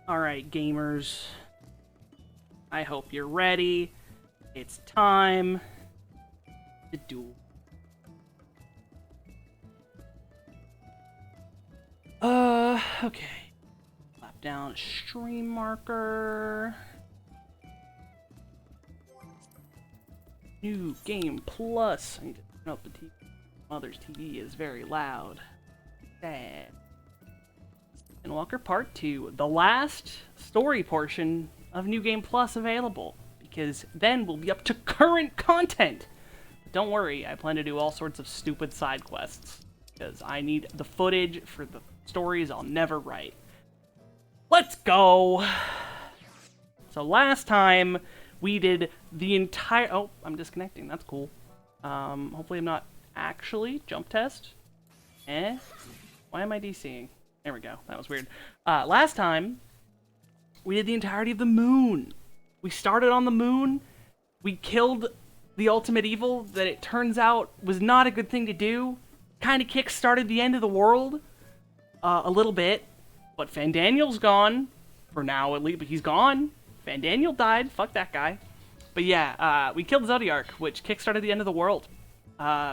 Alright, gamers. I hope you're ready. It's time to duel. Okay. Slap down a stream marker. New game plus. I need to turn up the TV. Mother's TV is very loud. Sad. Endwalker Part 2, the last story portion of New Game Plus available, because then we'll be up to current content. But don't worry, I plan to do all sorts of stupid side quests, because I need the footage for the stories I'll never write. Let's go! So last time, we did the entire... Oh, I'm disconnecting, that's cool. Hopefully I'm not actually... Jump test? Why am I DCing? There we go. That was weird. Last time, we did the entirety of the moon. We started on the moon. We killed the ultimate evil that it turns out was not a good thing to do. Kind of kick-started the end of the world. A little bit. But Fandaniel's gone. For now, at least. But he's gone. Fandaniel died. Fuck that guy. But yeah, we killed Zodiark, which kick-started the end of the world.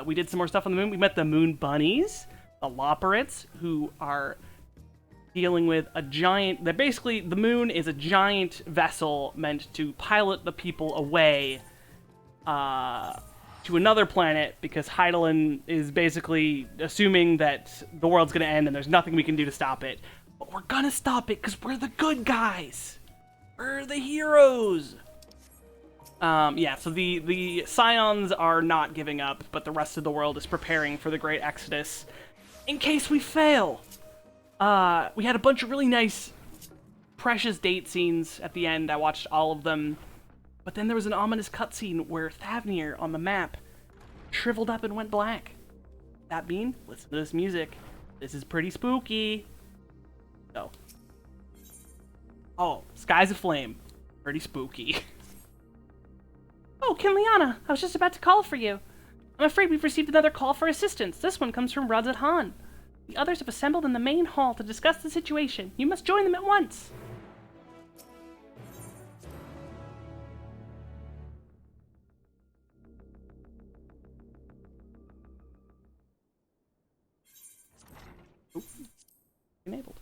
We did some more stuff on the moon. We met the moon bunnies. The Loperates, who are... dealing with a giant... That basically, the moon is a giant vessel meant to pilot the people away to another planet, because Heidelin is basically assuming that the world's gonna end and there's nothing we can do to stop it. But we're gonna stop it, because we're the good guys! We're the heroes! Yeah, so the Scions are not giving up, but the rest of the world is preparing for the Great Exodus in case we fail! We had a bunch of really nice, precious date scenes at the end. I watched all of them. But then there was an ominous cutscene where Thavnir on the map shriveled up and went black. That mean? Listen to this music. This is pretty spooky. So. Oh, Skies Aflame. Pretty spooky. Oh, Kinliana, I was just about to call for you. I'm afraid we've received another call for assistance. This one comes from Radzat Han. The others have assembled in the main hall to discuss the situation. You must join them at once. Oop. Enabled.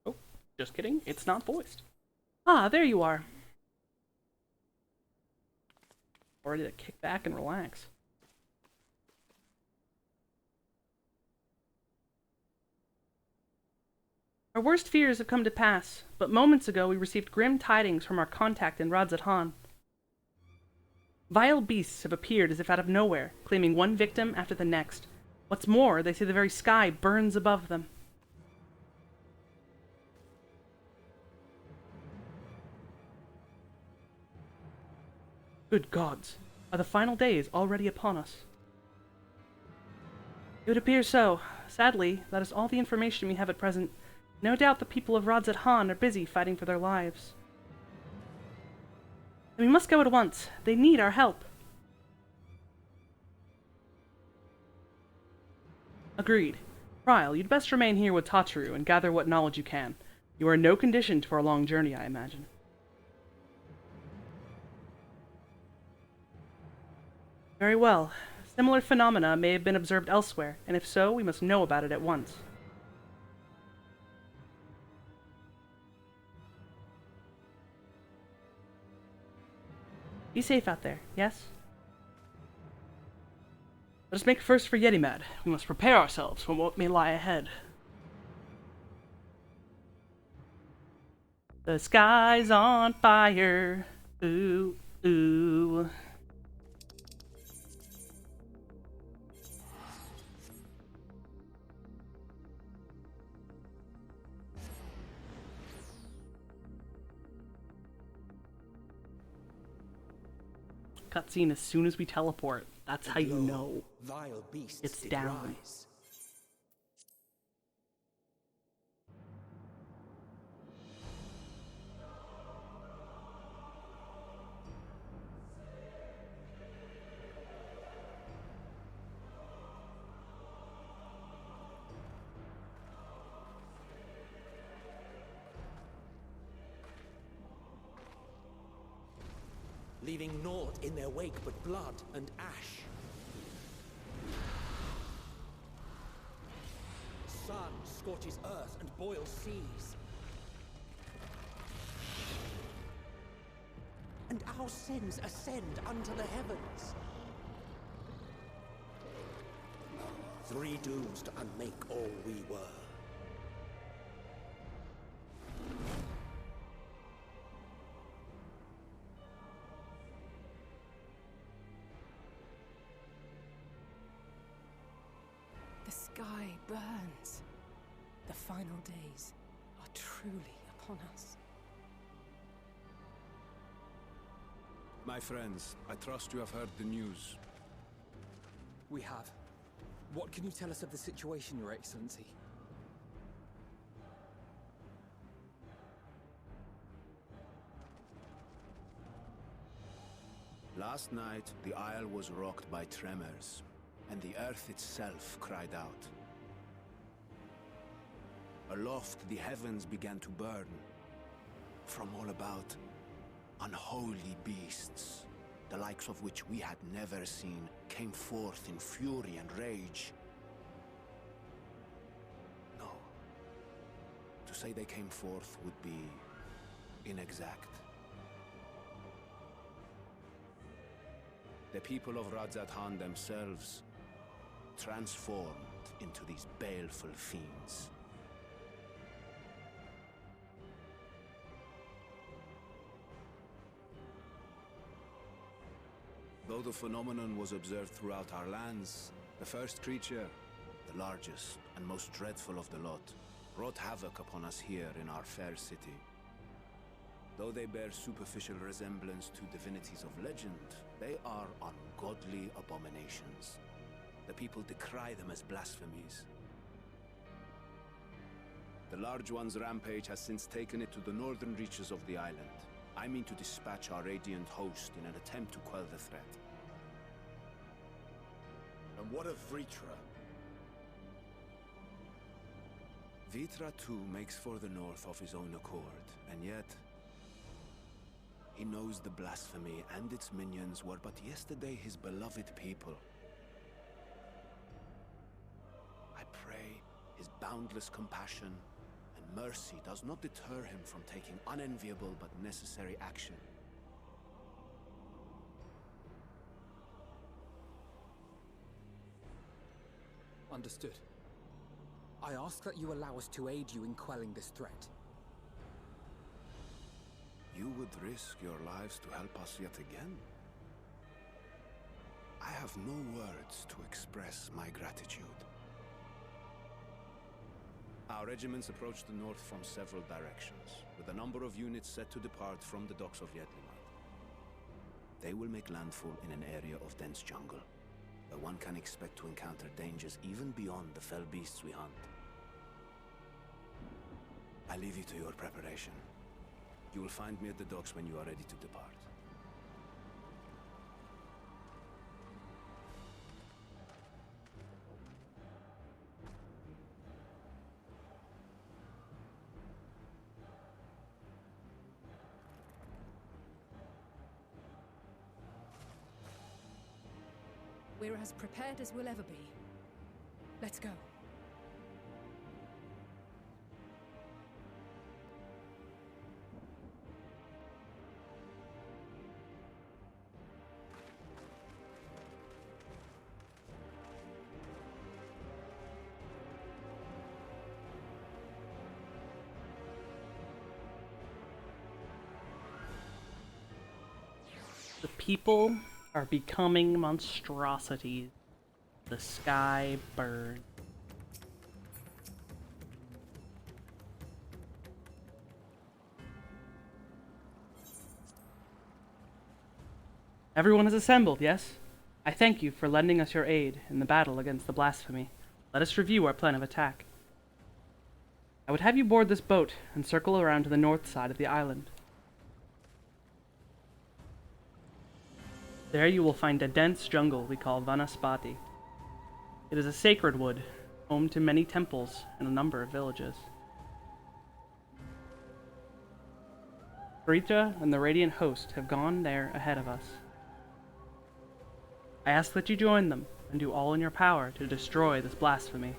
Oh, just kidding. It's not voiced. Ah, there you are. Ready to kick back and relax. Our worst fears have come to pass, but moments ago we received grim tidings from our contact in Radzat Han. Vile beasts have appeared as if out of nowhere, claiming one victim after the next. What's more, they say the very sky burns above them. Good gods, are the final days already upon us? It would appear so. Sadly, that is all the information we have at present. No doubt the people of Radzat Han are busy fighting for their lives. And we must go at once. They need our help. Agreed. Ryle, you'd best remain here with Tataru and gather what knowledge you can. You are in no condition for a long journey, I imagine. Very well. Similar phenomena may have been observed elsewhere, and if so, we must know about it at once. Be safe out there, yes? Let us make first for Yedimad. We must prepare ourselves for what may lie ahead. The sky's on fire. Ooh, ooh. Cutscene as soon as we teleport. That's how you know vile beasts it's did down. rise. leaving naught in their wake but blood and ash. Sun scorches earth and boils seas. And our sins ascend unto the heavens. 3 dooms to unmake all we were. The sky burns. The final days are truly upon us. My friends, I trust you have heard the news. We have. What can you tell us of the situation, Your Excellency? Last night, the isle was rocked by tremors, and the earth itself cried out. Aloft, the heavens began to burn. From all about, unholy beasts, the likes of which we had never seen, came forth in fury and rage. No. To say they came forth would be inexact. The people of Radzat-Han themselves transformed into these baleful fiends. Though the phenomenon was observed throughout our lands, the first creature, the largest and most dreadful of the lot, wrought havoc upon us here in our fair city. Though they bear superficial resemblance to divinities of legend, they are ungodly abominations. The people decry them as blasphemies. The large one's rampage has since taken it to the northern reaches of the island. I mean to dispatch our radiant host in an attempt to quell the threat. And what of Vritra? Vitra too makes for the north of his own accord, and yet he knows the blasphemy and its minions were but yesterday his beloved people. I pray his boundless compassion and mercy does not deter him from taking unenviable but necessary action. Understood. I ask that you allow us to aid you in quelling this threat. You would risk your lives to help us yet again? I have no words to express my gratitude. Our regiments approach the north from several directions, with a number of units set to depart from the docks of Yedlimat. They will make landfall in an area of dense jungle, where one can expect to encounter dangers even beyond the fell beasts we hunt. I leave you to your preparation. You will find me at the docks when you are ready to depart. We're as prepared as we'll ever be. Let's go. The people are becoming monstrosities. The sky burns. Everyone is assembled, yes? I thank you for lending us your aid in the battle against the blasphemy. Let us review our plan of attack. I would have you board this boat and circle around to the north side of the island. There you will find a dense jungle we call Vanaspati. It is a sacred wood, home to many temples and a number of villages. Rita and the Radiant Host have gone there ahead of us. I ask that you join them and do all in your power to destroy this blasphemy.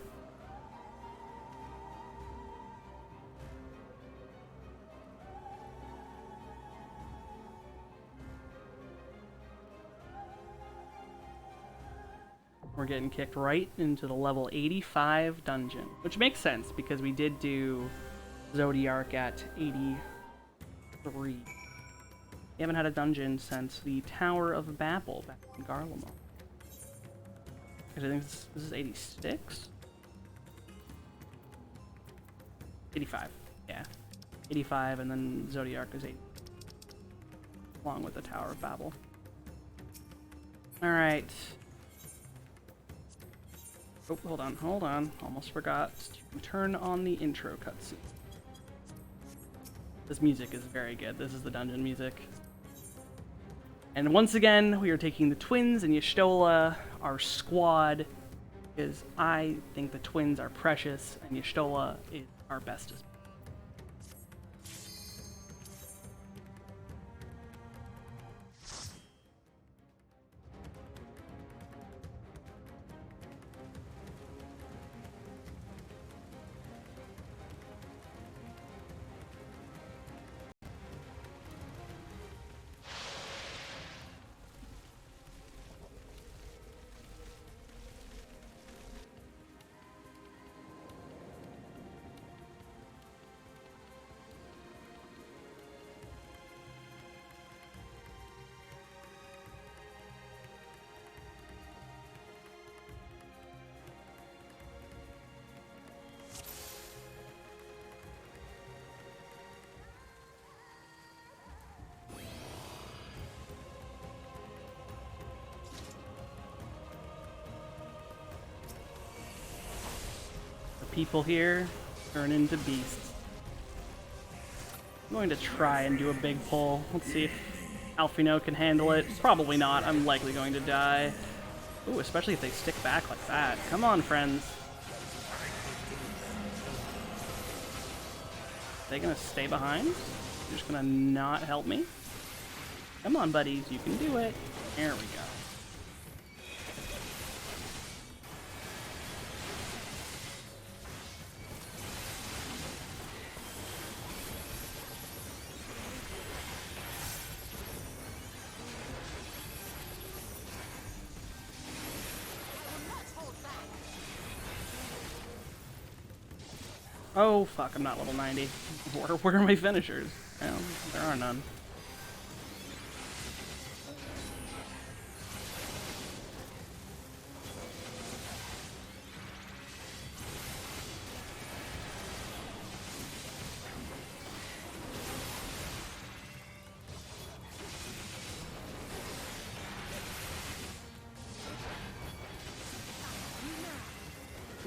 We're getting kicked right into the level 85 dungeon, which makes sense because we did do Zodiark at 83. We haven't had a dungeon since the Tower of Babel back in Garlemald. I think this is 86? 85, yeah. 85, and then Zodiark is 80. Along with the Tower of Babel. Alright. Oh, hold on. Almost forgot to turn on the intro cutscene. This music is very good. This is the dungeon music. And once again, we are taking the twins and Y'shtola, our squad, because I think the twins are precious and Y'shtola is our bestest. People here turn into beasts. I'm going to try and do a big pull. Let's see if Alfino can handle it. Probably not. I'm likely going to die. Ooh, especially if they stick back like that. Come on, friends. Are they gonna stay behind? You're just gonna not help me? Come on, buddies. You can do it. There we go. Oh, fuck, I'm not level 90. Where are my finishers? Well, there are none.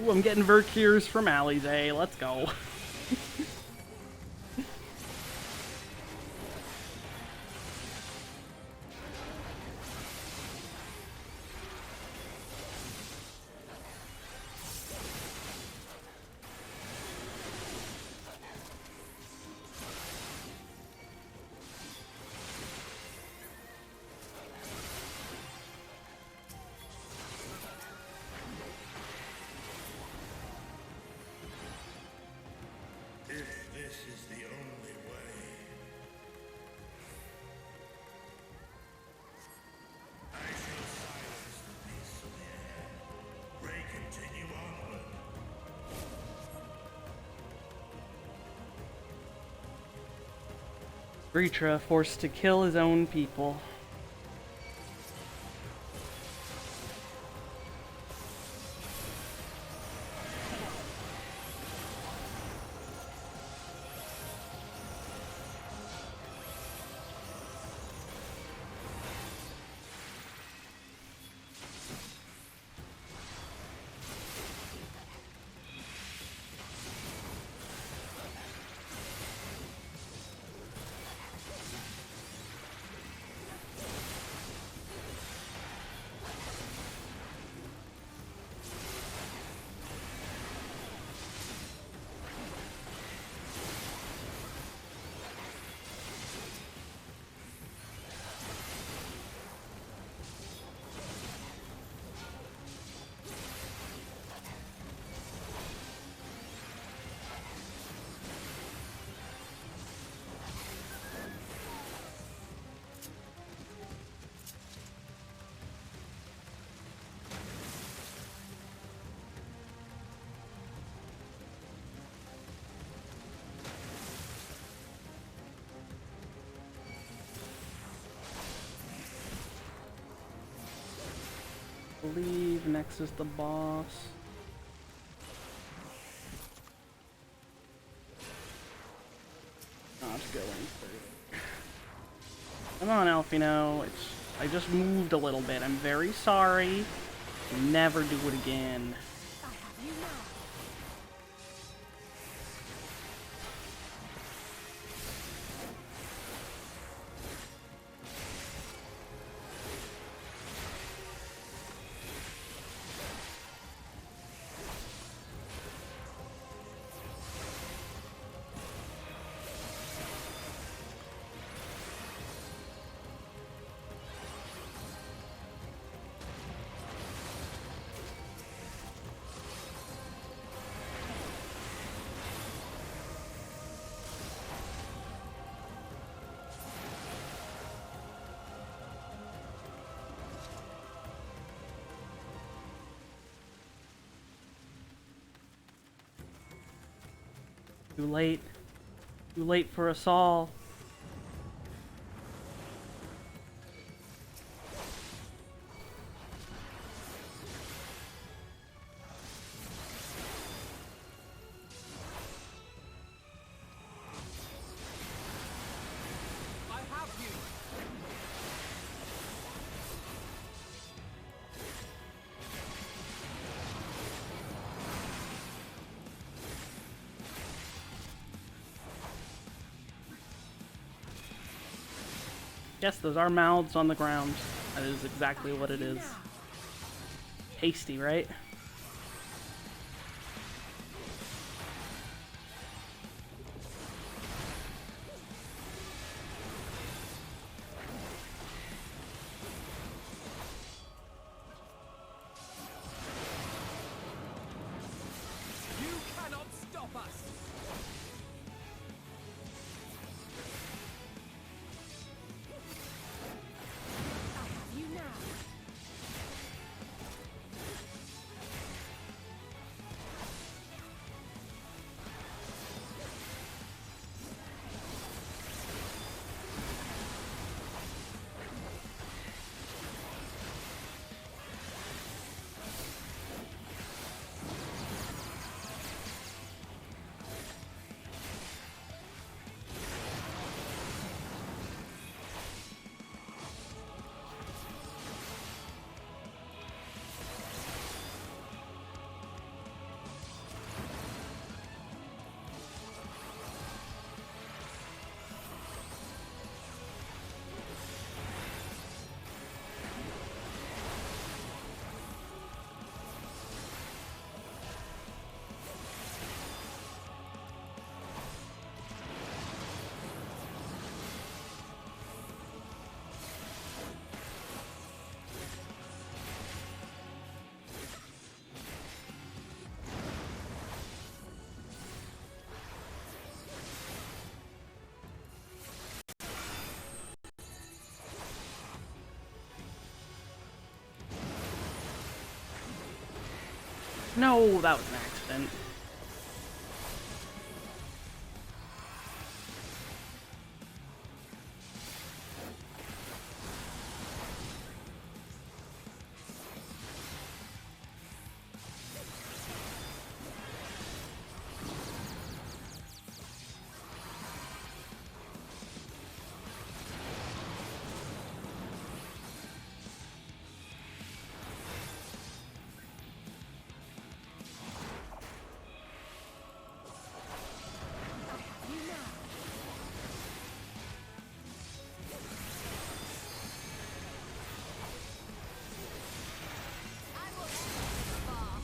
Ooh, I'm getting Vercures from Alizé. Let's go. Ritra forced to kill his own people. believe next is the boss. Not going further. Come on, Alfino. I just moved a little bit. I'm very sorry. Never do it again. I have you now. Too late. Too late for us all. I have you! Yes, those are mouths on the ground. That is exactly what it is. Tasty, right? You cannot stop us! I have you now. No, that was an accident.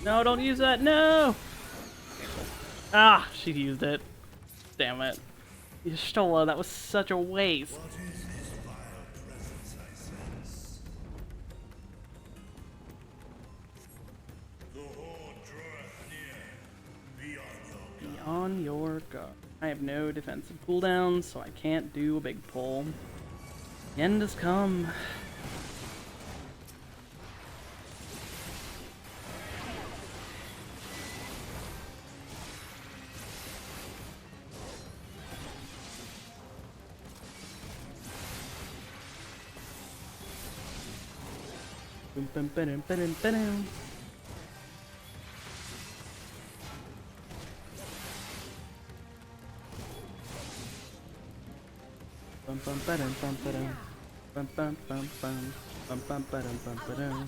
No, don't use that. No! Ah, she used it. Damn it. Y'shtola, that was such a waste. What is this vile presence I sense? The horde draweth near. Be on your Be on your guard. I have no defensive cooldowns, so I can't do a big pull. The end has come. Bum, bum, ba-dum, ba-dum, ba-dum. Bum, bum, ba-dum, bum, ba-dum. Bum, bum, bum, bum. Bum, bum, ba-dum, bum, ba-dum.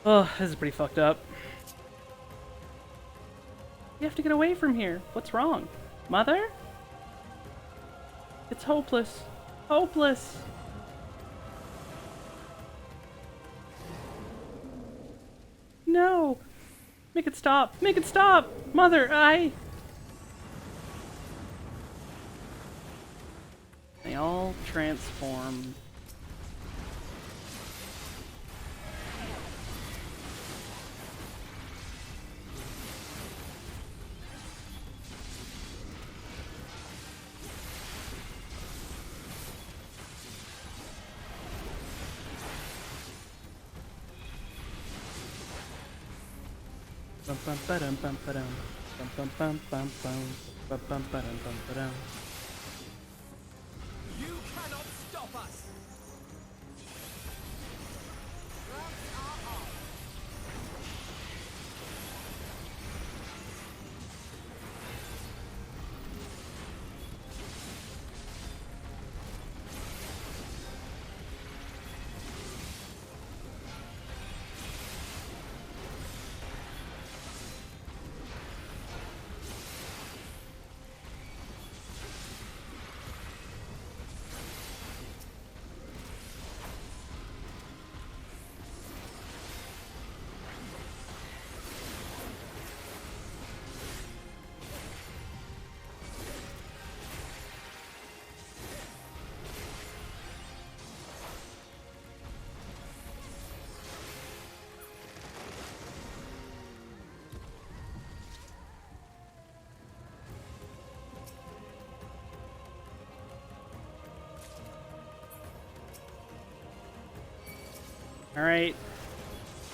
Oh, this is pretty fucked up. You have to get away from here. What's wrong? Mother? It's hopeless. Hopeless! No! Make it stop! Make it stop! Mother, They all transform. Bum bum ba-dum bum ba-dum. Bum bum bum bum bum. Bum bum ba-dum bum ba-dum. You cannot stop us! Alright.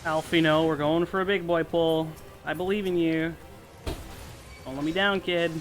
Alfino, we're going for a big boy pull. I believe in you. Don't let me down, kid.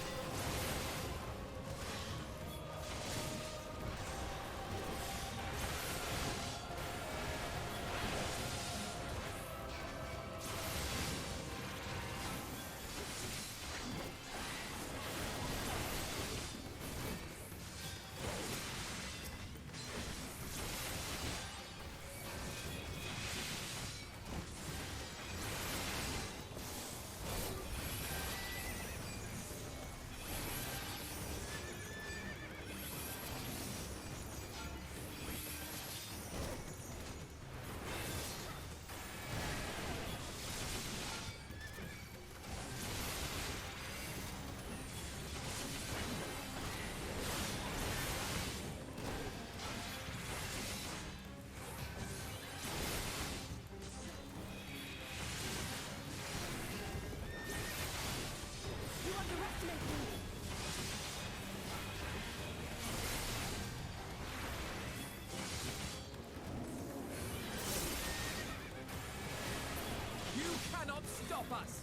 You cannot stop us!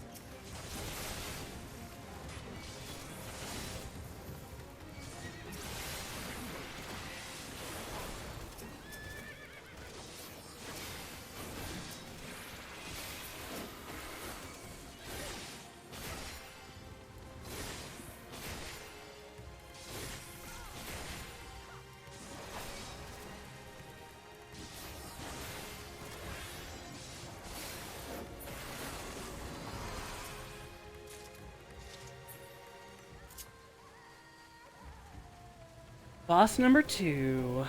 Boss number 2.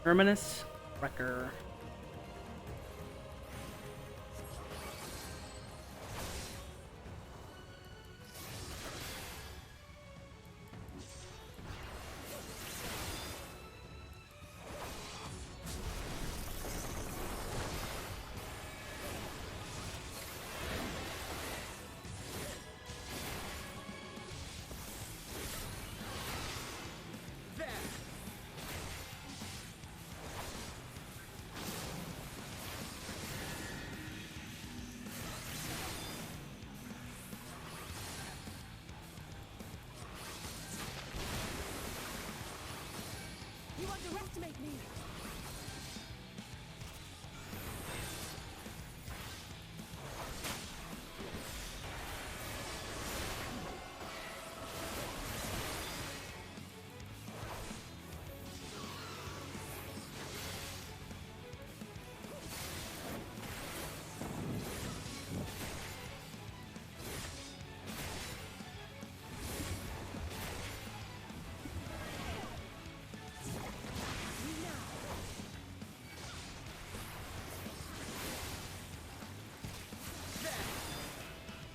Terminus Wrecker. You underestimate me!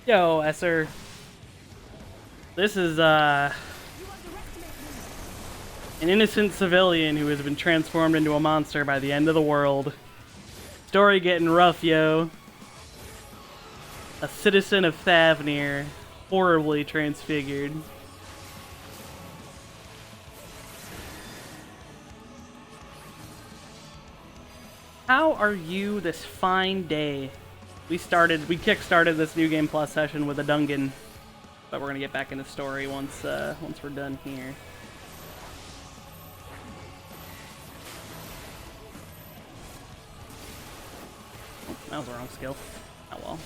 Yo, Esser. This is, an innocent civilian who has been transformed into a monster by the end of the world. Story getting rough, yo. A citizen of Thavnir, horribly transfigured. How are you this fine day? We kick-started this New Game Plus session with a Dungan, but we're gonna get back into story once we're done here. Oh, that was the wrong skill. Oh well.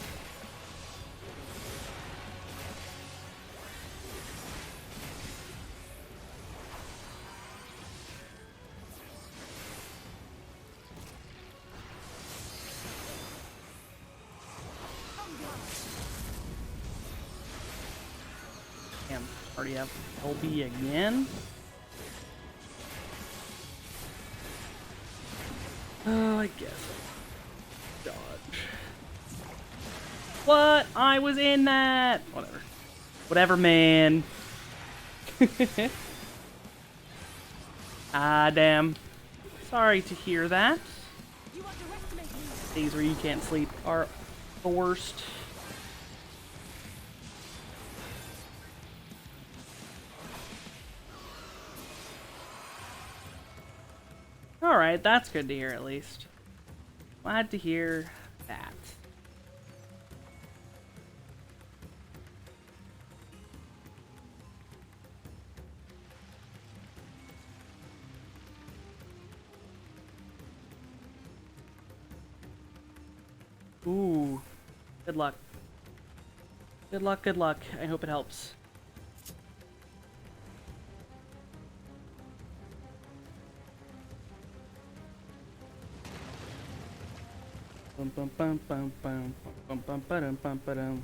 Damn, already have LB again? Oh, I guess. Dodge. What? I was in that! Whatever. Whatever, man. Ah, damn. Sorry to hear that. You underestimate me! Days where you can't sleep are the worst. Alright, that's good to hear at least. Glad to hear that. Ooh. Good luck. Good luck, good luck. I hope it helps. Bum bum bum bum bum bum bum bum bum bum.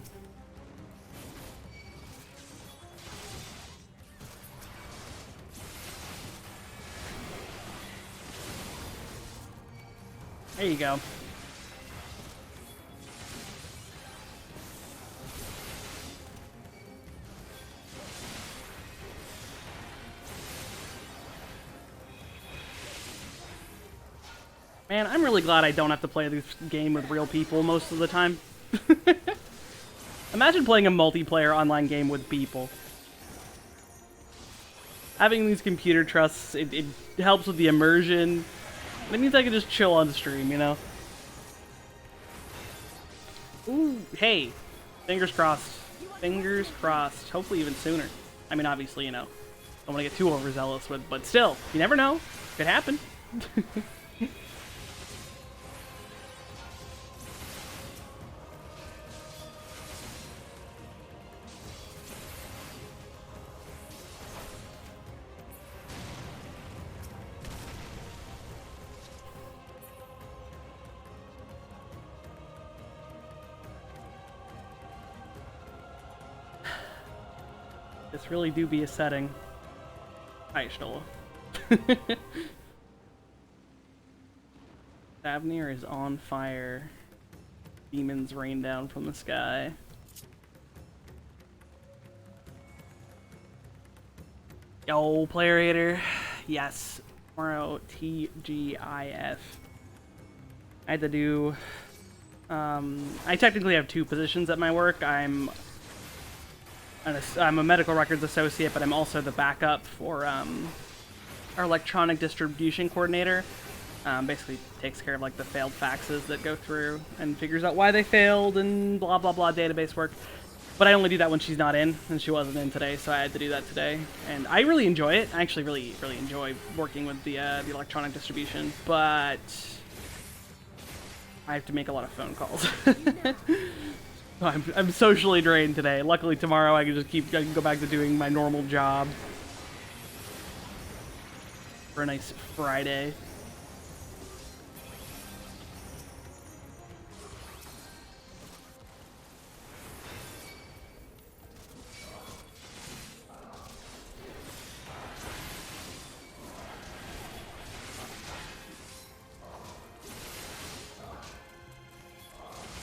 There you go. Man, I'm really glad I don't have to play this game with real people most of the time. Imagine playing a multiplayer online game with people. Having these computer trusts, it helps with the immersion. It means I can just chill on stream, you know? Ooh, hey. Fingers crossed. Fingers crossed. Hopefully even sooner. I mean, obviously, you know, don't want to get too overzealous with, but still, you never know. Could happen. This really do be a setting. Hi, Stola. Savnir is on fire. Demons rain down from the sky. Yo, player hater. Yes. Tomorrow, TGIF. I had to do... I technically have two positions at my work. I'm a medical records associate, but I'm also the backup for our electronic distribution coordinator. Basically takes care of like the failed faxes that go through and figures out why they failed and blah blah blah database work. But I only do that when she's not in, and she wasn't in today, so I had to do that today. And I really enjoy it. I actually really enjoy working with the electronic distribution, but I have to make a lot of phone calls. I'm socially drained today. Luckily tomorrow I can go back to doing my normal job for a nice Friday.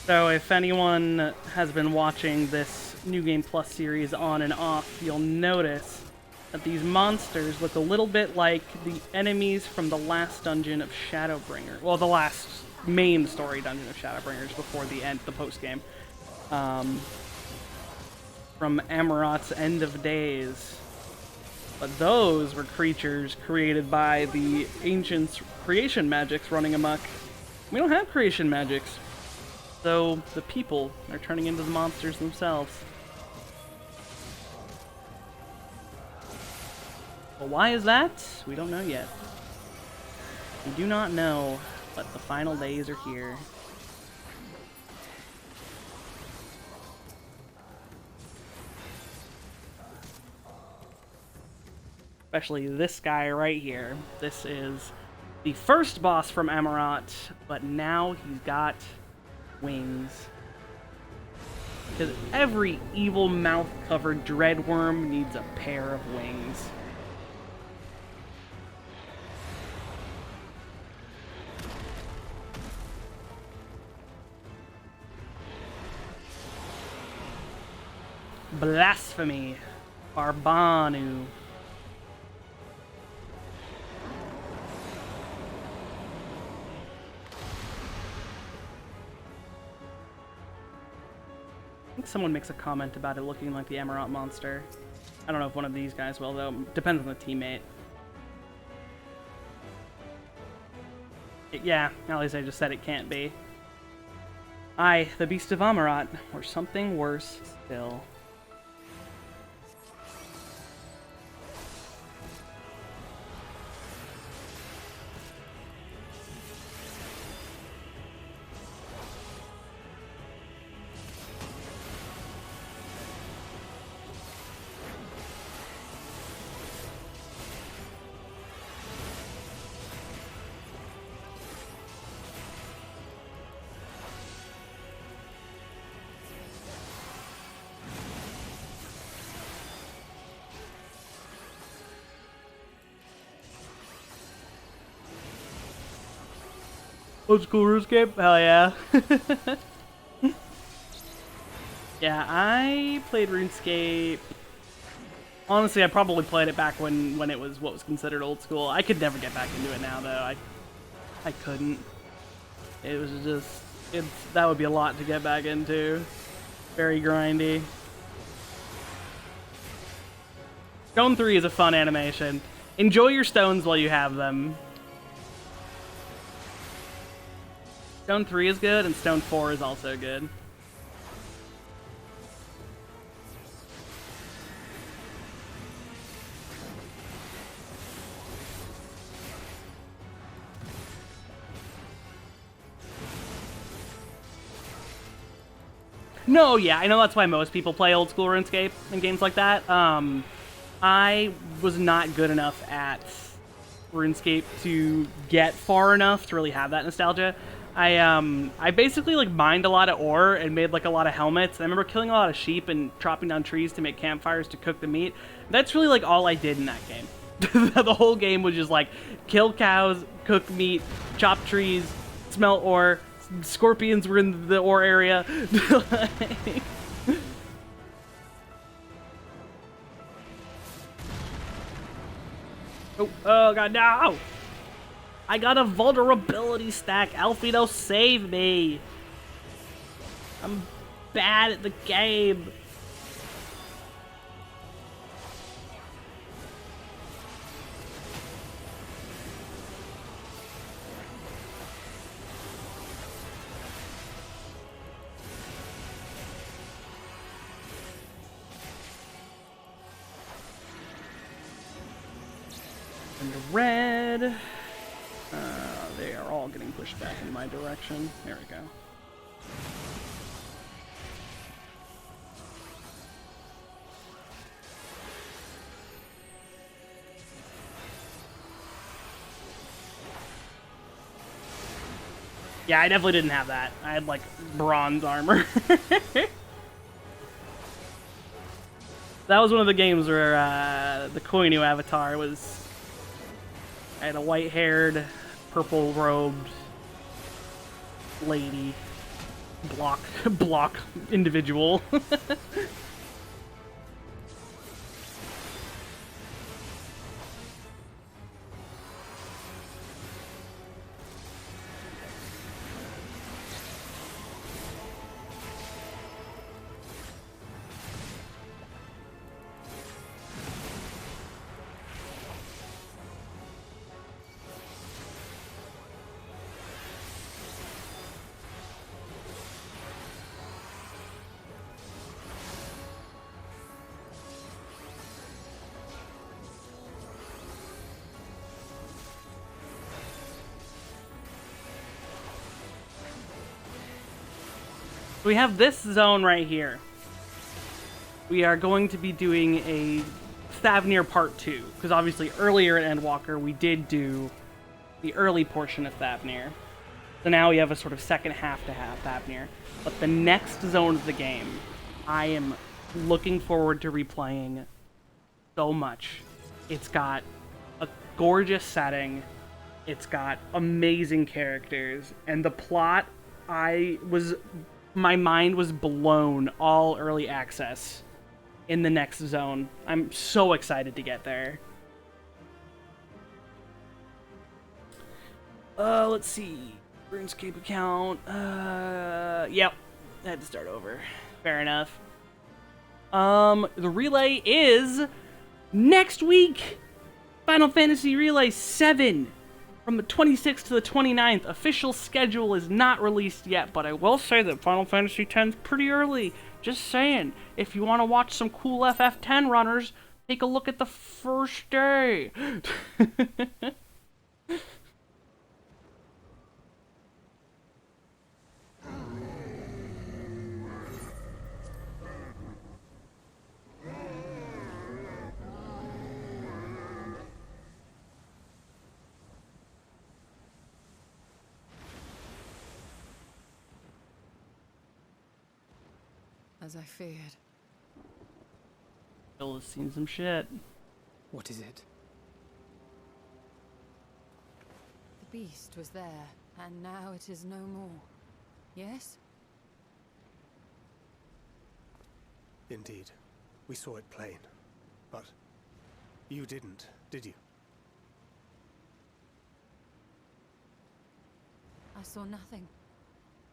So if anyone has been watching this New Game Plus series on and off, you'll notice that these monsters look a little bit like the enemies from the last dungeon of Shadowbringer. Well, the last main story dungeon of Shadowbringers before the post-game. From Amarot's End of Days. But those were creatures created by the ancients' creation magics running amok. We don't have creation magics. So the people are turning into the monsters themselves. Well, why is that? We don't know yet. We do not know, but the final days are here. Especially this guy right here. This is the first boss from Amarot, but now he's got wings. Because every evil mouth-covered dreadworm needs a pair of wings. Blasphemy. Barbanu. I think someone makes a comment about it looking like the Amarot monster. I don't know if one of these guys will, though. Depends on the teammate. Yeah, at least I just said it can't be. Aye, the Beast of Amarot, or something worse still. Old school RuneScape? Hell yeah. Yeah, I played RuneScape. Honestly, I probably played it back when it was what was considered old school. I could never get back into it now, though. I couldn't. It was just... that would be a lot to get back into. Very grindy. Stone 3 is a fun animation. Enjoy your stones while you have them. Stone 3 is good, and Stone 4 is also good. No, yeah, I know that's why most people play old school RuneScape and games like that. I was not good enough at RuneScape to get far enough to really have that nostalgia. I basically like mined a lot of ore and made like a lot of helmets. I remember killing a lot of sheep and chopping down trees to make campfires to cook the meat. That's really like all I did in that game. The whole game was just like kill cows, cook meat, chop trees, smelt ore. Scorpions were in the ore area. Oh god, no! I got a vulnerability stack. Alfredo, save me! I'm bad at the game. And the red. They are all getting pushed back in my direction. There we go. Yeah, I definitely didn't have that. I had, like, bronze armor. That was one of the games where the Koinu avatar was... I had a white-haired, purple-robed lady. Block individual. We have this zone right here. We are going to be doing a Thavnir Part 2, because obviously earlier at Endwalker we did do the early portion of Thavnir. So now we have a sort of second half to have Thavnir. But the next zone of the game, I am looking forward to replaying so much. It's got a gorgeous setting, it's got amazing characters, and the plot, my mind was blown all early access in the next zone. I'm so excited to get there. Let's see. RuneScape account. Yep. I had to start over. Fair enough. The relay is next week. Final Fantasy Relay 7. From the 26th to the 29th, official schedule is not released yet, but I will say that Final Fantasy X is pretty early. Just saying, if you want to watch some cool FF10 runners, take a look at the first day. As I feared. Bill has seen some shit. What is it? The beast was there, and now it is no more. Yes? Indeed. We saw it plain. But you didn't, did you? I saw nothing.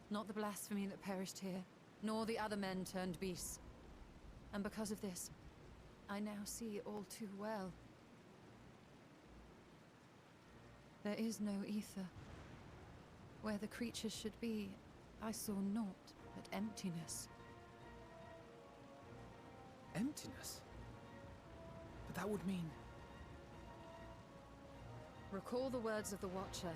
Not the blasphemy that perished here, nor the other men turned beasts. And because of this, I now see all too well. There is no ether. Where the creatures should be, I saw naught but emptiness. Emptiness? But that would mean... Recall the words of the Watcher.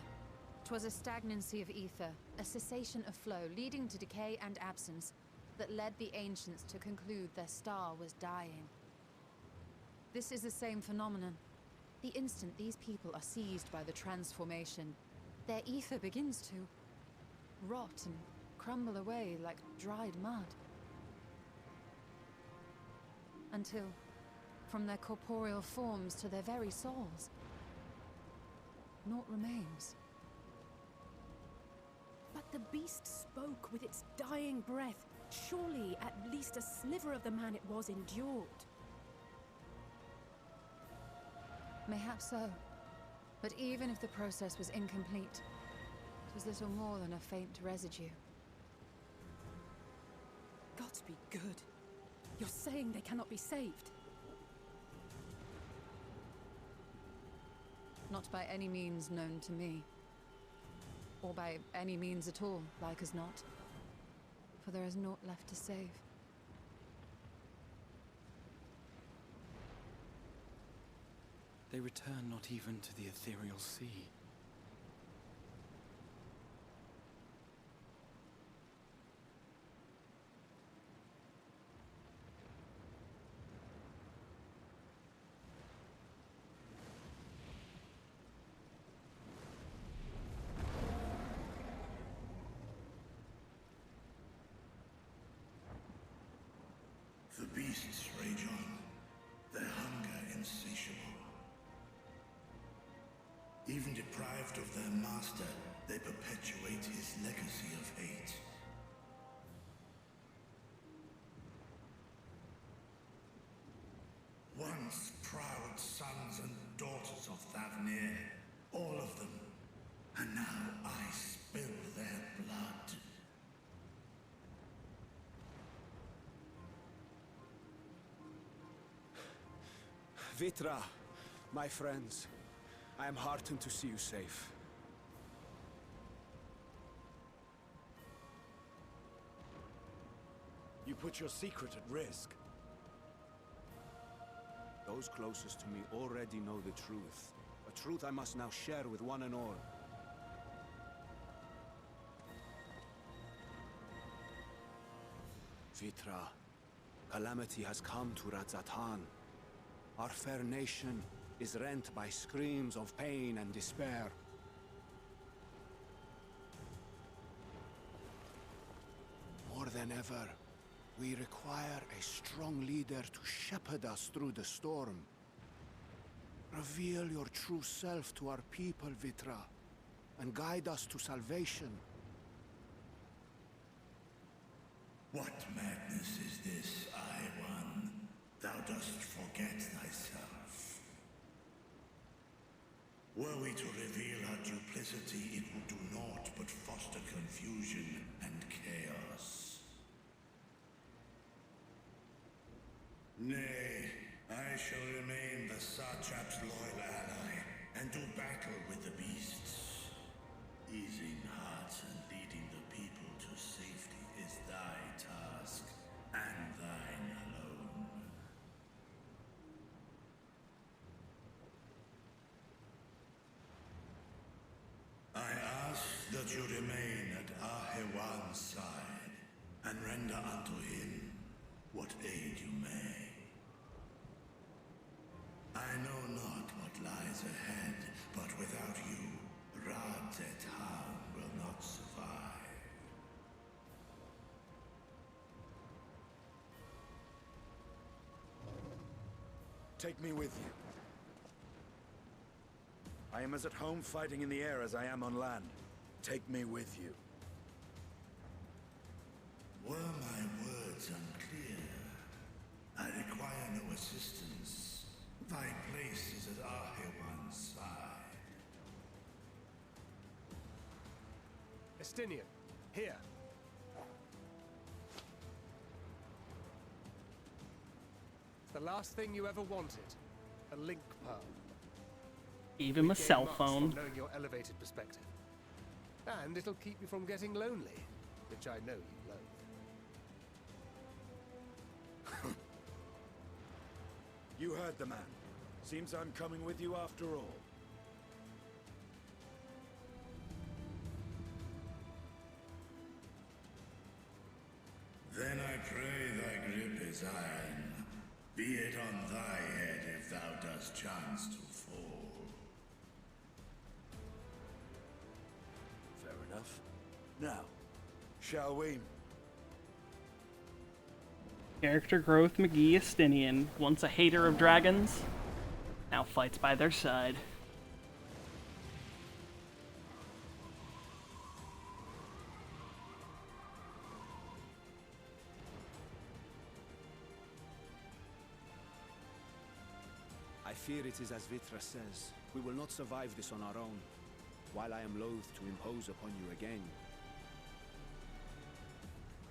'Twas a stagnancy of ether, a cessation of flow, leading to decay and absence, that led the ancients to conclude their star was dying. This is the same phenomenon. The instant these people are seized by the transformation, their ether begins to rot and crumble away like dried mud. Until, from their corporeal forms to their very souls, naught remains. But the beast spoke with its dying breath. Surely at least a sliver of the man it was endured. Mayhaps so. But even if the process was incomplete, it was little more than a faint residue. Gods be good. You're saying they cannot be saved? Not by any means known to me. Or by any means at all, like as not. For there is naught left to save. They return not even to the ethereal sea. The beasts rage on, their hunger insatiable. Even deprived of their master, they perpetuate his legacy of hate. Once proud sons and daughters of Thavnir, all of them, and now I spill their blood. Vitra, my friends, I am heartened to see you safe. You put your secret at risk. Those closest to me already know the truth. A truth I must now share with one and all. Vitra, calamity has come to Radzatan. Our fair nation is rent by screams of pain and despair. More than ever, we require a strong leader to shepherd us through the storm. Reveal your true self to our people, Vitra, and guide us to salvation. What madness is this, I-One? Thou dost forget thyself. Were we to reveal our duplicity, it would do naught but foster confusion and chaos. Nay, I shall remain the Satrap's loyal ally, and do battle with the beasts. Easing hearts and leading the people to safety is thy task, and thine alone. I ask that you remain at Ahewan's side, and render unto him what aid you may. I know not what lies ahead, but without you, Radzatan will not survive. Take me with you. I am as at home fighting in the air as I am on land. Take me with you. Were my words unclear? I require no assistance. Thy place is at Ahewan's side. Estinian, here. The last thing you ever wanted. A link pearl. Gave him a Gain cell much phone. from knowing your elevated perspective. And it'll keep you from getting lonely, which I know you loathe. You heard the man. Seems I'm coming with you after all. Then I pray thy grip is iron. Be it on thy head if thou dost chance to fall. Fair enough. Now, shall we? Character growth McGee Estinian, once a hater of dragons, now fights by their side. I fear it is as Vitra says. We will not survive this on our own. While I am loath to impose upon you again.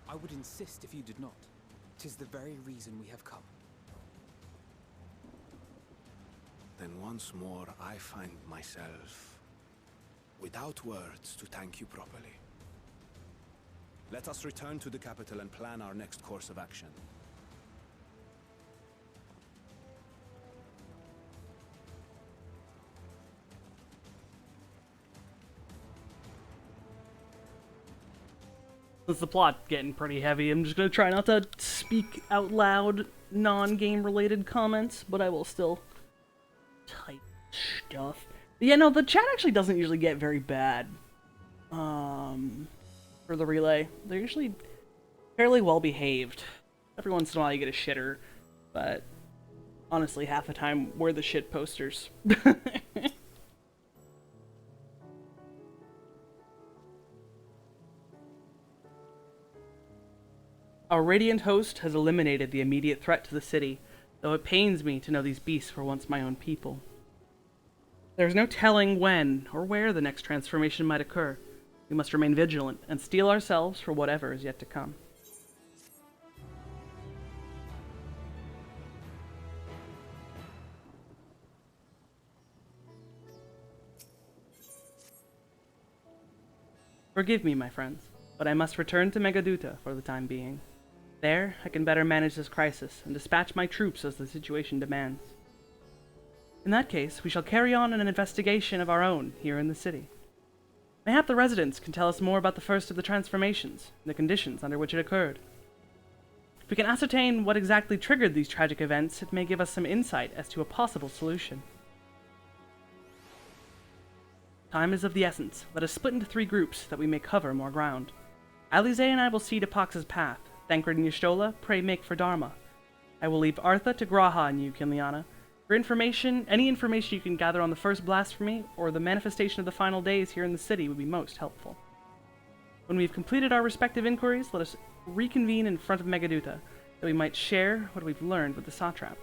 I would insist if you did not. 'Tis the very reason we have come. Then once more I find myself without words to thank you properly. Let us return to the capital and plan our next course of action. Since the plot getting pretty heavy, I'm just gonna try not to speak out loud non-game related comments, but I will still type stuff. But yeah, no, the chat actually doesn't usually get very bad. For the relay. They're usually fairly well behaved. Every once in a while you get a shitter, but honestly half the time we're the shit posters. Our radiant host has eliminated the immediate threat to the city, though it pains me to know these beasts were once my own people. There is no telling when or where the next transformation might occur. We must remain vigilant and steel ourselves for whatever is yet to come. Forgive me, my friends, but I must return to Megaduta for the time being. There, I can better manage this crisis and dispatch my troops as the situation demands. In that case, we shall carry on an investigation of our own here in the city. Mayhap the residents can tell us more about the first of the transformations and the conditions under which it occurred. If we can ascertain what exactly triggered these tragic events, it may give us some insight as to a possible solution. Time is of the essence. Let us split into 3 groups that we may cover more ground. Alize and I will see to Pox's path. Thancred and Y'shtola, pray make for Dharma. I will leave Artha to Graha and you, Kinliana. For information, any information you can gather on the first blasphemy, or the manifestation of the final days here in the city would be most helpful. When we've completed our respective inquiries, let us reconvene in front of Megaduta, that we might share what we've learned with the satrap.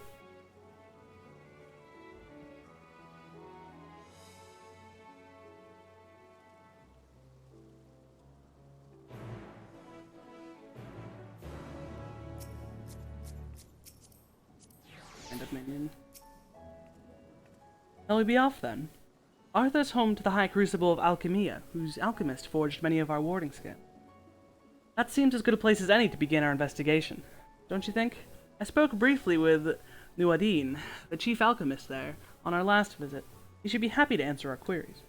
End of minion. Shall we be off then? Arthur's home to the High Crucible of Alchemia, whose alchemist forged many of our warding skins. That seems as good a place as any to begin our investigation, don't you think? I spoke briefly with Nuadine, the chief alchemist there, on our last visit. He should be happy to answer our queries.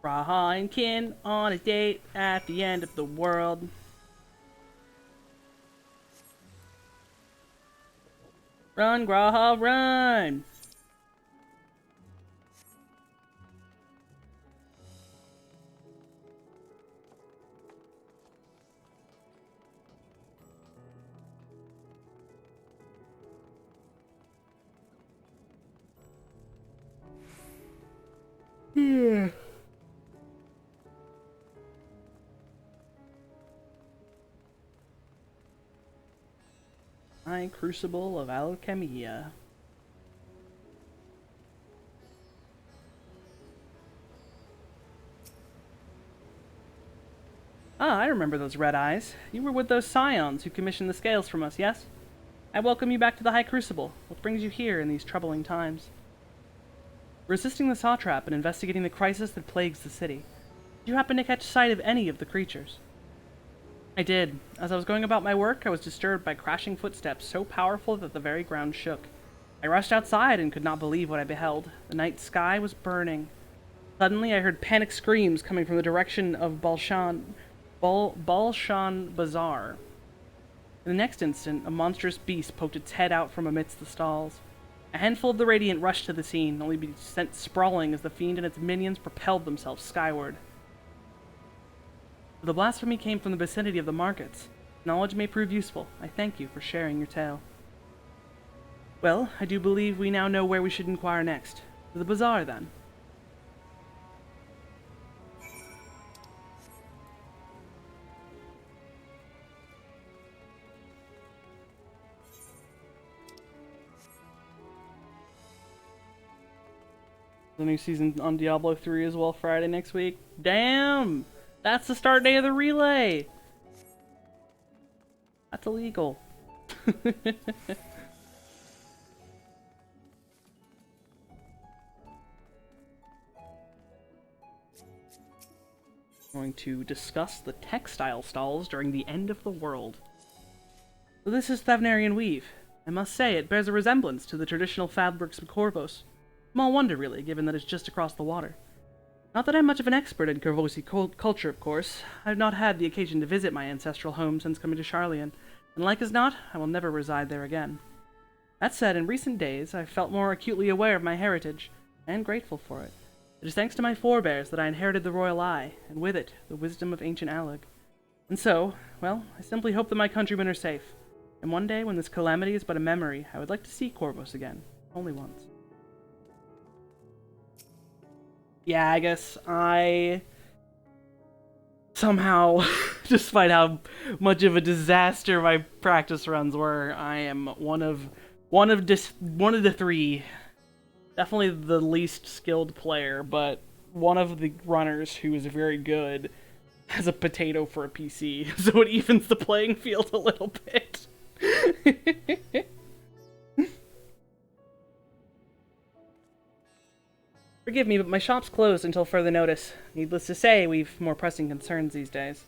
Graha and Kin on a date at the end of the world. Run, Graha, run! Yeah. High Crucible of Alchemia. Ah, I remember those red eyes. You were with those scions who commissioned the scales from us, yes? I welcome you back to the High Crucible. What brings you here in these troubling times? Resisting the satrap and investigating the crisis that plagues the city. Did you happen to catch sight of any of the creatures? I did. As I was going about my work, I was disturbed by crashing footsteps so powerful that the very ground shook. I rushed outside and could not believe what I beheld. The night sky was burning. Suddenly, I heard panic screams coming from the direction of Balshan Bazaar. In the next instant, a monstrous beast poked its head out from amidst the stalls. A handful of the Radiant rushed to the scene, only to be sent sprawling as the fiend and its minions propelled themselves skyward. The blasphemy came from the vicinity of the markets. Knowledge may prove useful. I thank you for sharing your tale. Well, I do believe we now know where we should inquire next. To the bazaar, then. The new season on Diablo 3 as well, Friday next week. Damn! That's the start day of the relay! That's illegal. Going to discuss the textile stalls during the end of the world. So this is Thavnarian weave. I must say, it bears a resemblance to the traditional fabrics of Corvos. Small wonder, really, given that it's just across the water. Not that I'm much of an expert in Corvosi culture, of course. I've not had the occasion to visit my ancestral home since coming to Sharlayan, and like as not, I will never reside there again. That said, in recent days, I've felt more acutely aware of my heritage, and grateful for it. It is thanks to my forebears that I inherited the royal eye, and with it, the wisdom of ancient Alleg. And so, well, I simply hope that my countrymen are safe, and one day, when this calamity is but a memory, I would like to see Corvos again, only once. Yeah, I guess I somehow, despite how much of a disaster my practice runs were, I am one of the three. Definitely the least skilled player, but one of the runners who is very good has a potato for a PC, so it evens the playing field a little bit. Forgive me, but my shop's closed until further notice. Needless to say, we've more pressing concerns these days.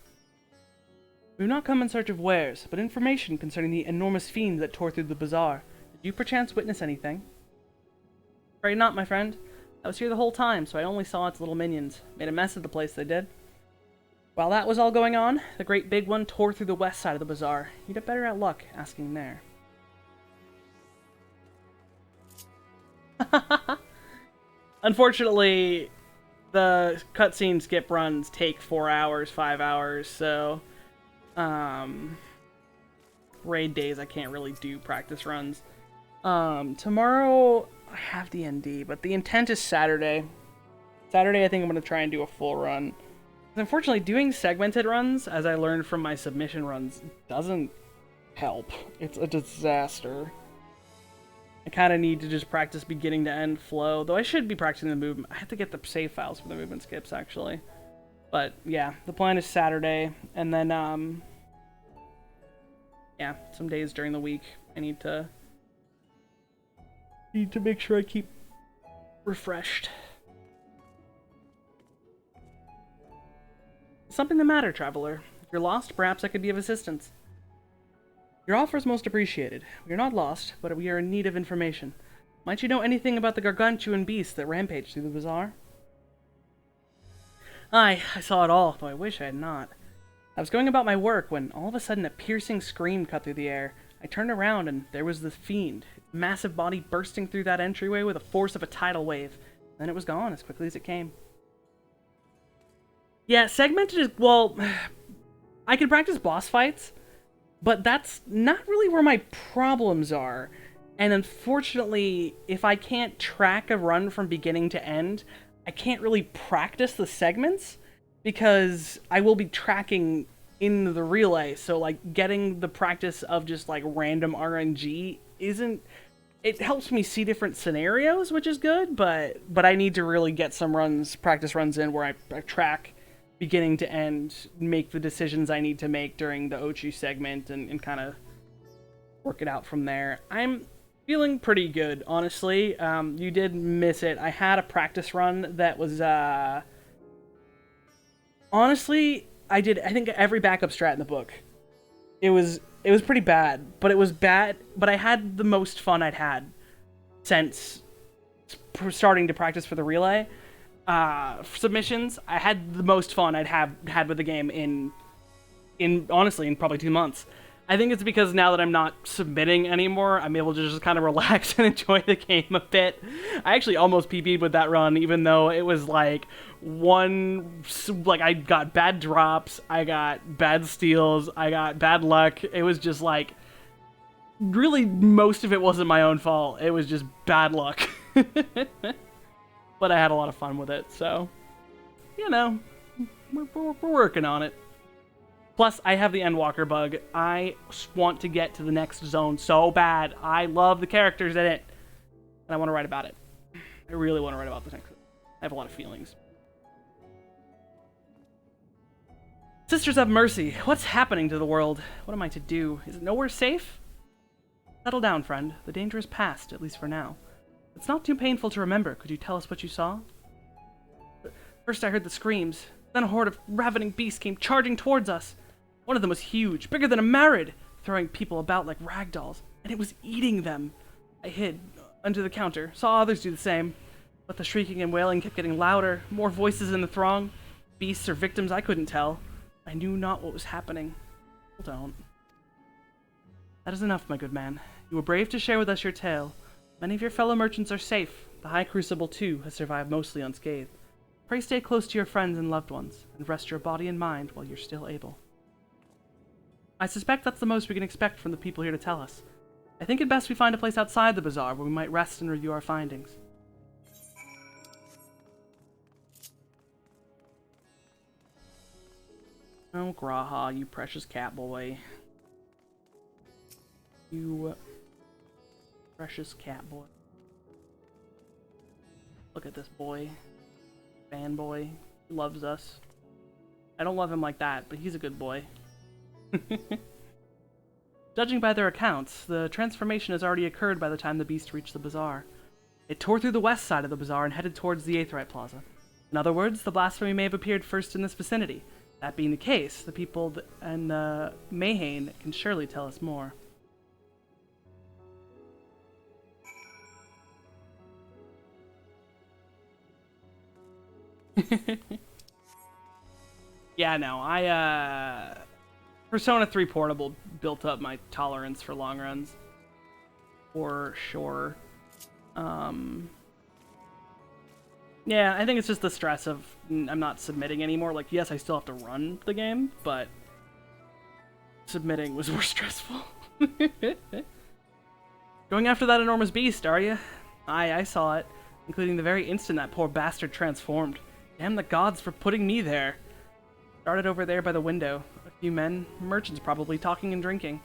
We've not come in search of wares, but information concerning the enormous fiends that tore through the bazaar. Did you perchance witness anything? Afraid not, my friend. I was here the whole time, so I only saw its little minions. Made a mess of the place, they did. While that was all going on, the great big one tore through the west side of the bazaar. You'd have better at luck asking there. Unfortunately, the cutscene skip runs take 4 hours, 5 hours, so raid days I can't really do practice runs. Tomorrow I have the ND, but the intent is Saturday. Saturday I think I'm going to try and do a full run. Unfortunately, doing segmented runs, as I learned from my submission runs, doesn't help. It's a disaster. I kind of need to just practice beginning to end flow, though I should be practicing the movement. I have to get the save files for the movement skips, actually. But, yeah, the plan is Saturday, and then, yeah, some days during the week I need to make sure I keep refreshed. Something the matter, traveler? If you're lost, perhaps I could be of assistance. Your offer is most appreciated. We are not lost, but we are in need of information. Might you know anything about the gargantuan beasts that rampage through the bazaar? Aye, I saw it all, though I wish I had not. I was going about my work when all of a sudden a piercing scream cut through the air. I turned around and there was the fiend, its massive body bursting through that entryway with the force of a tidal wave. Then it was gone as quickly as it came. Yeah, segmented is, well, I can practice boss fights, but that's not really where my problems are. And unfortunately, if I can't track a run from beginning to end, I can't really practice the segments because I will be tracking in the relay. So, like, getting the practice of just, like, random RNG isn't... It helps me see different scenarios, which is good, but I need to really get some practice runs in where I track beginning to end, make the decisions I need to make during the Ochi segment, and kind of work it out from there. I'm feeling pretty good, honestly. You did miss it. I had a practice run that was, honestly, I think every backup strat in the book. It was pretty bad, but I had the most fun I'd had since starting to practice for the relay. Submissions, I had the most fun I'd had with the game in honestly, in probably 2 months. I think it's because now that I'm not submitting anymore, I'm able to just kind of relax and enjoy the game a bit. I actually almost PB'd with that run, even though it was like I got bad drops, I got bad steals, I got bad luck. It was just like, really most of it wasn't my own fault. It was just bad luck. But I had a lot of fun with it, so, you know, we're working on it. Plus, I have the Endwalker bug. I want to get to the next zone so bad. I love the characters in it. And I want to write about it. I really want to write about the next. I have a lot of feelings. Sisters have mercy. What's happening to the world? What am I to do? Is it nowhere safe? Settle down, friend. The danger is past, at least for now. It's not too painful to remember. Could you tell us what you saw? First I heard the screams. Then a horde of ravening beasts came charging towards us. One of them was huge, bigger than a Marid, throwing people about like rag dolls, and it was eating them. I hid under the counter, saw others do the same, but the shrieking and wailing kept getting louder, more voices in the throng. Beasts or victims, I couldn't tell. I knew not what was happening. Hold on. That is enough, my good man. You were brave to share with us your tale. Many of your fellow merchants are safe. The High Crucible, too, has survived mostly unscathed. Pray stay close to your friends and loved ones, and rest your body and mind while you're still able. I suspect that's the most we can expect from the people here to tell us. I think it best we find a place outside the bazaar where we might rest and review our findings. Oh, Graha, you precious cat boy. You precious cat boy. Look at this boy. Fanboy. He loves us. I don't love him like that, but he's a good boy. Judging by their accounts, the transformation has already occurred by the time the beast reached the bazaar. It tore through the west side of the bazaar and headed towards the Aetheryte Plaza. In other words, the blasphemy may have appeared first in this vicinity. That being the case, the people and Mayhane can surely tell us more. Yeah, no, Persona 3 Portable built up my tolerance for long runs. For sure. Yeah, I think it's just the stress of I'm not submitting anymore. Like, yes, I still have to run the game, but submitting was more stressful. Going after that enormous beast, are you? I saw it, including the very instant that poor bastard transformed. Damn the gods for putting me there. Started over there by the window. A few men, merchants probably, talking and drinking.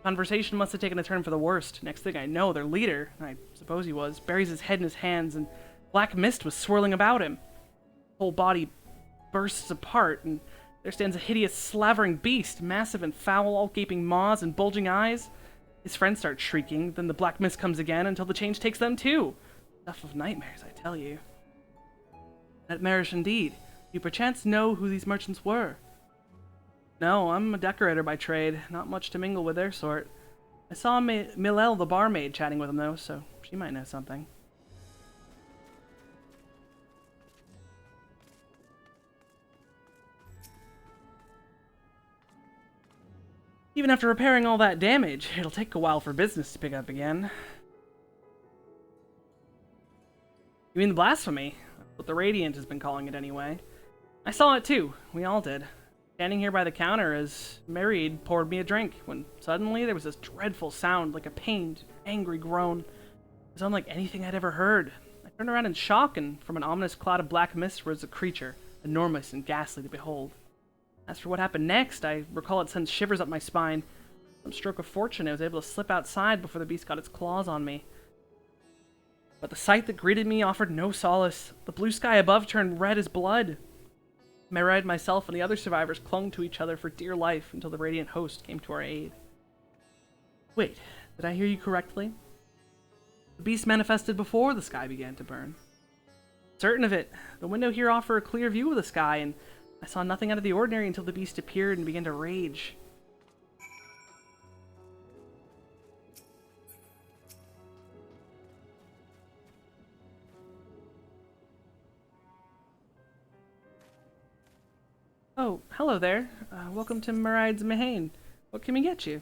Conversation must have taken a turn for the worst. Next thing I know, their leader, I suppose he was, buries his head in his hands and black mist was swirling about him. His whole body bursts apart and there stands a hideous slavering beast, massive and foul, all gaping maws and bulging eyes. His friends start shrieking, then the black mist comes again until the change takes them too. Stuff of nightmares, I tell you. Nightmarish indeed. You perchance know who these merchants were? No, I'm a decorator by trade. Not much to mingle with their sort. I saw Milel the barmaid chatting with them though, so she might know something. Even after repairing all that damage, it'll take a while for business to pick up again. You mean the blasphemy? That's what the Radiant has been calling it anyway. I saw it too. We all did. Standing here by the counter as Marid poured me a drink, when suddenly there was this dreadful sound, like a pained, angry groan. It was unlike anything I'd ever heard. I turned around in shock, and from an ominous cloud of black mist rose a creature, enormous and ghastly to behold. As for what happened next, I recall it sent shivers up my spine. Some stroke of fortune, I was able to slip outside before the beast got its claws on me. But the sight that greeted me offered no solace. The blue sky above turned red as blood. Marid, myself, and the other survivors clung to each other for dear life until the Radiant host came to our aid. Wait, did I hear you correctly? The beast manifested before the sky began to burn. Certain of it. The window here offered a clear view of the sky, and I saw nothing out of the ordinary until the beast appeared and began to rage. Oh, hello there. Welcome to Marid's Mayhane. What can we get you?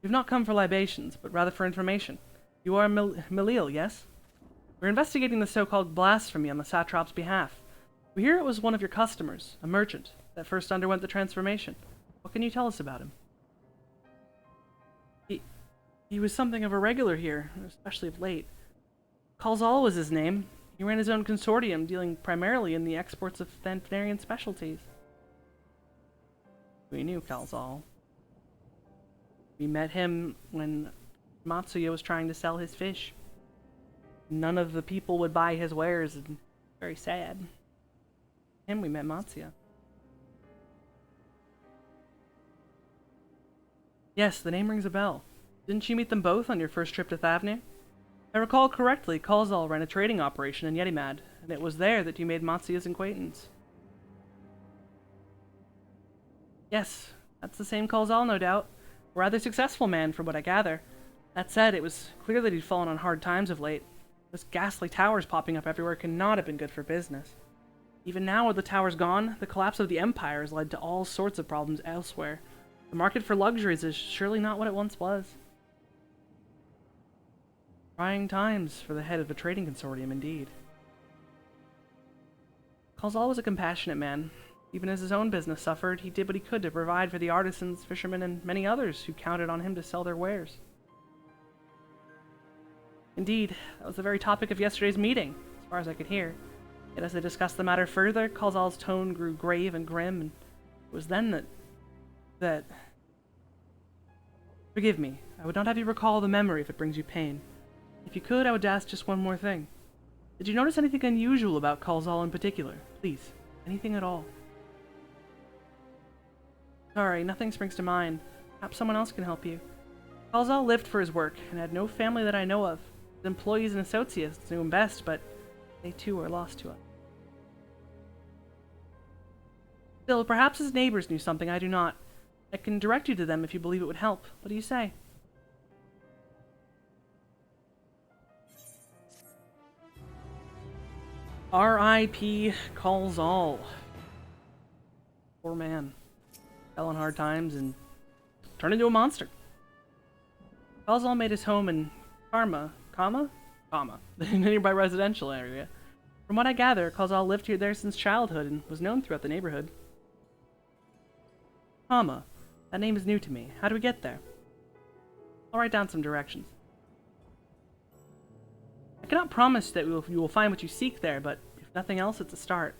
We've not come for libations, but rather for information. You are Malil, yes? We're investigating the so-called blasphemy on the satrap's behalf. We hear it was one of your customers, a merchant, that first underwent the transformation. What can you tell us about him? He was something of a regular here, especially of late. Kalzal was his name. He ran his own consortium, dealing primarily in the exports of Thanarian specialties. We knew Kalzal. We met him when Matsuya was trying to sell his fish. None of the people would buy his wares, and very sad. And we met Matsuya. Yes, the name rings a bell. Didn't you meet them both on your first trip to Thavnir? If I recall correctly, Kalzal ran a trading operation in Yetimad, and it was there that you made Matsuya's acquaintance. Yes, that's the same Kalzal, no doubt. A rather successful man, from what I gather. That said, it was clear that he'd fallen on hard times of late. Those ghastly towers popping up everywhere cannot have been good for business. Even now, with the towers gone, the collapse of the Empire has led to all sorts of problems elsewhere. The market for luxuries is surely not what it once was. Trying times for the head of a trading consortium, indeed. Kalzal was a compassionate man. Even as his own business suffered, he did what he could to provide for the artisans, fishermen, and many others who counted on him to sell their wares. Indeed, that was the very topic of yesterday's meeting, as far as I could hear. Yet as they discussed the matter further, Kalzal's tone grew grave and grim, and it was then that... Forgive me, I would not have you recall the memory if it brings you pain. If you could, I would ask just one more thing. Did you notice anything unusual about Kalzal in particular? Please, anything at all. Sorry, nothing springs to mind. Perhaps someone else can help you. Kalzal lived for his work, and had no family that I know of. His employees and associates knew him best, but they too are lost to us. Still, perhaps his neighbors knew something I do not. I can direct you to them if you believe it would help. What do you say? R.I.P. Kalzal. Poor man. Fell on hard times and turned into a monster. Kalzal made his home in Kama, the nearby residential area. From what I gather, Kalzal lived here there since childhood and was known throughout the neighborhood. Kama. That name is new to me. How do we get there? I'll write down some directions. I cannot promise that you will find what you seek there, but if nothing else, it's a start.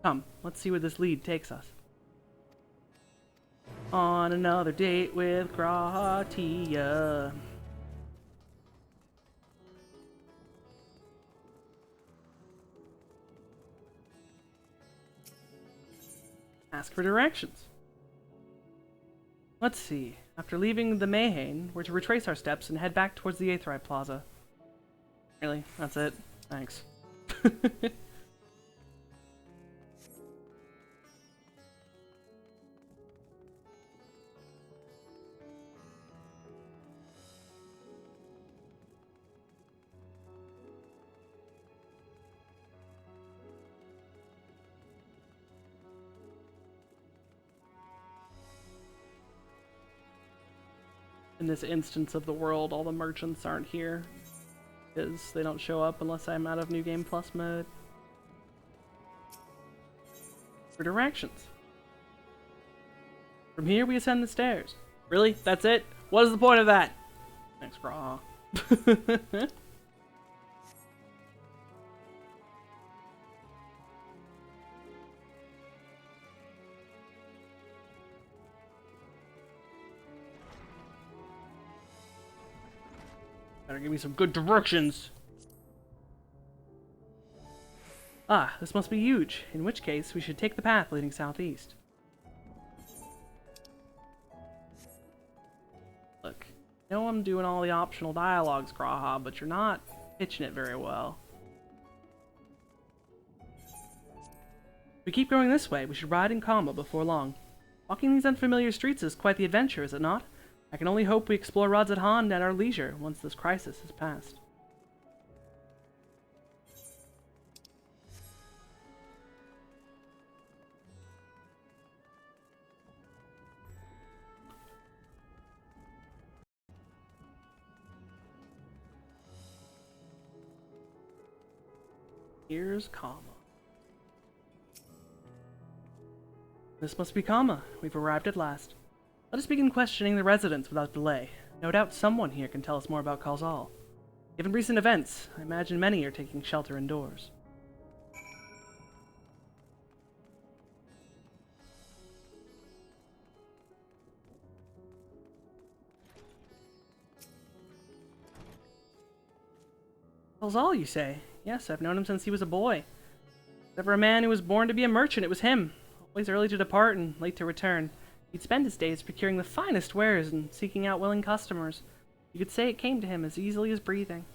Come, let's see where this lead takes us. On another date with Gratia. Ask for directions. Let's see. After leaving the Mayhain, we're to retrace our steps and head back towards the Aetheryte Plaza. Really? That's it? Thanks. In this instance of the world, all the merchants aren't here because they don't show up unless I'm out of New Game Plus mode. For directions. From here we ascend the stairs. Really? That's it? What is the point of that? Thanks, Graha. Better give me some good directions. Ah, this must be huge, in which case we should take the path leading southeast. Look, I know I'm doing all the optional dialogues, Graha, but you're not pitching it very well. If we keep going this way, we should ride in Kama before long. Walking these unfamiliar streets is quite the adventure, is it not? I can only hope we explore Radzat at our leisure once this crisis has passed. Here's Kama. This must be Kama. We've arrived at last. Let us begin questioning the residents without delay. No doubt someone here can tell us more about Kalzal. Given recent events, I imagine many are taking shelter indoors. Kalzal, you say? Yes, I've known him since he was a boy. If ever a man who was born to be a merchant, it was him. Always early to depart and late to return. He'd spend his days procuring the finest wares and seeking out willing customers. You could say it came to him as easily as breathing.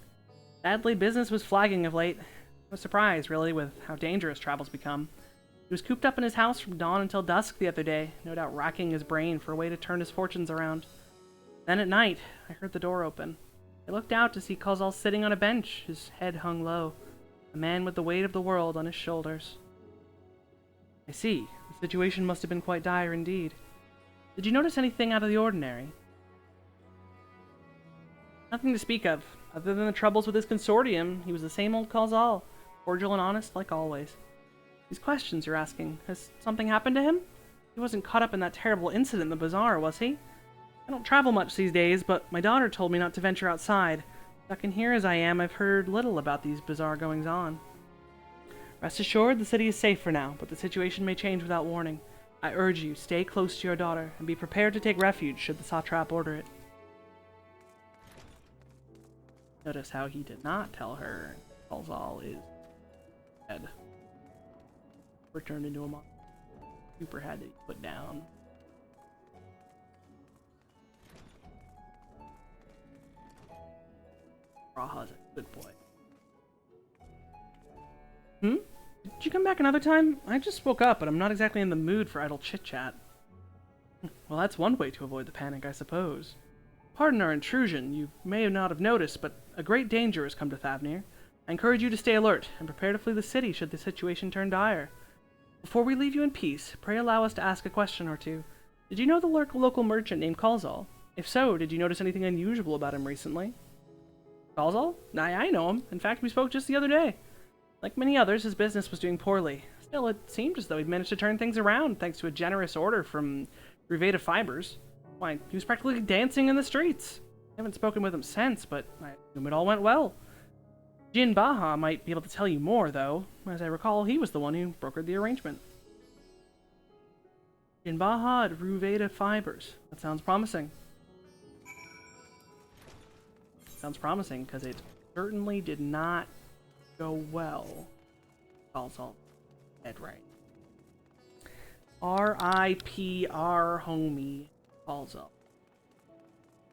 Sadly, business was flagging of late. I was surprised, really, with how dangerous travel's become. He was cooped up in his house from dawn until dusk the other day, no doubt racking his brain for a way to turn his fortunes around. Then at night, I heard the door open. I looked out to see Kalzal sitting on a bench, his head hung low, a man with the weight of the world on his shoulders. I see. The situation must have been quite dire indeed. Did you notice anything out of the ordinary? Nothing to speak of. Other than the troubles with his consortium, he was the same old Kalzal, cordial and honest like always. These questions you're asking, has something happened to him? He wasn't caught up in that terrible incident in the bazaar, was he? I don't travel much these days, but my daughter told me not to venture outside. Stuck in here as I am, I've heard little about these bazaar goings-on. Rest assured, the city is safe for now, but the situation may change without warning. I urge you, stay close to your daughter, and be prepared to take refuge should the satrap order it. Notice how he did not tell her Kalzal is dead. Or turned into a monster. Super had to be put down. Raha's a good boy. Did you come back another time? I just woke up, but I'm not exactly in the mood for idle chit-chat. Well, that's one way to avoid the panic, I suppose. Pardon our intrusion. You may not have noticed, but a great danger has come to Thavnir. I encourage you to stay alert and prepare to flee the city should the situation turn dire. Before we leave you in peace, pray allow us to ask a question or two. Did you know the local merchant named Kalzal? If so, did you notice anything unusual about him recently? Kalzal? I know him. In fact, we spoke just the other day. Like many others, his business was doing poorly. Still, it seemed as though he'd managed to turn things around thanks to a generous order from Ruveda Fibers. Why, he was practically dancing in the streets. I haven't spoken with him since, but I assume it all went well. Jin Baha might be able to tell you more, though. As I recall, he was the one who brokered the arrangement. Jin Baha at Ruveda Fibers. That sounds promising. Sounds promising, because it certainly did not go well. Also, dead right. R.I.P.R. homie Kalzal.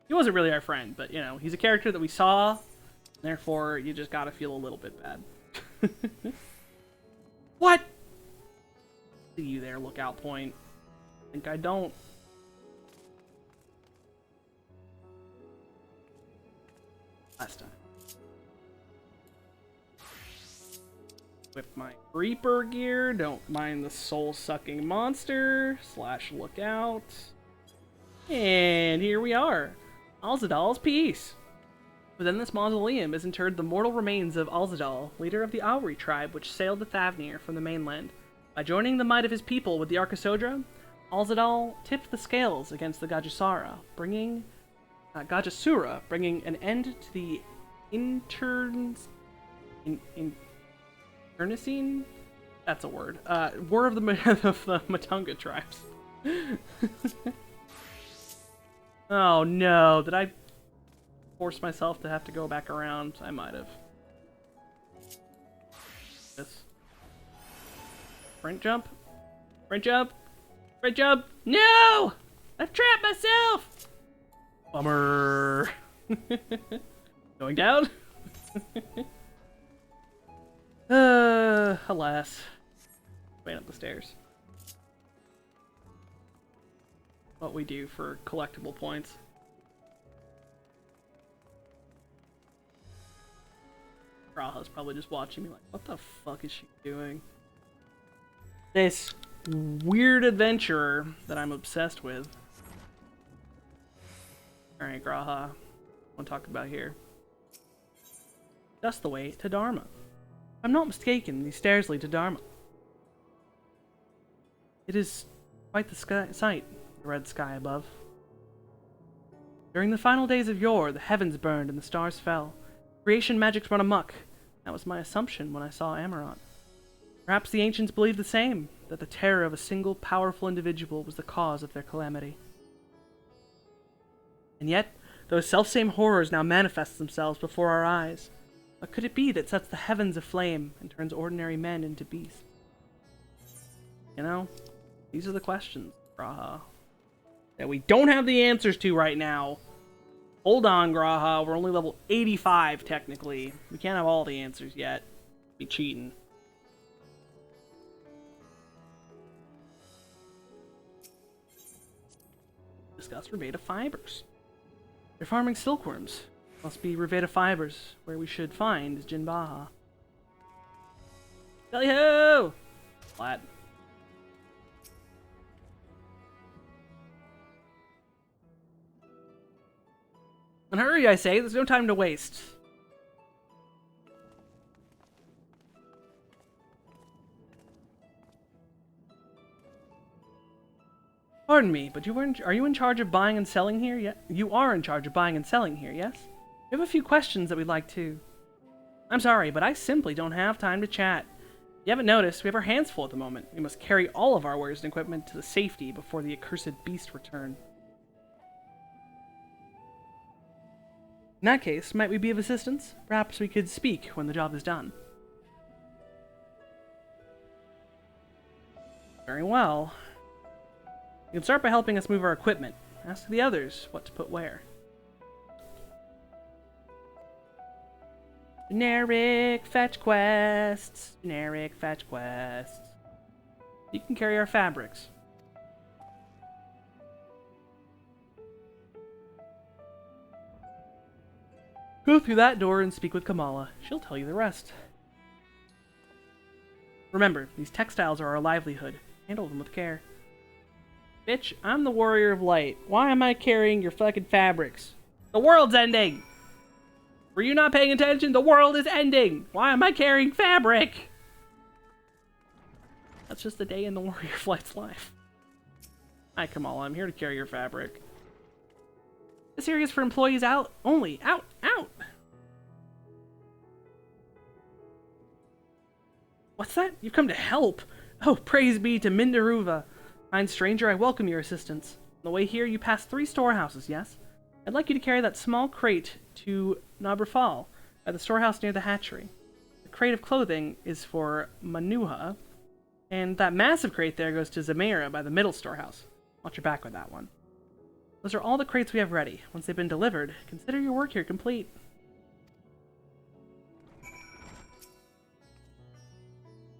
He wasn't really our friend, but, you know, he's a character that we saw, therefore you just gotta feel a little bit bad. What? See you there, lookout point. Think I don't. Last time. Whip my Reaper gear, don't mind the soul-sucking monster, / lookout. And here we are. Alzadal's Peace. Within this mausoleum is interred the mortal remains of Alzadal, leader of the Auri tribe which sailed to Thavnir from the mainland. By joining the might of his people with the Arkasodra, Alzadal tipped the scales against the Gajasura, bringing an end to the internecine? That's a word. War of the Matunga tribes. Oh no, did I force myself to have to go back around? I might have. This. Sprint jump? Sprint jump? Sprint jump? No! I've trapped myself! Bummer. Going down? Alas. Going up the stairs. What we do for collectible points. Raha's probably just watching me like, what the fuck is she doing? This weird adventurer that I'm obsessed with. Alright, Graha. What to talk about here? Just the way to Dharma. I'm not mistaken, these stairs lead to Dharma. It is quite the sight, the red sky above. During the final days of yore, the heavens burned and the stars fell. Creation magics run amok. That was my assumption when I saw Amaranth. Perhaps the ancients believed the same, that the terror of a single powerful individual was the cause of their calamity. And yet, those selfsame horrors now manifest themselves before our eyes. What could it be that sets the heavens aflame and turns ordinary men into beasts? You know, these are the questions, Graha, that we don't have the answers to right now. Hold on, Graha, we're only level 85 technically. We can't have all the answers yet. Be cheating. Discuss Reveda fibers. They're farming silkworms. Must be Reveda fibers, where we should find Jinbaha. Tally-ho! Flat. And hurry, I say, there's no time to waste. Pardon me, but are you in charge of buying and selling here? Yeah, you are in charge of buying and selling here, yes? We have a few questions that we'd like to... I'm sorry, but I simply don't have time to chat. If you haven't noticed, we have our hands full at the moment. We must carry all of our wares and equipment to the safety before the accursed beast return. In that case, might we be of assistance? Perhaps we could speak when the job is done. Very well. You can start by helping us move our equipment. Ask the others what to put where. Generic fetch quests. Generic fetch quests. You can carry our fabrics. Go through that door and speak with Kamala. She'll tell you the rest. Remember, these textiles are our livelihood. Handle them with care. Bitch, I'm the warrior of light. Why am I carrying your fucking fabrics? The world's ending! Were you not paying attention? The world is ending! Why am I carrying fabric? That's just a day in the warrior of light's life. Hi, Kamala. I'm here to carry your fabric. This area is for employees out only. Out! Out! What's that? You've come to help! Oh, praise be to Mindaruva. Kind stranger, I welcome your assistance. On the way here, you pass 3 storehouses, yes? I'd like you to carry that small crate to Nabrafal, at the storehouse near the hatchery. The crate of clothing is for Manuha, and that massive crate there goes to Zamira by the middle storehouse. Watch your back with that one. Those are all the crates we have ready. Once they've been delivered, consider your work here complete.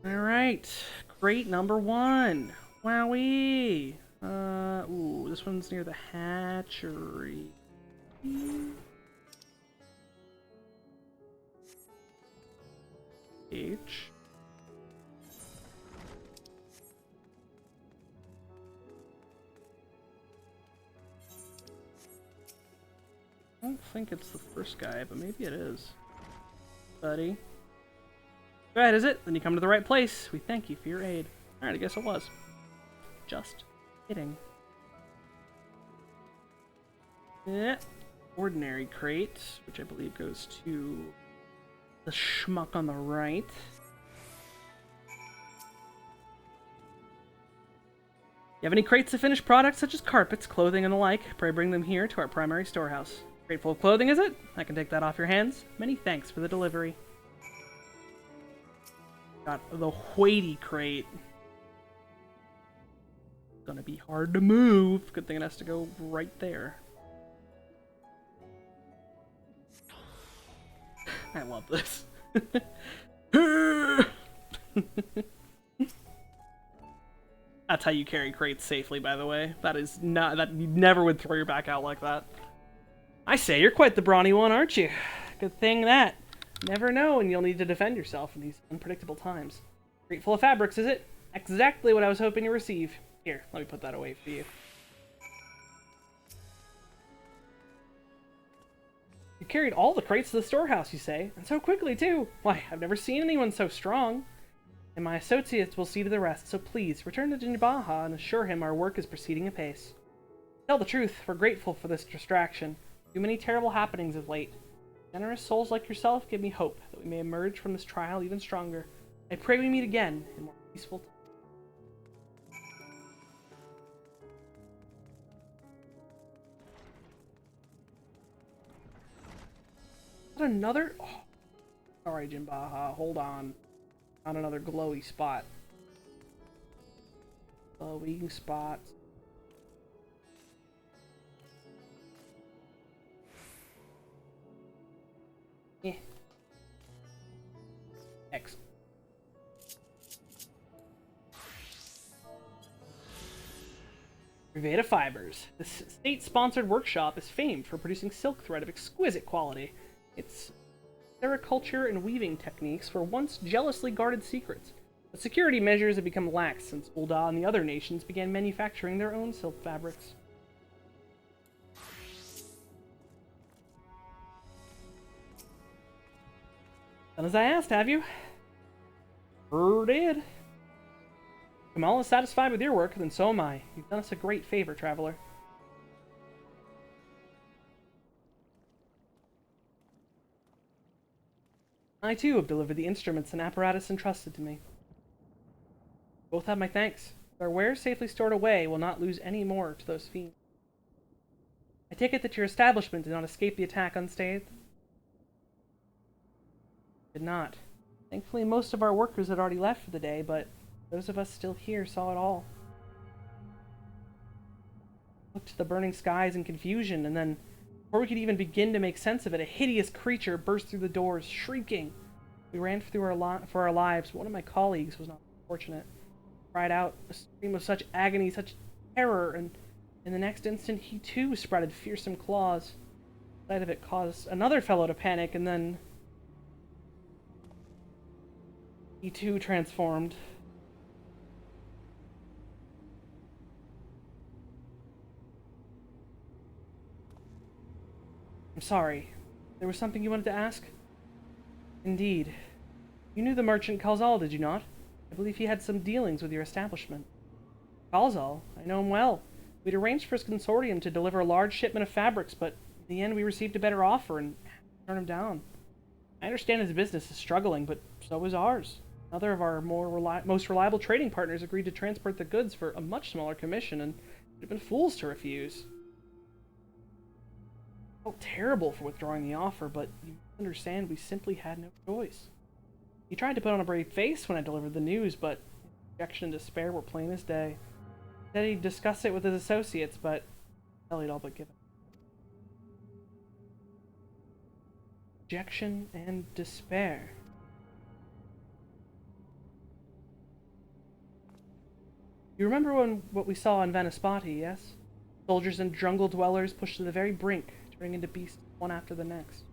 Alright, crate number 1. Wowee! Ooh, this one's near the hatchery. H. I don't think it's the first guy, but maybe it is. Buddy. Go ahead, is it? Then you come to the right place. We thank you for your aid. Alright, I guess it was. Just kidding. Yeah. Ordinary crate, which I believe goes to the schmuck on the right. You have any crates of finished products such as carpets, clothing, and the like? Pray bring them here to our primary storehouse. Crate full of clothing, is it? I can take that off your hands. Many thanks for the delivery. Got the weighty crate. Gonna be hard to move. Good thing it has to go right there. I love this. That's how you carry crates safely, by the way. That is not that you never would throw your back out like that. I say, you're quite the brawny one, aren't you? Good thing that. Never know when you'll need to defend yourself in these unpredictable times. Crate full of fabrics, is it? Exactly what I was hoping to receive. Here, let me put that away for you. carried all the crates to the storehouse, you say? And so quickly, too! Why, I've never seen anyone so strong! And my associates will see to the rest, so please, return to Jinbaha and assure him our work is proceeding apace. Tell the truth, we're grateful for this distraction. Too many terrible happenings of late. Generous souls like yourself give me hope that we may emerge from this trial even stronger. I pray we meet again in more peaceful times. Another? Oh, sorry, Jinbaha. Hold on. Not another glowy spot. Glowing spots. Excellent. Riveda Fibers. This state-sponsored workshop is famed for producing silk thread of exquisite quality. Its sericulture and weaving techniques were once jealously guarded secrets, but security measures have become lax since Ul'dah and the other nations began manufacturing their own silk fabrics. Done as I asked, have you? Sure did. Kamal is satisfied with your work, then so am I. You've done us a great favor, traveler. I too have delivered the instruments and apparatus entrusted to me. Both have my thanks. With our wares safely stored away, we'll not lose any more to those fiends. I take it that your establishment did not escape the attack unscathed? Did not. Thankfully, most of our workers had already left for the day, but those of us still here saw it all. Looked at the burning skies in confusion, and then, before we could even begin to make sense of it, a hideous creature burst through the doors, shrieking. We ran for our lives. One of my colleagues was not fortunate. Cried out a scream of such agony, such terror, and in the next instant he too sprouted fearsome claws. The sight of it caused another fellow to panic, and then he too transformed. I'm sorry. There was something you wanted to ask? Indeed. You knew the merchant Kalzal, did you not? I believe he had some dealings with your establishment. Kalzal? I know him well. We'd arranged for his consortium to deliver a large shipment of fabrics, but in the end we received a better offer and turned him down. I understand his business is struggling, but so is ours. Another of our most reliable trading partners agreed to transport the goods for a much smaller commission, and we'd have been fools to refuse. I felt terrible for withdrawing the offer, but you understand we simply had no choice. He tried to put on a brave face when I delivered the news, but rejection and despair were plain as day. He said he'd discuss it with his associates, but hell, he'd all but given. Rejection and despair. You remember what we saw in Vanispati, yes? Soldiers and jungle dwellers pushed to the very brink, turning into beasts one after the next.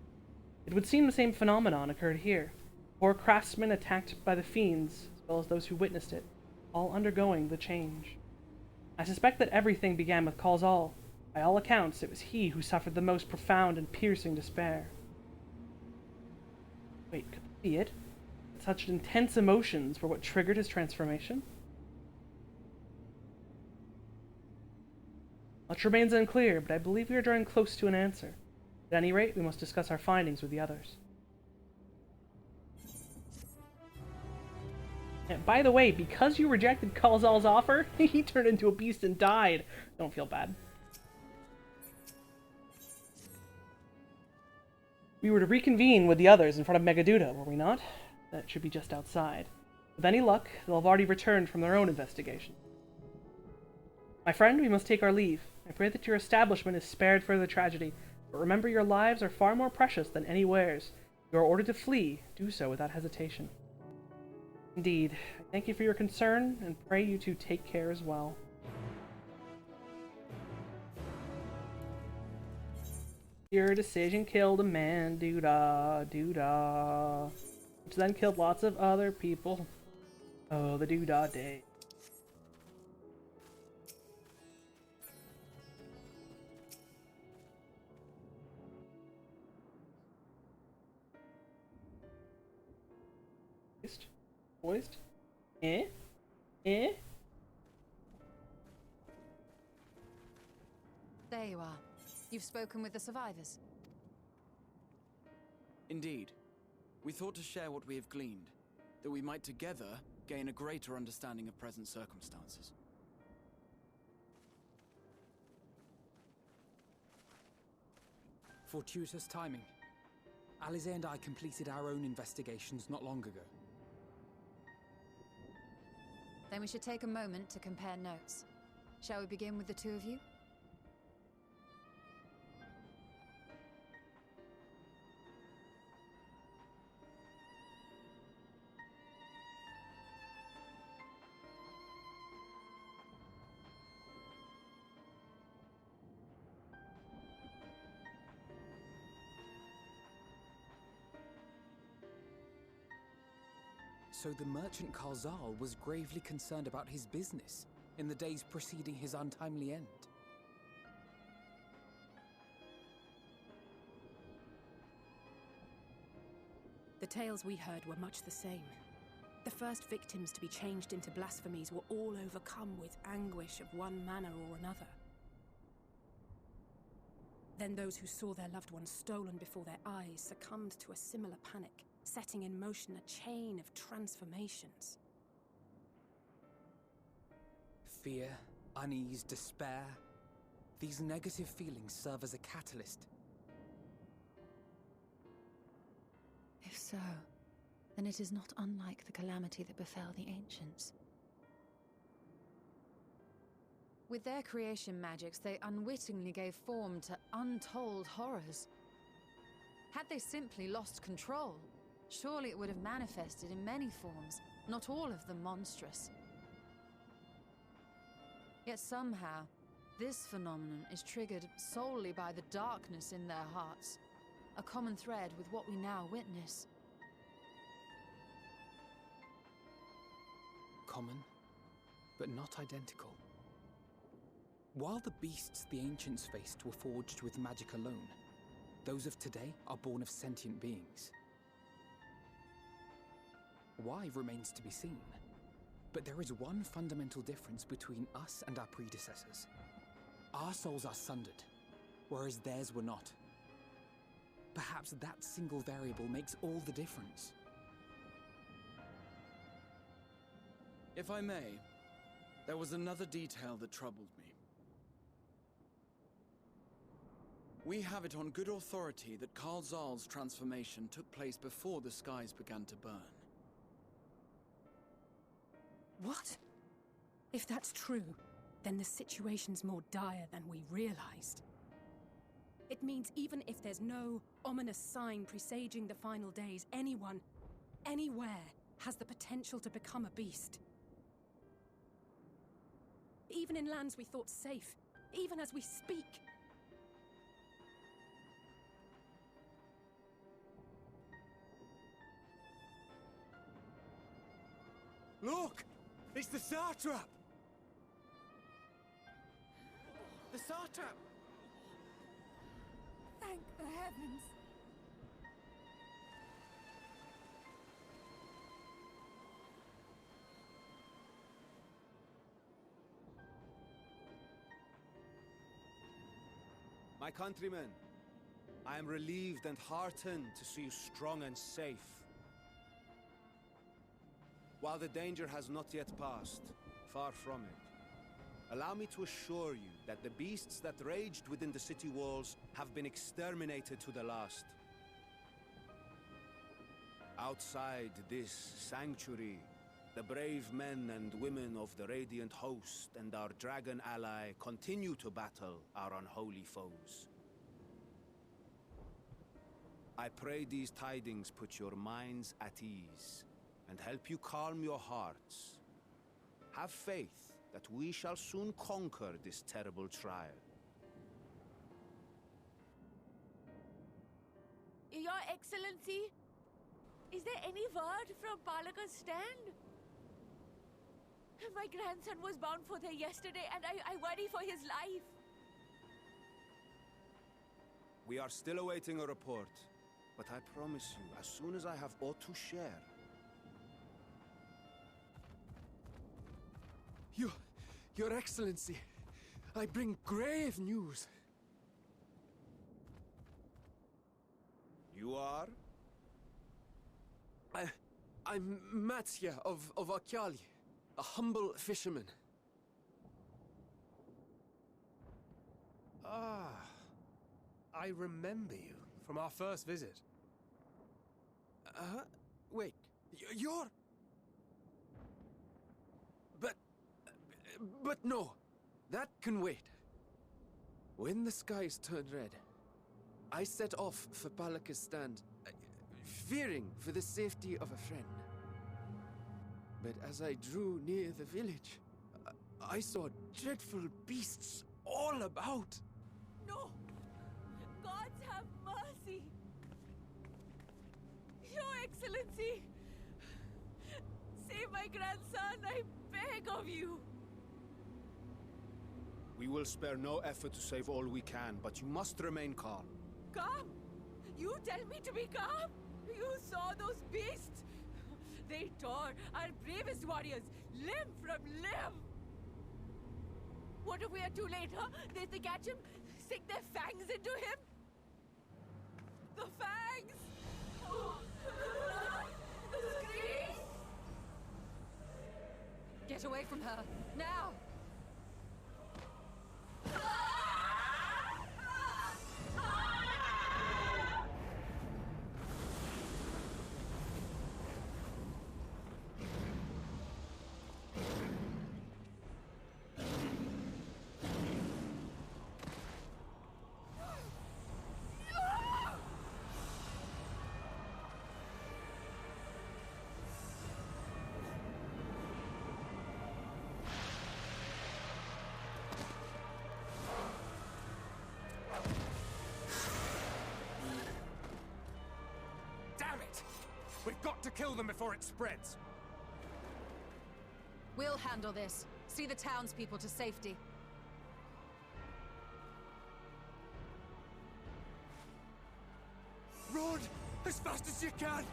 It would seem the same phenomenon occurred here. Poor craftsmen attacked by the fiends, as well as those who witnessed it, all undergoing the change. I suspect that everything began with Kalzal. By all accounts, it was he who suffered the most profound and piercing despair. Wait, could that be it? Such intense emotions were what triggered his transformation? Much remains unclear, but I believe we are drawing close to an answer. At any rate, we must discuss our findings with the others. And by the way, because you rejected Kalzal's offer, he turned into a beast and died. Don't feel bad. We were to reconvene with the others in front of Megaduda, were we not? That should be just outside. With any luck, they'll have already returned from their own investigation. My friend, we must take our leave. I pray that your establishment is spared further tragedy, but remember your lives are far more precious than any wares. If you are ordered to flee, do so without hesitation. Indeed, I thank you for your concern, and pray you to take care as well. Your decision killed a man, doo-dah, doo-dah, which then killed lots of other people. Oh, the doo-dah day. Poised. Eh? Eh? There you are. You've spoken with the survivors. Indeed. We thought to share what we have gleaned, that we might together gain a greater understanding of present circumstances. Fortuitous timing. Alize and I completed our own investigations not long ago. Then we should take a moment to compare notes. Shall we begin with the two of you? So the merchant Karzal was gravely concerned about his business in the days preceding his untimely end. The tales we heard were much the same. The first victims to be changed into blasphemies were all overcome with anguish of one manner or another. Then those who saw their loved ones stolen before their eyes succumbed to a similar panic, setting in motion a chain of transformations. Fear, unease, despair. These negative feelings serve as a catalyst. If so, then it is not unlike the calamity that befell the ancients. With their creation magics, they unwittingly gave form to untold horrors. Had they simply lost control, surely it would have manifested in many forms, not all of them monstrous. Yet somehow, this phenomenon is triggered solely by the darkness in their hearts, a common thread with what we now witness. Common, but not identical. While the beasts the ancients faced were forged with magic alone, those of today are born of sentient beings. Why remains to be seen, but there is one fundamental difference between us and our predecessors. Our souls are sundered, whereas theirs were not. Perhaps that single variable makes all the difference. If I may, there was another detail that troubled me. We have it on good authority that Karzal's transformation took place before the skies began to burn. What? If that's true, then the situation's more dire than we realized. It means even if there's no ominous sign presaging the final days, anyone, anywhere, has the potential to become a beast. Even in lands we thought safe, even as we speak. Look! It's the satrap! The satrap! Thank the heavens! My countrymen, I am relieved and heartened to see you strong and safe. While the danger has not yet passed, far from it, allow me to assure you that the beasts that raged within the city walls have been exterminated to the last. Outside this sanctuary, the brave men and women of the Radiant Host and our dragon ally continue to battle our unholy foes. I pray these tidings put your minds at ease and help you calm your hearts. Have faith that we shall soon conquer this terrible trial. Your Excellency, is there any word from Palaka's stand? My grandson was bound for there yesterday, and I worry for his life. We are still awaiting a report, but I promise you, as soon as I have aught to share, Your Excellency, I bring grave news. You are? I'm Matsya of Akyali, a humble fisherman. Ah, I remember you from our first visit. Wait, you're... But no, that can wait. When the skies turned red, I set off for Palaka's stand, fearing for the safety of a friend. But as I drew near the village, I saw dreadful beasts all about. No! Gods have mercy! Your Excellency! Save my grandson, I beg of you! We will spare no effort to save all we can, but you must remain calm. Calm? You tell me to be calm? You saw those beasts? They tore our bravest warriors limb from limb! What if we are too late, huh? They catch him, sink their fangs into him? The fangs! The screams! Get away from her, now! We've got to kill them before it spreads. We'll handle this. See the townspeople to safety. Run as fast as you can!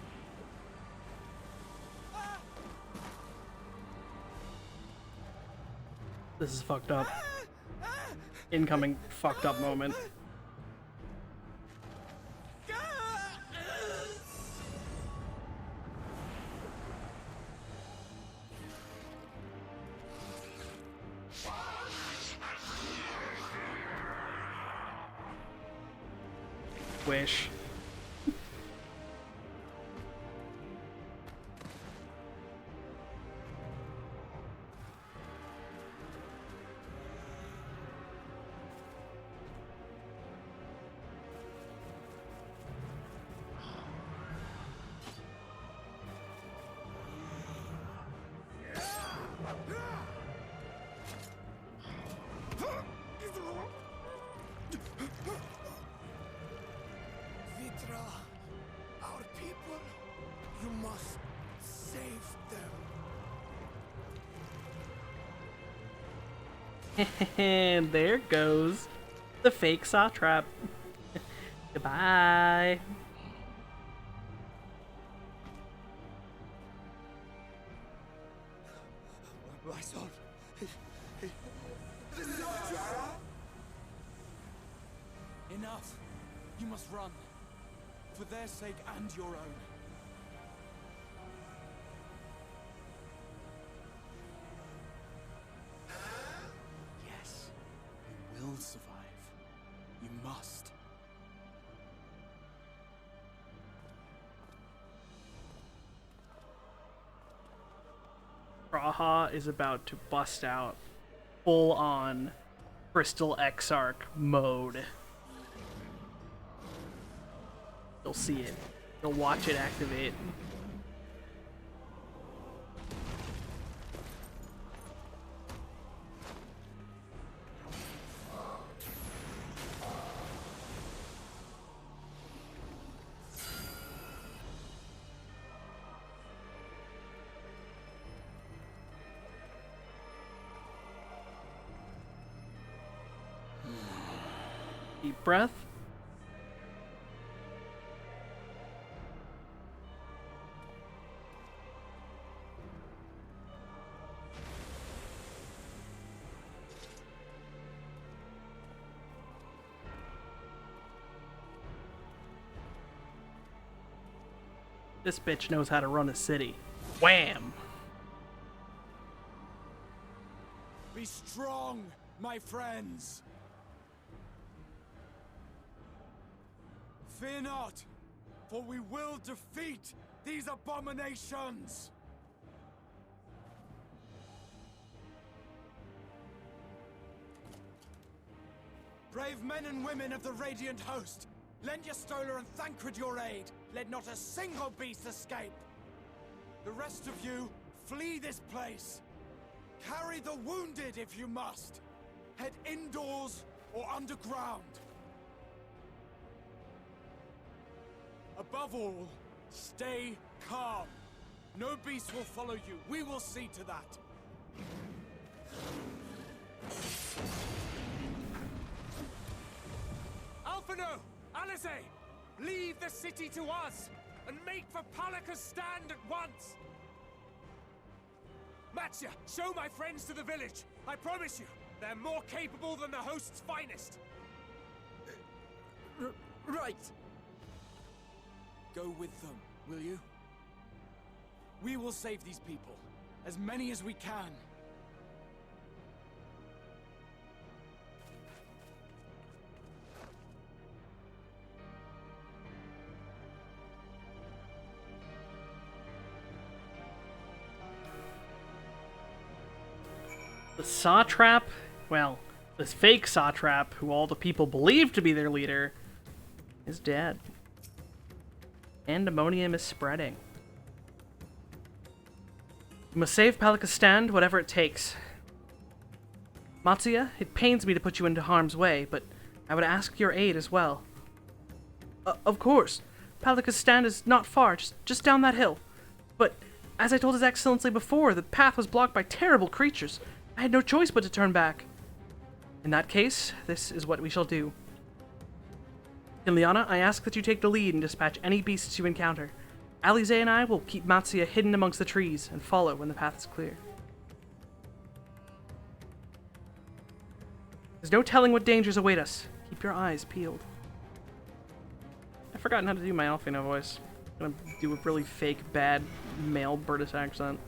This is fucked up. Incoming fucked up moment. Wish. Our people, you must save them. And there goes the fake saw trap. Goodbye. My son. Enough! You must run. For their sake and your own. Yes, you will survive. You must. Praha is about to bust out full-on Crystal Exarch mode. You'll see it. You'll watch it activate. Deep breath. This bitch knows how to run a city. Wham! Be strong, my friends! Fear not, for we will defeat these abominations! Brave men and women of the Radiant Host, lend your Stola and Thancred your aid. Let not a single beast escape. The rest of you, flee this place. Carry the wounded if you must. Head indoors or underground. Above all, stay calm. No beast will follow you. We will see to that. Alphino! Alice! Leave the city to us, and make for Palaka's stand at once! Matsya, show my friends to the village. I promise you, they're more capable than the host's finest. Right. Go with them, will you? We will save these people. As many as we can. The Satrap, well, this fake Satrap, who all the people believe to be their leader, is dead. Pandemonium is spreading. We must save Palaka's stand, whatever it takes. Matsuya, it pains me to put you into harm's way, but I would ask your aid as well. Of course. Palaka's stand is not far, just down that hill. But, as I told His Excellency before, the path was blocked by terrible creatures. I had no choice but to turn back. In that case, this is what we shall do. Ilyana, I ask that you take the lead and dispatch any beasts you encounter. Alize and I will keep Matsuya hidden amongst the trees and follow when the path is clear. There's no telling what dangers await us. Keep your eyes peeled. I've forgotten how to do my Alphino voice. I'm gonna do a really fake, bad male British accent.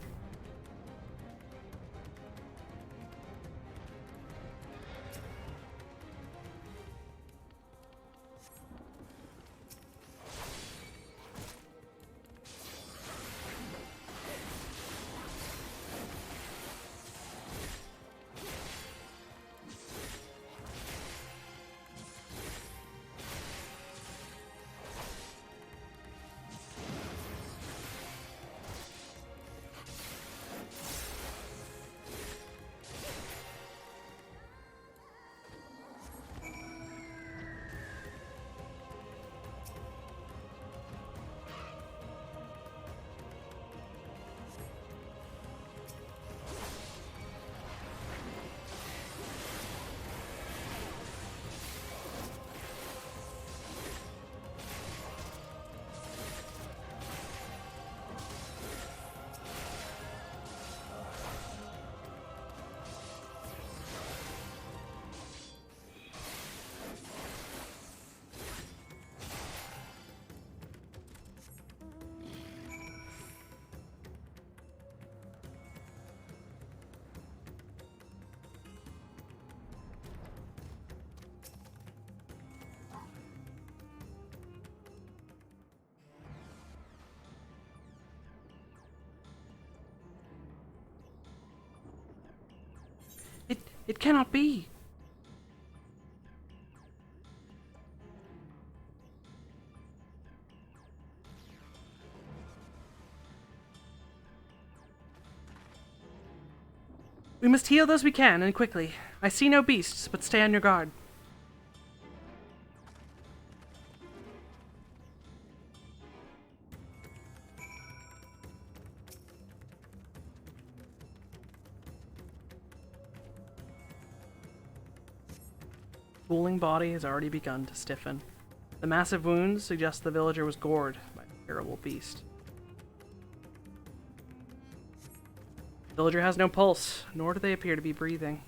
It cannot be. We must heal those we can, and quickly. I see no beasts, but stay on your guard. Cooling body has already begun to stiffen. The massive wounds suggest the villager was gored by a terrible beast. The villager has no pulse, nor do they appear to be breathing.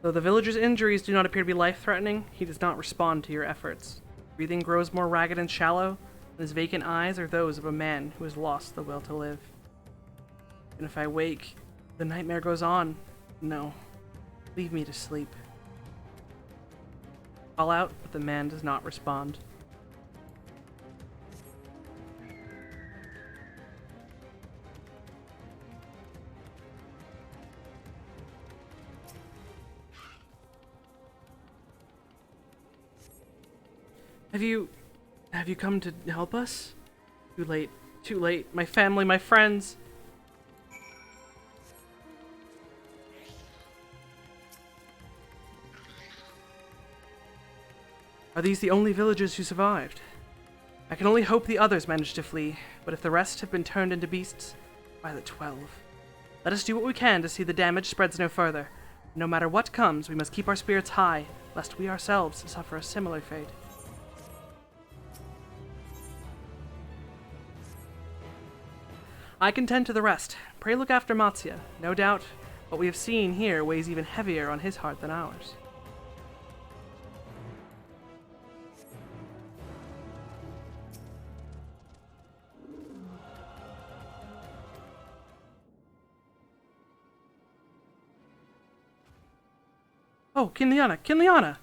Though the villager's injuries do not appear to be life-threatening, he does not respond to your efforts. Breathing grows more ragged and shallow, and his vacant eyes are those of a man who has lost the will to live. And if I wake, the nightmare goes on. No. Leave me to sleep. Call out, but the man does not respond. Have you come to help us? Too late. Too late. My family, my friends. Are these the only villagers who survived? I can only hope the others managed to flee, but if the rest have been turned into beasts, why the 12? Let us do what we can to see the damage spreads no further. No matter what comes, we must keep our spirits high, lest we ourselves suffer a similar fate. I can tend to the rest. Pray look after Matsya. No doubt, what we have seen here weighs even heavier on his heart than ours. Oh, Kinliana!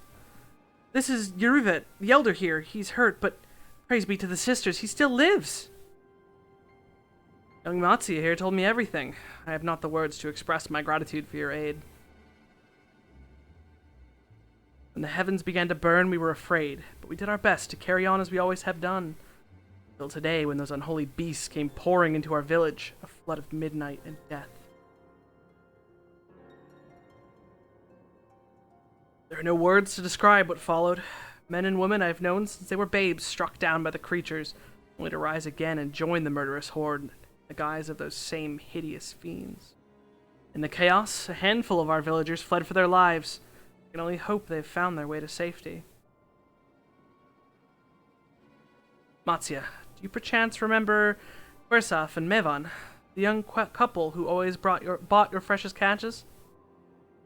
This is Yeruvet, the elder here. He's hurt, but praise be to the sisters, he still lives! Young Matsya here told me everything. I have not the words to express my gratitude for your aid. When the heavens began to burn, we were afraid, but we did our best to carry on as we always have done. Till today, when those unholy beasts came pouring into our village, a flood of midnight and death. There are no words to describe what followed. Men and women I have known since they were babes struck down by the creatures, only to rise again and join the murderous horde in the guise of those same hideous fiends. In the chaos, a handful of our villagers fled for their lives. I can only hope they have found their way to safety. Matsya, do you perchance remember Quersaf and Mevan, the young couple who always bought your freshest catches?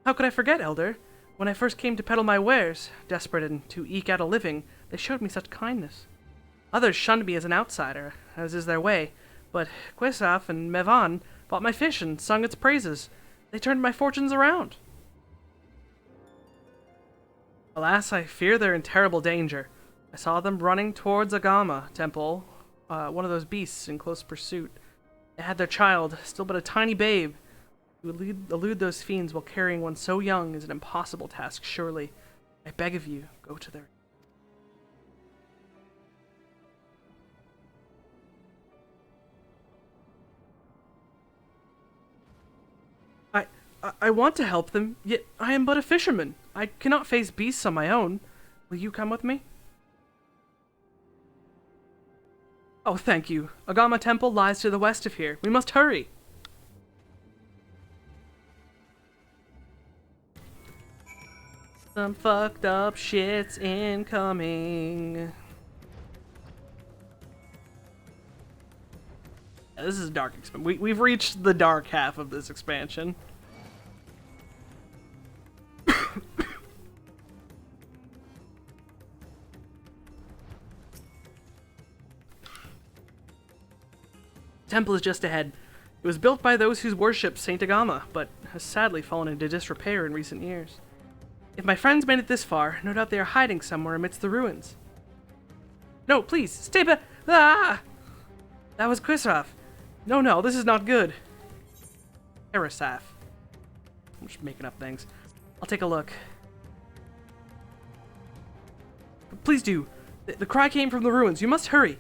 How could I forget, Elder? When I first came to peddle my wares, desperate and to eke out a living, they showed me such kindness. Others shunned me as an outsider, as is their way, but Quersaf and Mevan bought my fish and sung its praises. They turned my fortunes around. Alas, I fear they're in terrible danger. I saw them running towards Agama Temple, one of those beasts in close pursuit. They had their child, still but a tiny babe. To elude those fiends while carrying one so young is an impossible task, surely. I beg of you, go to their... I want to help them, yet I am but a fisherman. I cannot face beasts on my own. Will you come with me? Oh, thank you. Agama Temple lies to the west of here. We must hurry. Some fucked up shit's incoming. Yeah, this is a dark expansion. We've reached the dark half of this expansion. The temple is just ahead. It was built by those who worship Saint Agama, but has sadly fallen into disrepair in recent years. If my friends made it this far, no doubt they are hiding somewhere amidst the ruins. No, please, stay back! Ah! That was Quersaf. No, this is not good. Erasaf. I'm just making up things. I'll take a look. Please do. The cry came from the ruins. You must hurry.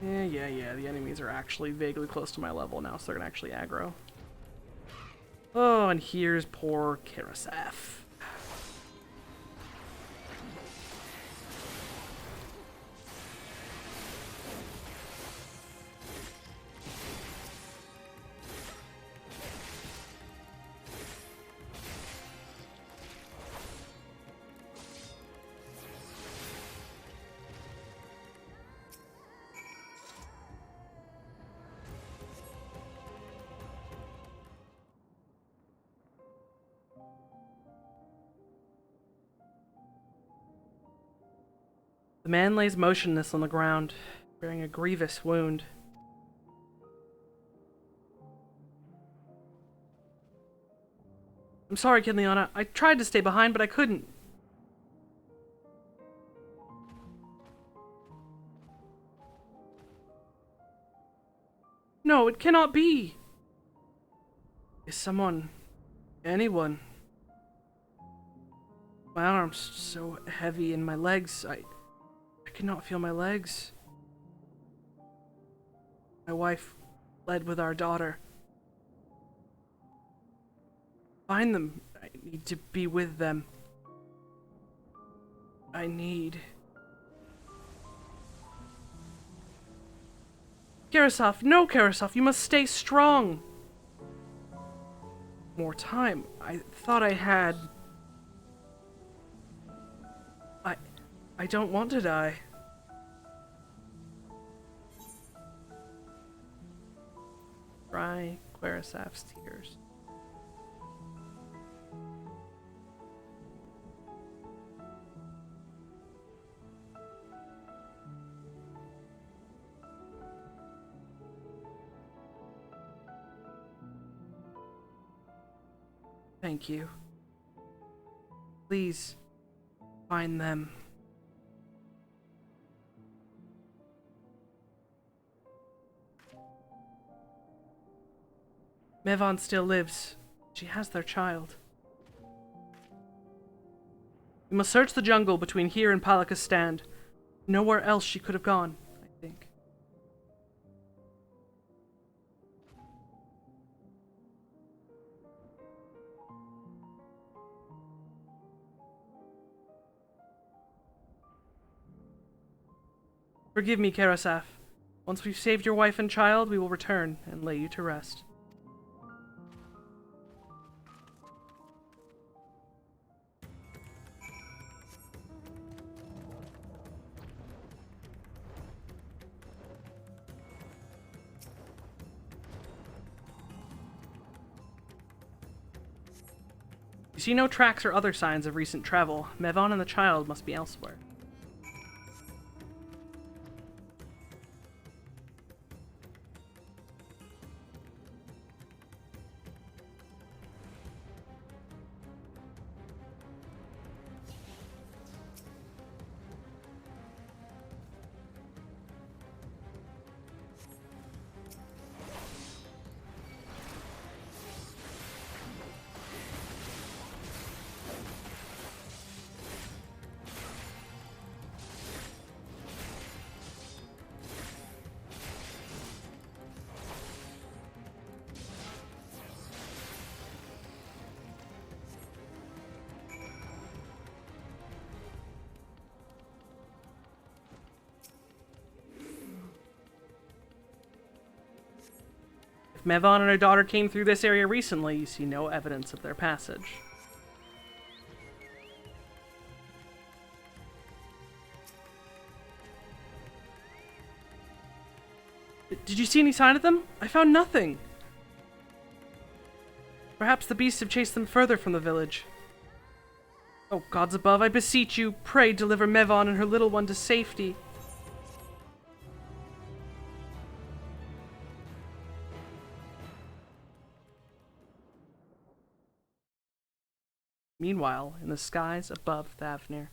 Yeah, the enemies are actually vaguely close to my level now, so they're gonna actually aggro. Oh, and here's poor Kerasaf. The man lays motionless on the ground, bearing a grievous wound. I'm sorry, Kinliana. I tried to stay behind, but I couldn't. No, it cannot be. Is someone... anyone... My arms so heavy and my legs, I cannot feel my legs. My wife fled with our daughter. Find them. I need to be with them. I need... Karasov, no, Karasov, you must stay strong. More time. I thought I had... I don't want to die. Dry Karasov's tears. Thank you. Please, find them. Mevon still lives. She has their child. We must search the jungle between here and Palaka's stand. Nowhere else she could have gone, I think. Forgive me, Karasaf. Once we've saved your wife and child, we will return and lay you to rest. You see no tracks or other signs of recent travel. Mevon and the child must be elsewhere. Mevon and her daughter came through this area recently. You see no evidence of their passage. Did you see any sign of them? I found nothing. Perhaps the beasts have chased them further from the village. Oh, gods above, I beseech you, pray deliver Mevon and her little one to safety. Meanwhile, in the skies above Thavnir.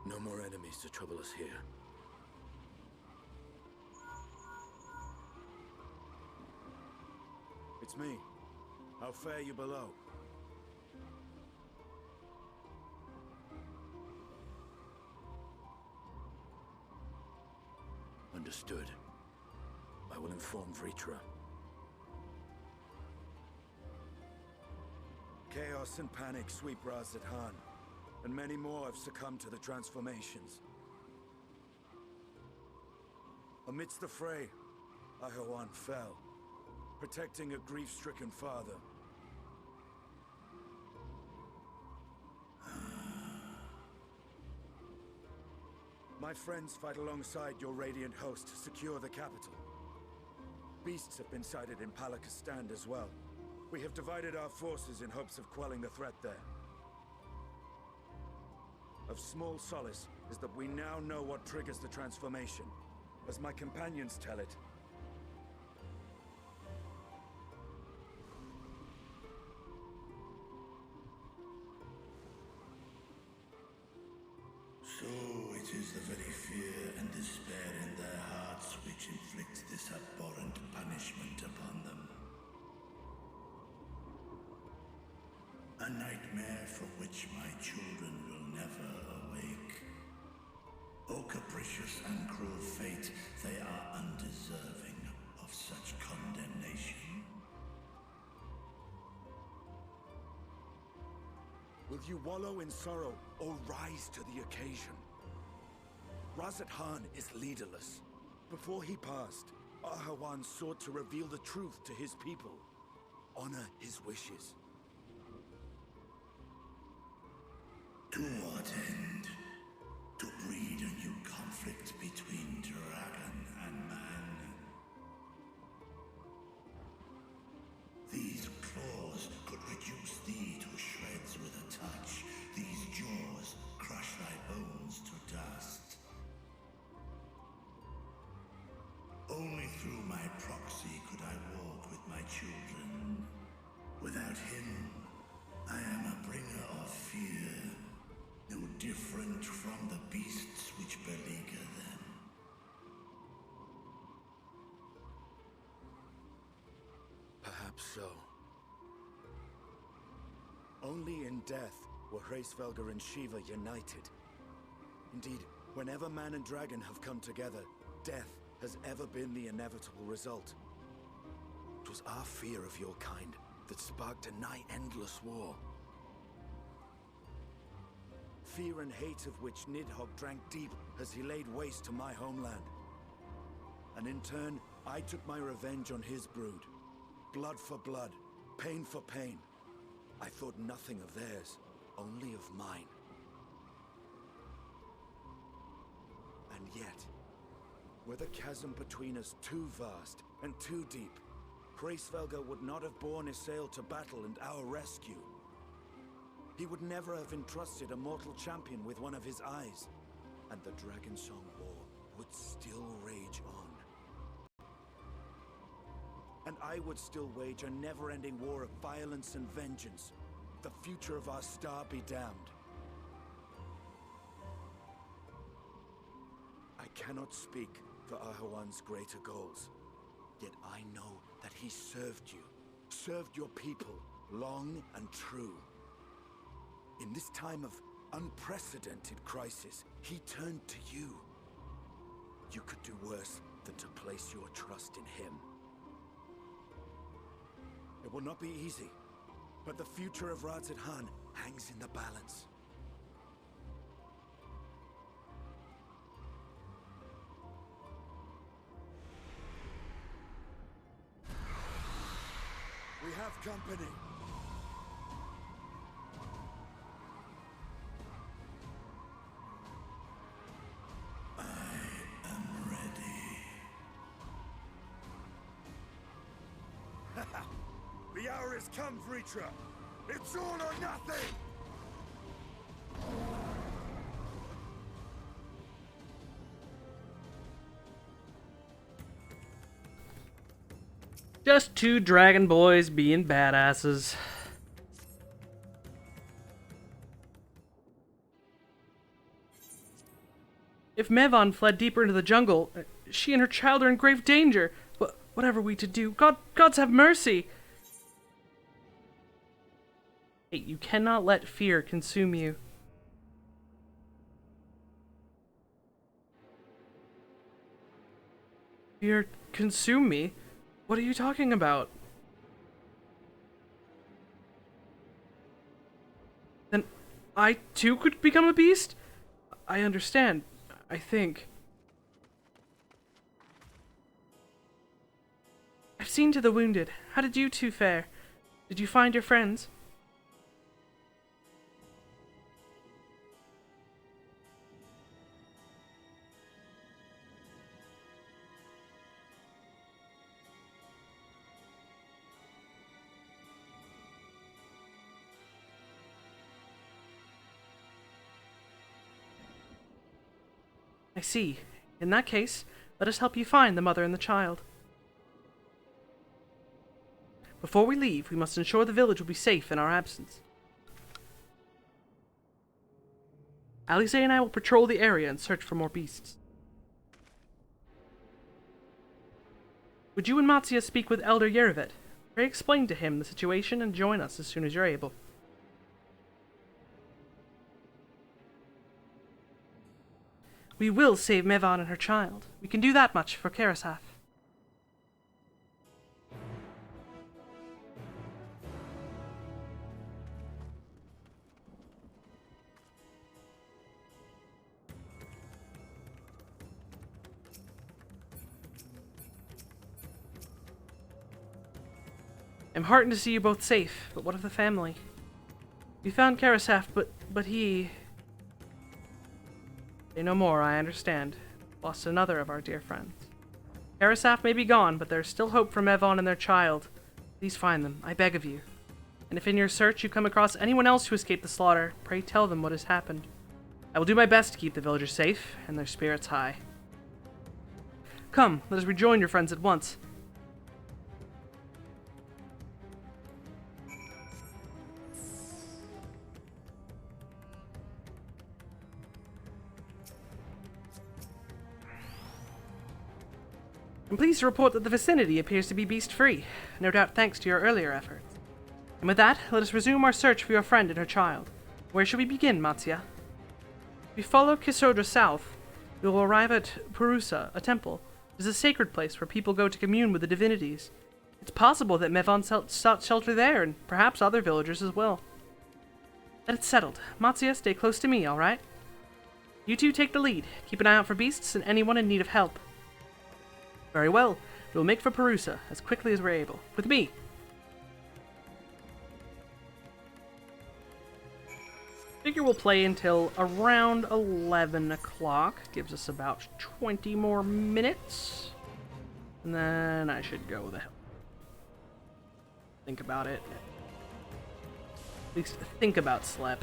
No more enemies to trouble us here. It's me. How fare you below? Understood. I will inform Vritra. Chaos and panic sweep Razad Han, and many more have succumbed to the transformations. Amidst the fray, Ahawan fell, protecting a grief-stricken father. My friends fight alongside your Radiant host to secure the capital. Beasts have been sighted in Palakistan as well. We have divided our forces in hopes of quelling the threat there. Of small solace is that we now know what triggers the transformation. As my companions tell it, So it is the very fear and despair in their hearts which inflicts this abhorrent punishment upon them. A nightmare from which my children will never awake. O capricious and cruel fate, they are undeserving of such condemnation. will you wallow in sorrow or rise to the occasion? Razat Khan is leaderless. Before he passed, Ahawan sought to reveal the truth to his people. Honor his wishes. To what end? To breed a new conflict between dragon and man. These claws could reduce thee to shreds with a touch. These jaws crush thy bones to dust. Only through my proxy could I walk with my children. Without him, I am a bringer of fear, no different from the beasts which beleaguer them. Perhaps so. Only in death were Hraesvelgr and Shiva united. Indeed, whenever man and dragon have come together, death has ever been the inevitable result. It was our fear of your kind that sparked a nigh-endless war. Fear and hate of which Nidhogg drank deep as he laid waste to my homeland. And in turn, I took my revenge on his brood. Blood for blood, pain for pain. I thought nothing of theirs, only of mine. And yet, were the chasm between us too vast and too deep, Hraesvelgr would not have borne Isael to battle and our rescue. He would never have entrusted a mortal champion with one of his eyes, and the Dragonsong War would still rage on. And I would still wage a never-ending war of violence and vengeance. The future of our star be damned. I cannot speak for Ahawan's greater goals, yet I know that he served you, served your people, long and true. In this time of unprecedented crisis, he turned to you. You could do worse than to place your trust in him. It will not be easy, but the future of Razat Khan hangs in the balance. We have company. The hour has come, Vritra! It's all or nothing! Just two dragon boys being badasses. If Mevon fled deeper into the jungle, she and her child are in grave danger. Whatever we to do, gods have mercy! Hey, you cannot let fear consume you. Fear consume me? What are you talking about? Then I too could become a beast? I understand, I think. I've seen to the wounded. How did you two fare? Did you find your friends? I see. In that case, let us help you find the mother and the child. Before we leave, we must ensure the village will be safe in our absence. Alice and I will patrol the area and search for more beasts. Would you and Matsia speak with Elder Yerevet? Pray explain to him the situation and join us as soon as you're able. We will save Mevan and her child. We can do that much for Karasaf. I'm heartened to see you both safe, but what of the family? We found Karasaf, but he... Say no more, I understand. Lost another of our dear friends. Karasaf may be gone, but there's still hope for Mevan and their child. Please find them, I beg of you. And if in your search you come across anyone else who escaped the slaughter, pray tell them what has happened. I will do my best to keep the villagers safe, and their spirits high. Come, let us rejoin your friends at once. I'm pleased to report that the vicinity appears to be beast-free, no doubt thanks to your earlier efforts. And with that, let us resume our search for your friend and her child. Where shall we begin, Matsia? If we follow Kisodra south, we will arrive at Purusa, a temple. It is a sacred place where people go to commune with the divinities. It's possible that Mevan sought shelter there, and perhaps other villagers as well. Then it's settled. Matsia, stay close to me, alright? You two take the lead. Keep an eye out for beasts and anyone in need of help. Very well. We'll make for Purusa as quickly as we're able. With me! Figure we'll play until around 11 o'clock. Gives us about 20 more minutes. And then I should go the hell. Think about it. At least think about Slep.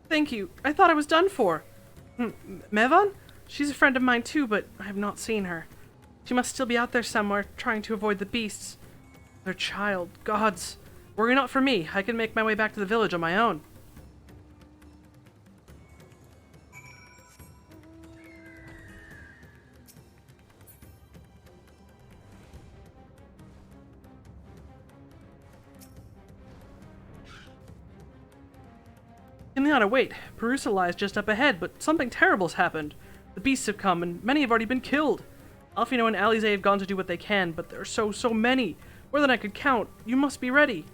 Thank you. I thought I was done for. Mevan? She's a friend of mine too, but I have not seen her. She must still be out there somewhere, trying to avoid the beasts. Their child. Gods. Worry not for me. I can make my way back to the village on my own. Kimliana, wait. Purusa lies just up ahead, but something terrible's happened. The beasts have come, and many have already been killed. Alfino and Alize have gone to do what they can, but there are so many. More than I could count. You must be ready.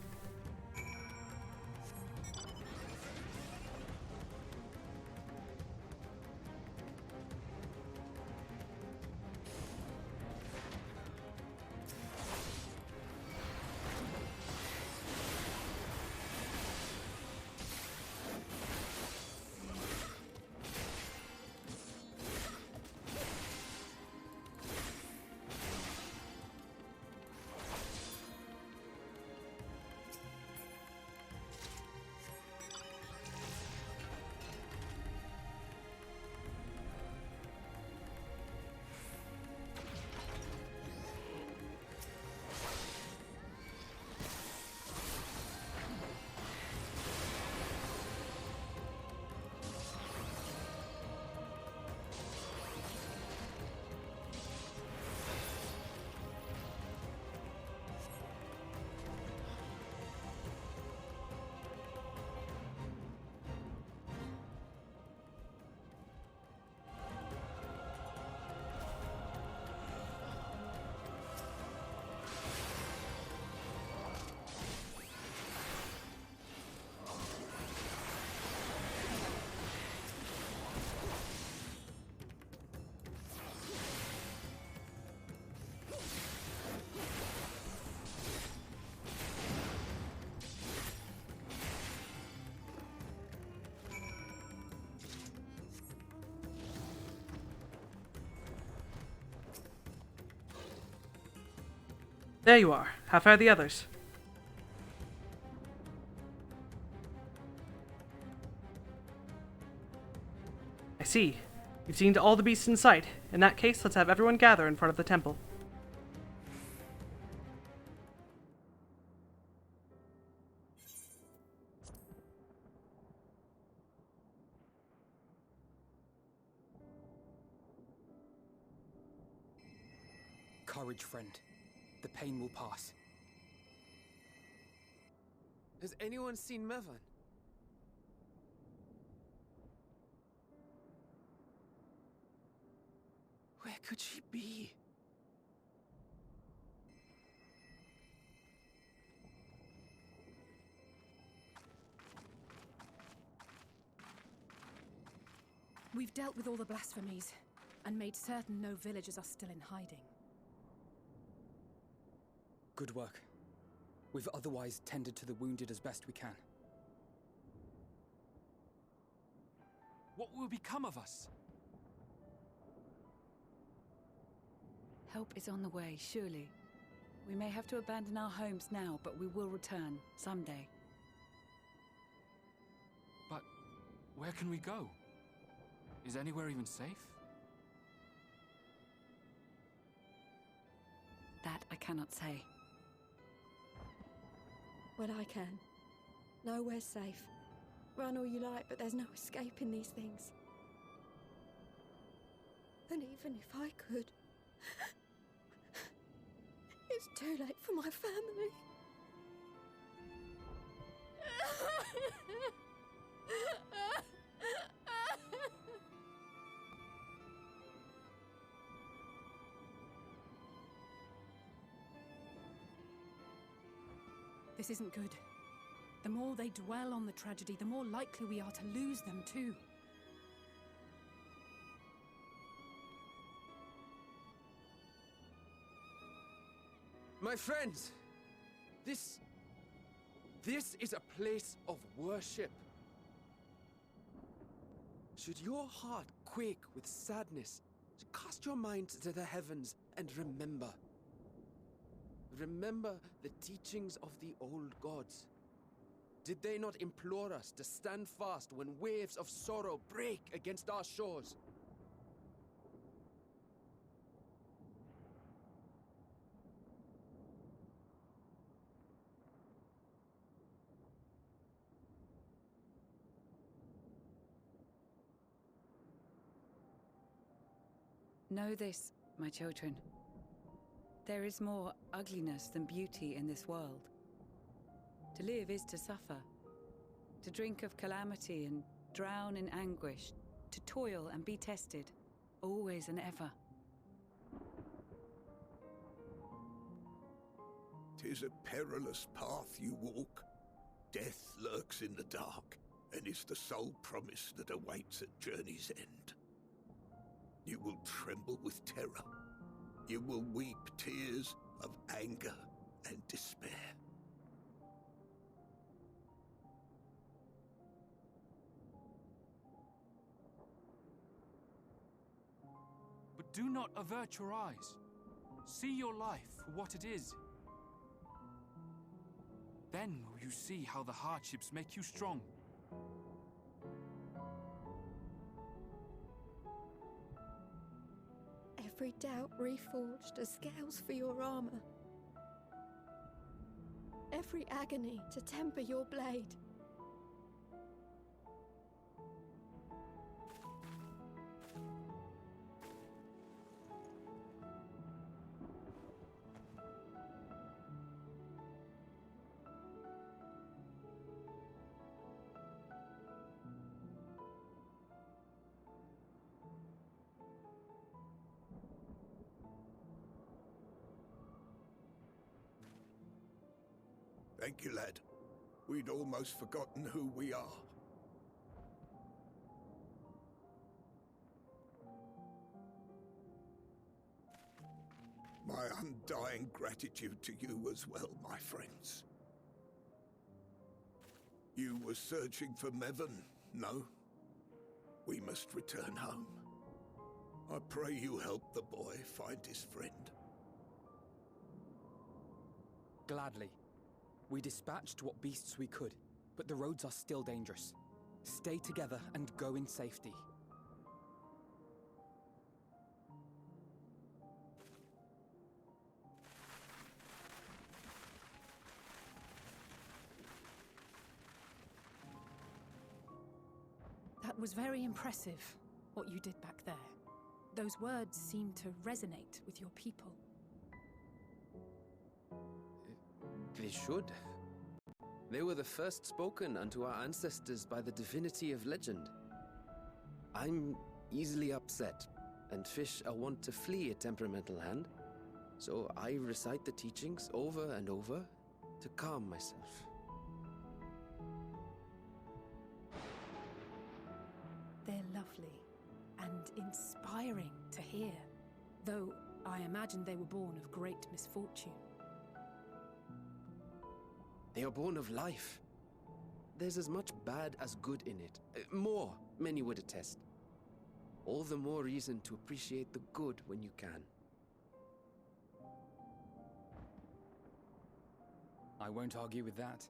There you are. How fare the others? I see. You've seen to all the beasts in sight. In that case, let's have everyone gather in front of the temple. Courage, friend. The pain will pass. Has anyone seen Mevan? Where could she be? We've dealt with all the blasphemies, and made certain no villagers are still in hiding. Good work. We've otherwise tended to the wounded as best we can. What will become of us? Help is on the way, surely. We may have to abandon our homes now, but we will return someday. But where can we go? Is anywhere even safe? That I cannot say. Well, I can. Nowhere's safe. Run all you like, but there's no escaping these things. And even if I could, it's too late for my family. This isn't good. The more they dwell on the tragedy, the more likely we are to lose them too. My friends, this is a place of worship. Should your heart quake with sadness, cast your mind to the heavens and remember. Remember the teachings of the old gods. Did they not implore us to stand fast when waves of sorrow break against our shores? Know this, my children. There is more ugliness than beauty in this world. To live is to suffer. To drink of calamity and drown in anguish. To toil and be tested, always and ever. 'Tis a perilous path you walk. Death lurks in the dark, and is the sole promise that awaits at journey's end. You will tremble with terror. You will weep tears of anger and despair. But do not avert your eyes. See your life for what it is. Then will you see how the hardships make you strong. Every doubt reforged as scales for your armor. Every agony to temper your blade. Thank you, lad. We'd almost forgotten who we are. My undying gratitude to you as well, my friends. You were searching for Mevan, no? We must return home. I pray you help the boy find his friend. Gladly. We dispatched what beasts we could, but the roads are still dangerous. Stay together and go in safety. That was very impressive, what you did back there. Those words seem to resonate with your people. They should. They were the first spoken unto our ancestors by the divinity of legend. I'm easily upset, and fish are wont to flee a temperamental hand, so I recite the teachings over and over to calm myself. They're lovely and inspiring to hear, though I imagine they were born of great misfortune. They are born of life. There's as much bad as good in it. More, many would attest. All the more reason to appreciate the good when you can. I won't argue with that.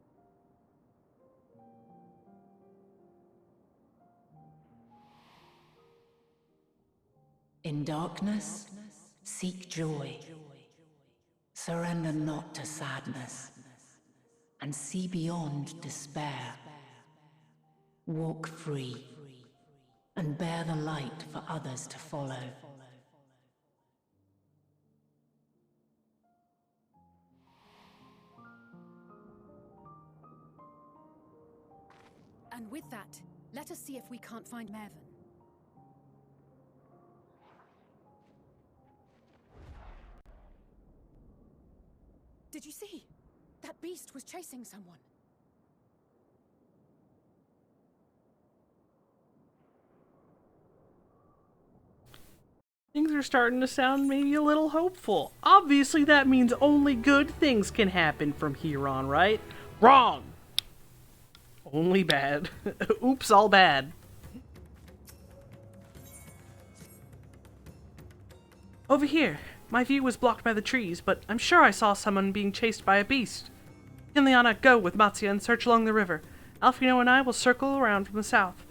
In darkness, seek joy. Surrender not to sadness, and see beyond despair. Walk free, and bear the light for others to follow. And with that, let us see if we can't find Mervyn. Did you see? That beast was chasing someone. Things are starting to sound maybe a little hopeful. Obviously that means only good things can happen from here on, right? Wrong! Only bad. Oops, all bad. Over here. My view was blocked by the trees, but I'm sure I saw someone being chased by a beast. You and Liana, go with Matsia and search along the river. Alfino and I will circle around from the south.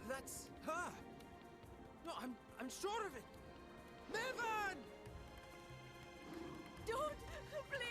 That's her! No, I'm sure of it! Mervyn! Don't, please!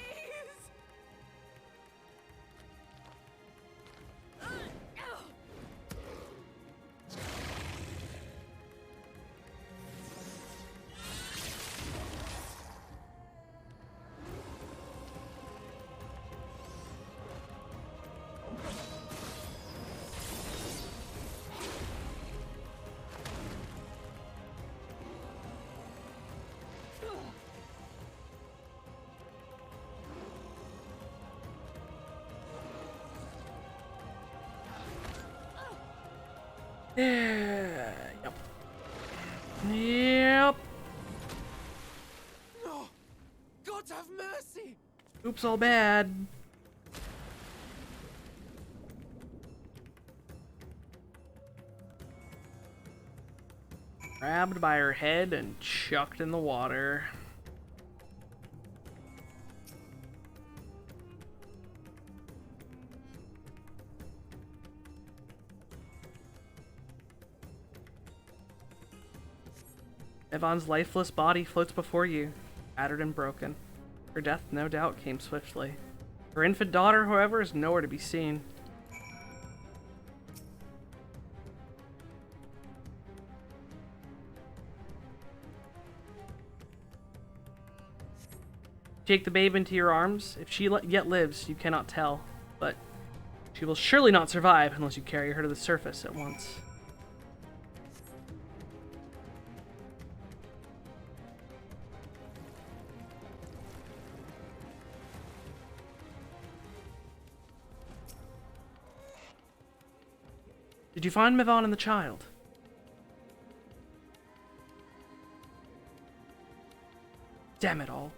Yep. Yep. No! God have mercy! Oops, all bad. Grabbed by her head and chucked in the water. Yvonne's lifeless body floats before you, battered and broken. Her death, no doubt, came swiftly. Her infant daughter, however, is nowhere to be seen. Take the babe into your arms. If she yet lives, you cannot tell, but she will surely not survive unless you carry her to the surface at once. Did you find Mivan and the child? Damn it all.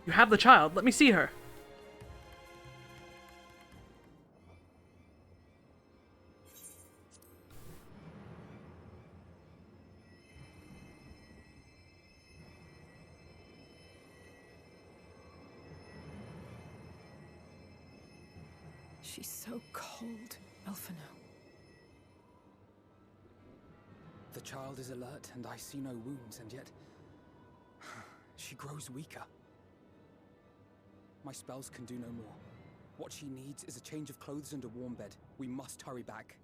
You have the child. Let me see her. She's so cold, Elfino. The child is alert, and I see no wounds, and yet she grows weaker. My spells can do no more. What she needs is a change of clothes and a warm bed. We must hurry back.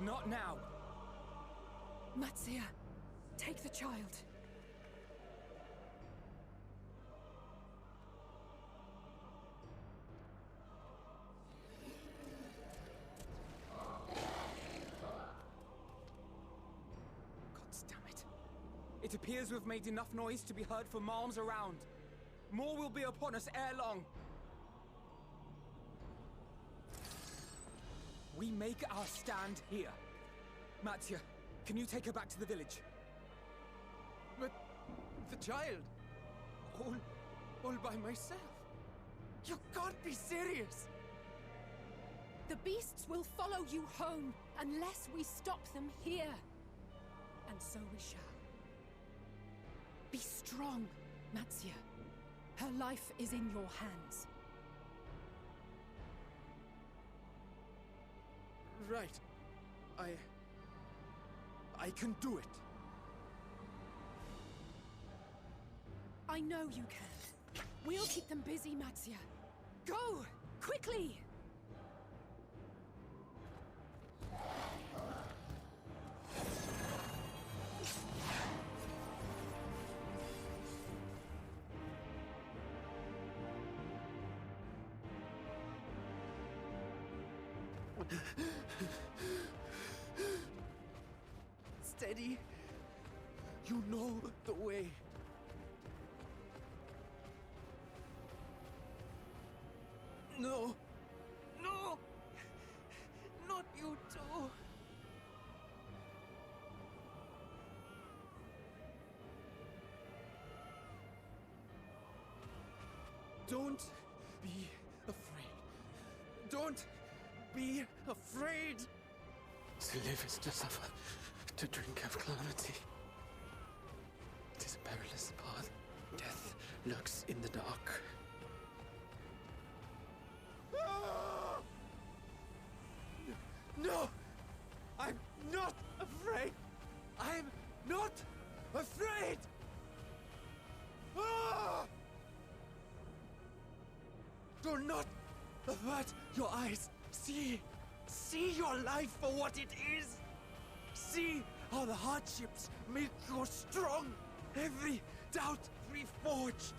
Not now! Matsia, take the child. It appears we've made enough noise to be heard for miles around. More will be upon us ere long. We make our stand here. Mattia, can you take her back to the village? But the child, all by myself. You can't be serious. The beasts will follow you home unless we stop them here. And so we shall. Be strong, Matsia. Her life is in your hands. Right. I can do it. I know you can. We'll keep them busy, Matsia. Go! Quickly! Steady. You know the way. No. No! Not you too. Don't be afraid. Don't be afraid. To live is to suffer, to drink of calamity. It is a perilous path. Death lurks in the dark. No! I'm not afraid! I'm not afraid! Ah! Do not avert your eyes. See your life for what it is. See how the hardships make you strong. Every doubt reforged.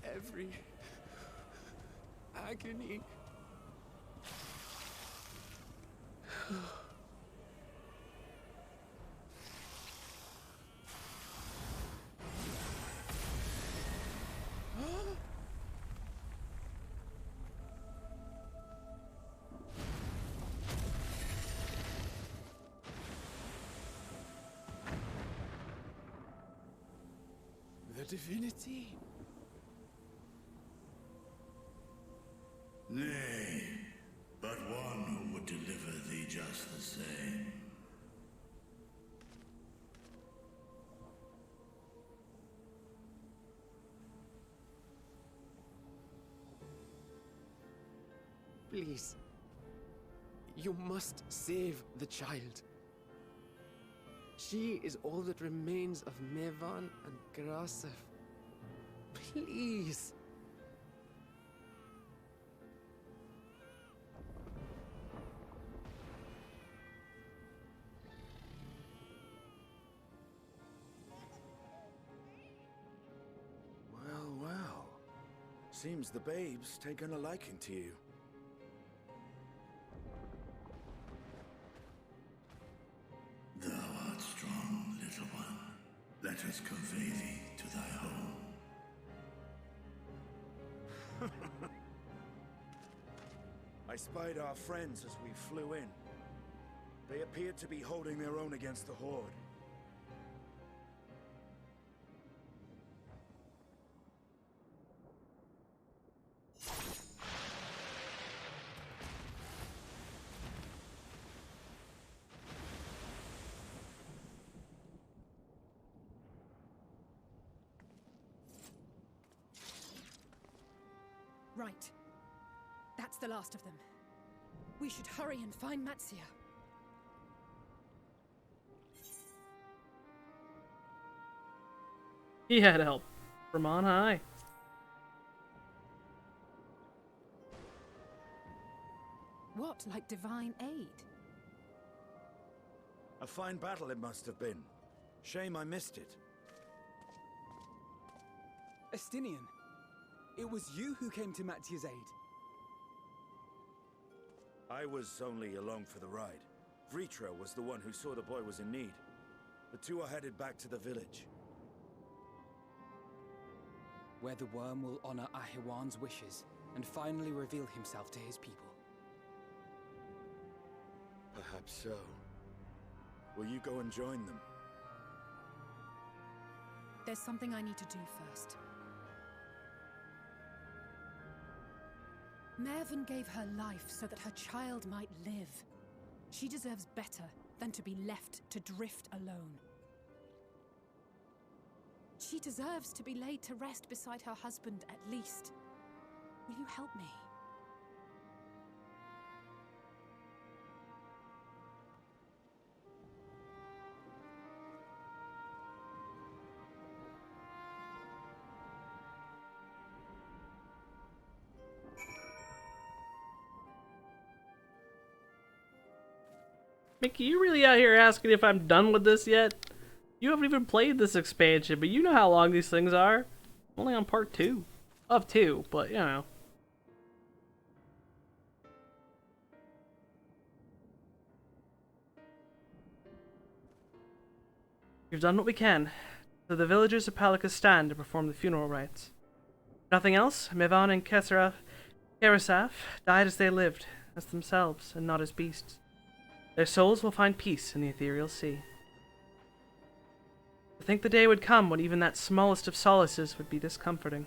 Every agony. The divinity? Nay, but one who would deliver thee just the same. Please. You must save the child. She is all that remains of Mevan and Grasef. Please. Well, well. Seems the babe's taken a liking to you. Thou art strong, little one. Let us convey thee to thy home. I spied our friends as we flew in. They appeared to be holding their own against the Horde. Right. That's the last of them. We should hurry and find Matsia. He had help from on high. What, like divine aid? A fine battle it must have been. Shame I missed it. Estinian, it was you who came to Mattia's aid. I was only along for the ride. Vritra was the one who saw the boy was in need. The two are headed back to the village. Where the worm will honor Ahiwan's wishes and finally reveal himself to his people. Perhaps so. Will you go and join them? There's something I need to do first. Mervyn gave her life so that her child might live. She deserves better than to be left to drift alone. She deserves to be laid to rest beside her husband, at least. Will you help me? Mickey, you really out here asking if I'm done with this yet? You haven't even played this expansion, but you know how long these things are. I'm only on part 2 of 2, but you know. We've done what we can. So the villagers of Palika stand to perform the funeral rites. Nothing else, Mevan and Kerasaf died as they lived, as themselves, and not as beasts. Their souls will find peace in the ethereal sea. To think the day would come when even that smallest of solaces would be discomforting.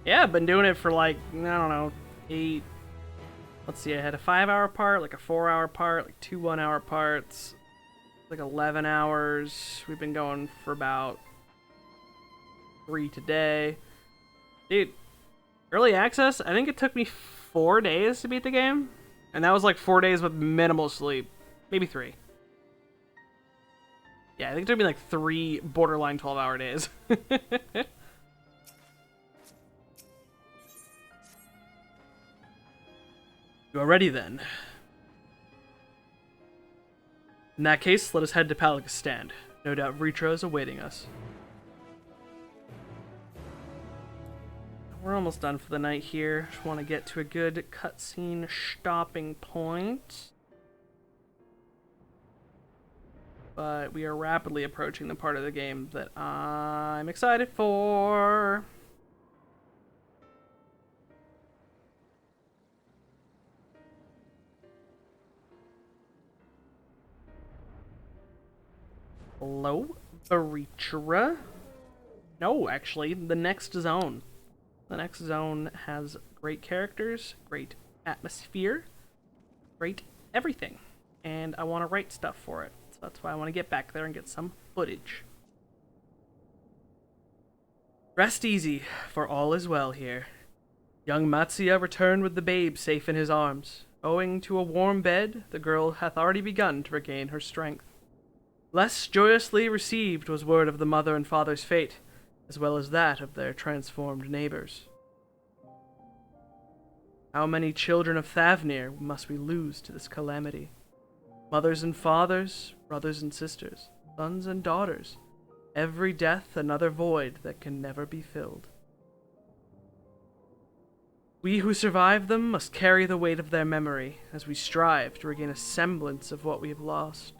Yeah, I've been doing it for like, I don't know, 8... Let's see, I had a 5-hour part, like a 4-hour part, like 2 1-hour parts, like 11 hours. We've been going for about 3 today. Dude, early access, I think it took me 4 days to beat the game. And that was like 4 days with minimal sleep. Maybe 3. Yeah, I think it took me like 3 borderline 12-hour days. You are ready then. In that case, let us head to Palika's stand. No doubt Vritra is awaiting us. We're almost done for the night here. Just want to get to a good cutscene stopping point. But we are rapidly approaching the part of the game that I'm excited for. Hello, Vritra. No, actually, the next zone. The next zone has great characters, great atmosphere, great everything. And I want to write stuff for it. So that's why I want to get back there and get some footage. Rest easy, for all is well here. Young Matsuya returned with the babe safe in his arms. Owing to a warm bed, the girl hath already begun to regain her strength. Less joyously received was word of the mother and father's fate, as well as that of their transformed neighbors. How many children of Thavnir must we lose to this calamity? Mothers and fathers, brothers and sisters, sons and daughters, every death another void that can never be filled. We who survive them must carry the weight of their memory as we strive to regain a semblance of what we have lost.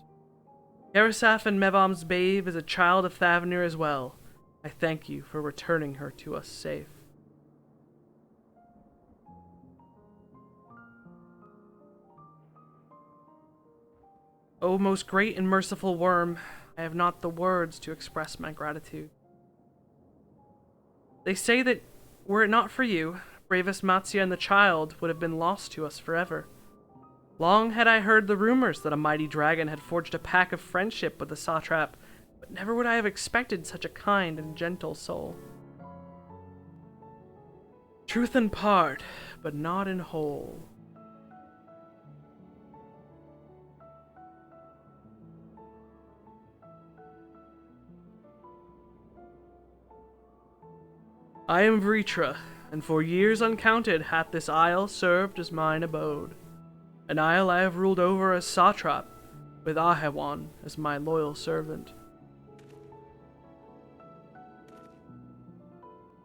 Karasaf and Mevom's babe is a child of Thavnir as well. I thank you for returning her to us safe. O most great and merciful worm, I have not the words to express my gratitude. They say that were it not for you, bravest Matsya and the child would have been lost to us forever. Long had I heard the rumors that a mighty dragon had forged a pact of friendship with the satrap, but never would I have expected such a kind and gentle soul. Truth in part, but not in whole. I am Vritra, and for years uncounted hath this isle served as mine abode. An isle I have ruled over as satrap, with Ahewan as my loyal servant.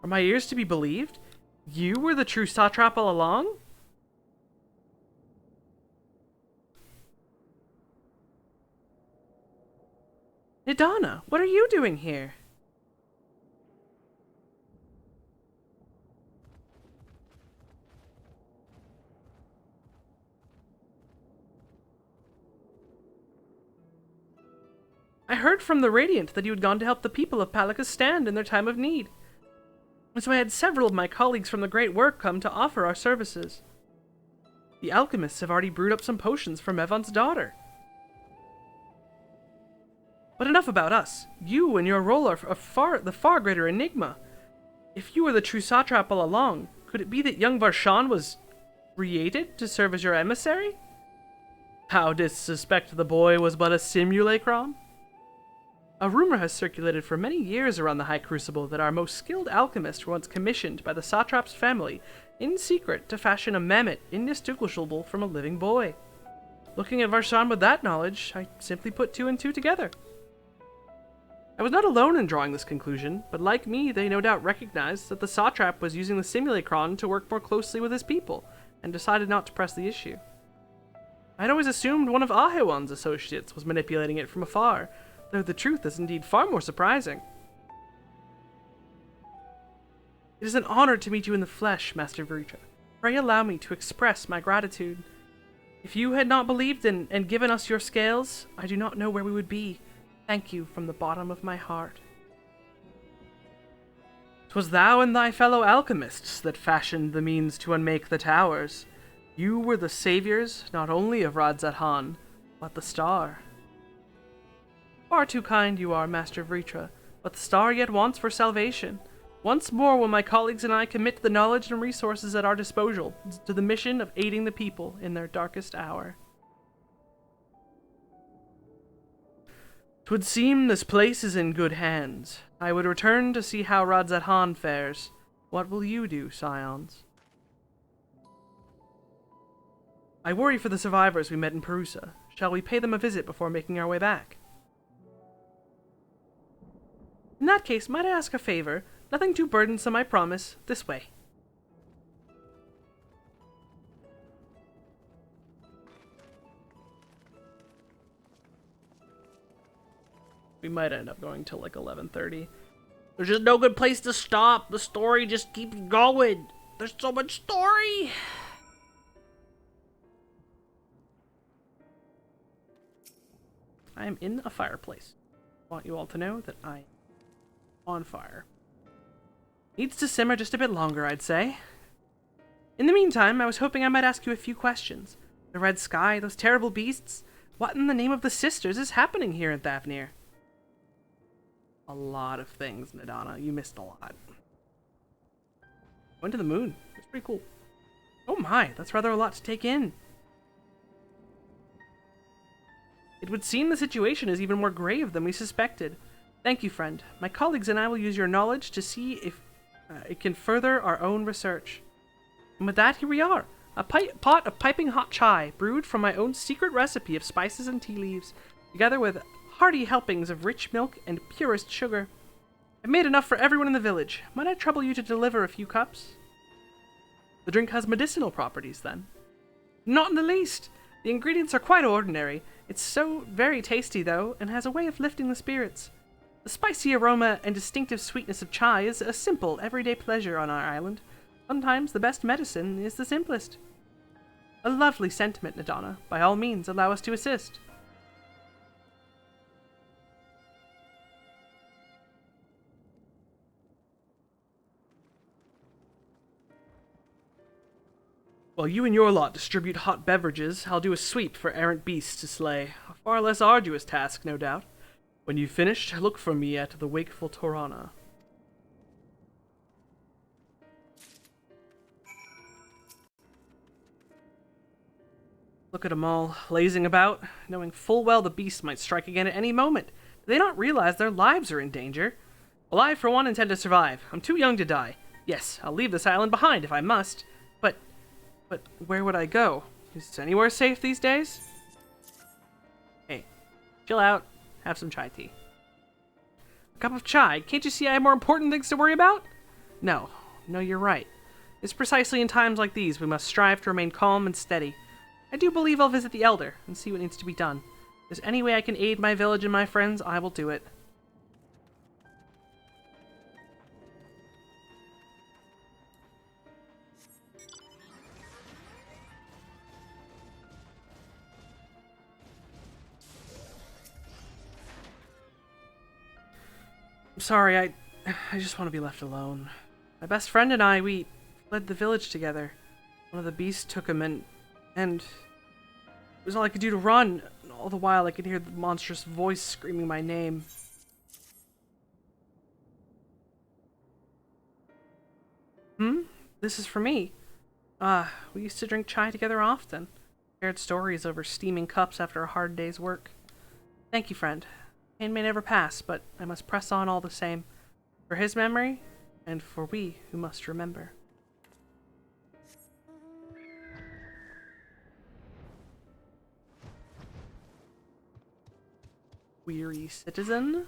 Are my ears to be believed? You were the true satrap all along? Nidana, what are you doing here? I heard from the Radiant that you had gone to help the people of Palakistan in their time of need. And so I had several of my colleagues from the Great Work come to offer our services. The alchemists have already brewed up some potions for Mevon's daughter. But enough about us. You and your role are the far greater enigma. If you were the true satrap all along, could it be that young Varshan was created to serve as your emissary? Thou didst suspect the boy was but a simulacrum? A rumor has circulated for many years around the High Crucible that our most skilled alchemist were once commissioned by the satrap's family in secret to fashion a mammoth indistinguishable from a living boy. Looking at Varshan with that knowledge, I simply put two and two together. I was not alone in drawing this conclusion, but like me, they no doubt recognized that the satrap was using the simulacron to work more closely with his people, and decided not to press the issue. I had always assumed one of Ahewan's associates was manipulating it from afar, though the truth is indeed far more surprising. It is an honor to meet you in the flesh, Master Vritra. Pray allow me to express my gratitude. If you had not believed in and given us your scales, I do not know where we would be. Thank you from the bottom of my heart. 'Twas thou and thy fellow alchemists that fashioned the means to unmake the towers. You were the saviors not only of Radzat-Han, but the star. Far too kind you are, Master Vritra, but the star yet wants for salvation. Once more will my colleagues and I commit the knowledge and resources at our disposal to the mission of aiding the people in their darkest hour. 'Twould seem this place is in good hands. I would return to see how Radzat-Han fares. What will you do, Scions? I worry for the survivors we met in Perusa. Shall we pay them a visit before making our way back? In that case, might I ask a favor? Nothing too burdensome, I promise. This way. We might end up going till like 11:30. There's just no good place to stop. The story just keeps going. There's so much story. I am in a fireplace. I want you all to know that I am on fire. Needs to simmer just a bit longer, I'd say. In the meantime, I was hoping I might ask you a few questions. The red sky, those terrible beasts. What in the name of the sisters is happening here in Thavnir? A lot of things, Nidana. You missed a lot. Went to the moon. It's pretty cool. Oh my, that's rather a lot to take in. It would seem the situation is even more grave than we suspected. Thank you, friend. My colleagues and I will use your knowledge to see if it can further our own research. And with that, here we are. A pot of piping hot chai, brewed from my own secret recipe of spices and tea leaves, together with hearty helpings of rich milk and purest sugar. I've made enough for everyone in the village. Might I trouble you to deliver a few cups? The drink has medicinal properties, then? Not in the least. The ingredients are quite ordinary. It's so very tasty, though, and has a way of lifting the spirits. The spicy aroma and distinctive sweetness of chai is a simple, everyday pleasure on our island. Sometimes the best medicine is the simplest. A lovely sentiment, Nadana. By all means, allow us to assist. While you and your lot distribute hot beverages, I'll do a sweep for errant beasts to slay. A far less arduous task, no doubt. When you've finished, look for me at the wakeful Torana. Look at 'em all, lazing about, knowing full well the beast might strike again at any moment. Do they not realize their lives are in danger? Well, I, for one, intend to survive. I'm too young to die. Yes, I'll leave this island behind if I must. But where would I go? Is anywhere safe these days? Hey, chill out. Have some chai tea. A cup of chai? Can't you see I have more important things to worry about? No, you're right. It's precisely in times like these we must strive to remain calm and steady. I do believe I'll visit the Elder and see what needs to be done. If there's any way I can aid my village and my friends, I will do it. I'm sorry, I just want to be left alone. My best friend and I, we fled the village together. One of the beasts took him and it was all I could do to run. All the while I could hear the monstrous voice screaming my name. This is for me. We used to drink chai together often. Shared stories over steaming cups after a hard day's work. Thank you, friend. Pain may never pass, but I must press on all the same. For his memory, and for we who must remember. Weary citizen?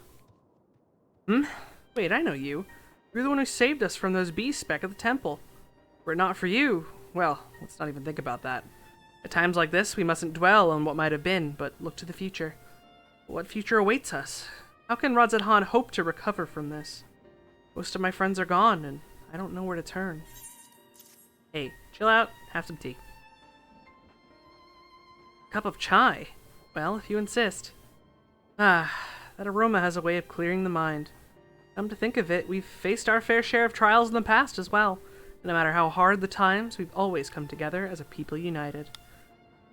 Wait, I know you. You're the one who saved us from those beasts back at the temple. Were it not for you, well, let's not even think about that. At times like this, we mustn't dwell on what might have been, but look to the future. What future awaits us? How can Radzadhan hope to recover from this? Most of my friends are gone, and I don't know where to turn. Hey, chill out, have some tea. Cup of chai? Well, if you insist. That aroma has a way of clearing the mind. Come to think of it, we've faced our fair share of trials in the past as well. And no matter how hard the times, we've always come together as a people united.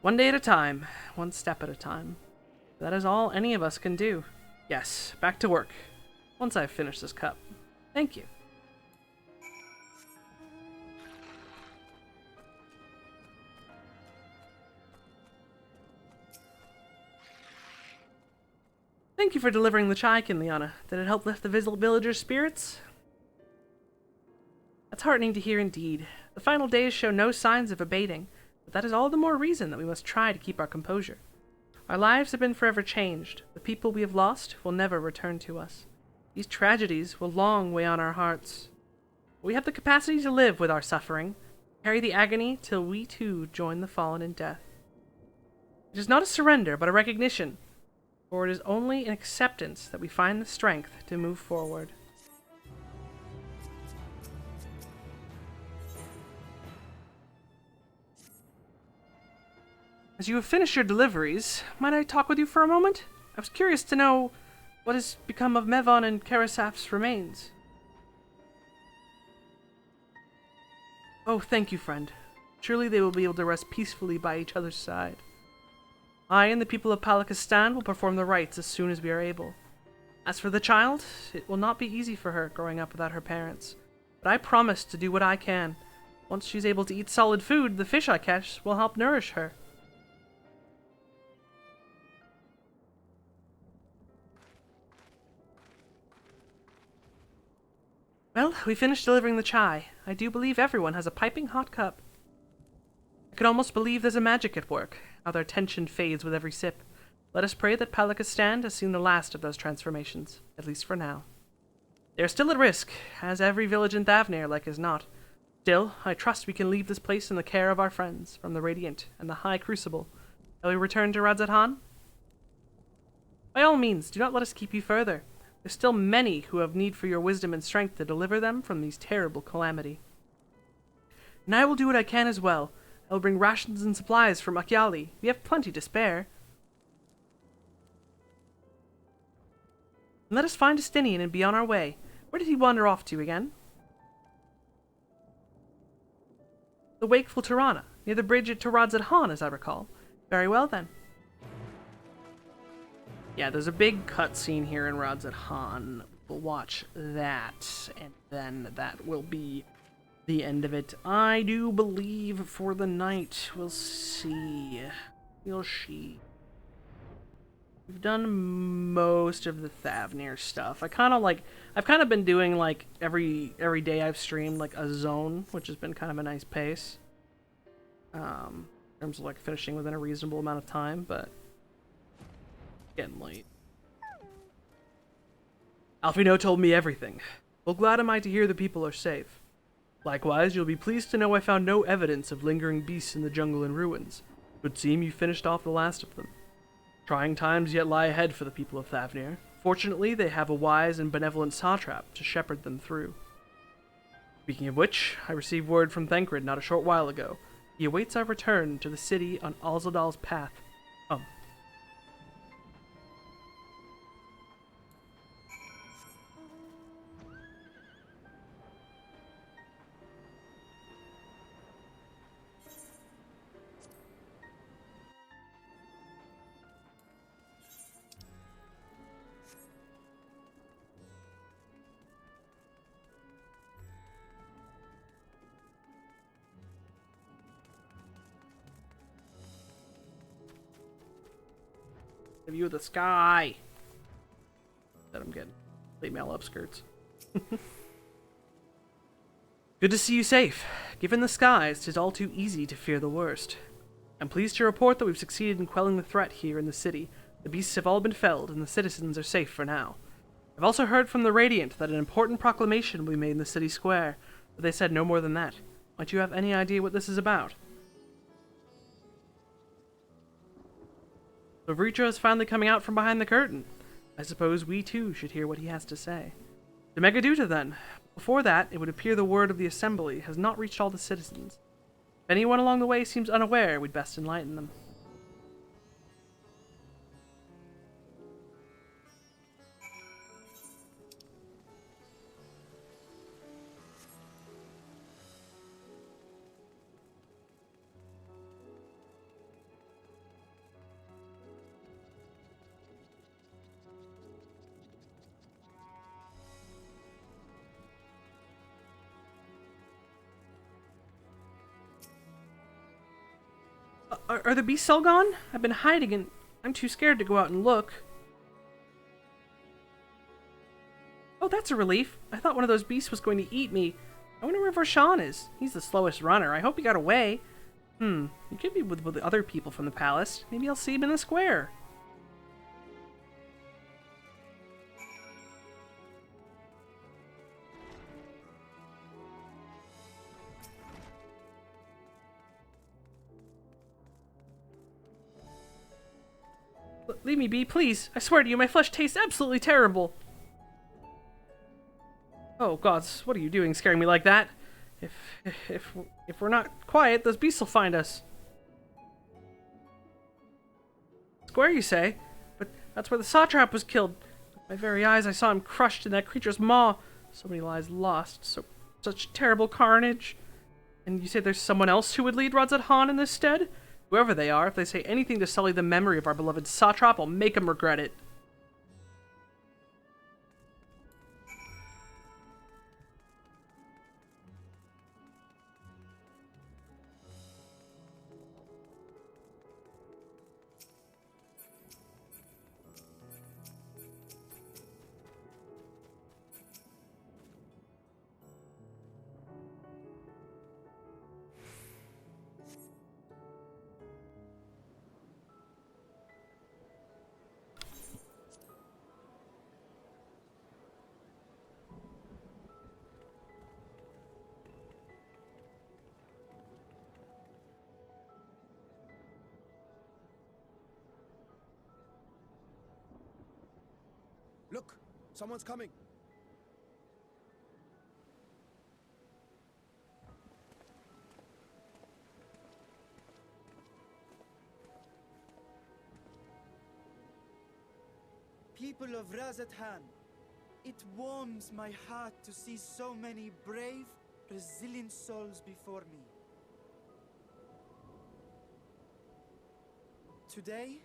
One day at a time, one step at a time. That is all any of us can do. Yes, back to work. Once I've finished this cup. Thank you. Thank you for delivering the chai, Kinliana. Did it help lift the villagers' spirits? That's heartening to hear indeed. The final days show no signs of abating, but that is all the more reason that we must try to keep our composure. Our lives have been forever changed. The people we have lost will never return to us. These tragedies will long weigh on our hearts. We have the capacity to live with our suffering, carry the agony till we too join the fallen in death. It is not a surrender, but a recognition, for it is only in acceptance that we find the strength to move forward. As you have finished your deliveries, might I talk with you for a moment? I was curious to know what has become of Mevon and Karasaf's remains. Oh, thank you, friend. Surely they will be able to rest peacefully by each other's side. I and the people of Palakistan will perform the rites as soon as we are able. As for the child, it will not be easy for her growing up without her parents, but I promise to do what I can. Once she's able to eat solid food, the fish I catch will help nourish her. Well, we finished delivering the chai. I do believe everyone has a piping hot cup. I can almost believe there's a magic at work, how their tension fades with every sip. Let us pray that Palakistan has seen the last of those transformations, at least for now. They are still at risk, as every village in Thavnir, like as not. Still, I trust we can leave this place in the care of our friends from the Radiant and the High Crucible. Shall we return to Radzat-Han? By all means, do not let us keep you further. There's still many who have need for your wisdom and strength to deliver them from these terrible calamity. And I will do what I can as well. I will bring rations and supplies from Akyali. We have plenty to spare. And let us find Estinian and be on our way. Where did he wander off to again? The Wakeful Tirana, near the bridge at Radzat-Han, as I recall. Very well, then. Yeah, there's a big cutscene here in Radzat-Han. We'll watch that, and then that will be the end of it. I do believe for the night. We'll see. We'll see. We've done most of the Thavnir stuff. I've kind of been doing like every day I've streamed like a zone, which has been kind of a nice pace. In terms of like finishing within a reasonable amount of time, but getting late. Alfino told me everything. Well, glad am I to hear the people are safe. Likewise, you'll be pleased to know I found no evidence of lingering beasts in the jungle and ruins. It would seem you finished off the last of them. Trying times yet lie ahead for the people of Thavnir. Fortunately, they have a wise and benevolent satrap to shepherd them through. Speaking of which, I received word from Thancred not a short while ago. He awaits our return to the city on Alzadal's path. The view of the sky that I'm getting. Female upskirts. Good to see you safe. Given the skies, 'tis all too easy to fear the worst. I'm pleased to report that we've succeeded in quelling the threat here in the city. The beasts have all been felled, and the citizens are safe for now. I've also heard from the Radiant that an important proclamation will be made in the city square, but they said no more than that. Might you have any idea what this is about? So Vritra is finally coming out from behind the curtain. I suppose we too should hear what he has to say. To Megaduta then. Before that, it would appear the word of the assembly has not reached all the citizens. If anyone along the way seems unaware, we'd best enlighten them. Are the beasts all gone? I've been hiding and I'm too scared to go out and look. Oh, that's a relief. I thought one of those beasts was going to eat me. I wonder where Varshan is. He's the slowest runner. I hope he got away. He could be with the other people from the palace. Maybe I'll see him in the square. Leave me be, please. I swear to you, my flesh tastes absolutely terrible. Oh, gods, what are you doing scaring me like that? If we're not quiet, those beasts will find us. Square, you say? But that's where the satrap was killed. With my very eyes, I saw him crushed in that creature's maw. So many lives lost. Such terrible carnage. And you say there's someone else who would lead Radzat-Han in this stead? Whoever they are, if they say anything to sully the memory of our beloved satrap, I'll make them regret it. Someone's coming. People of Razathan, it warms my heart to see so many brave, resilient souls before me. Today,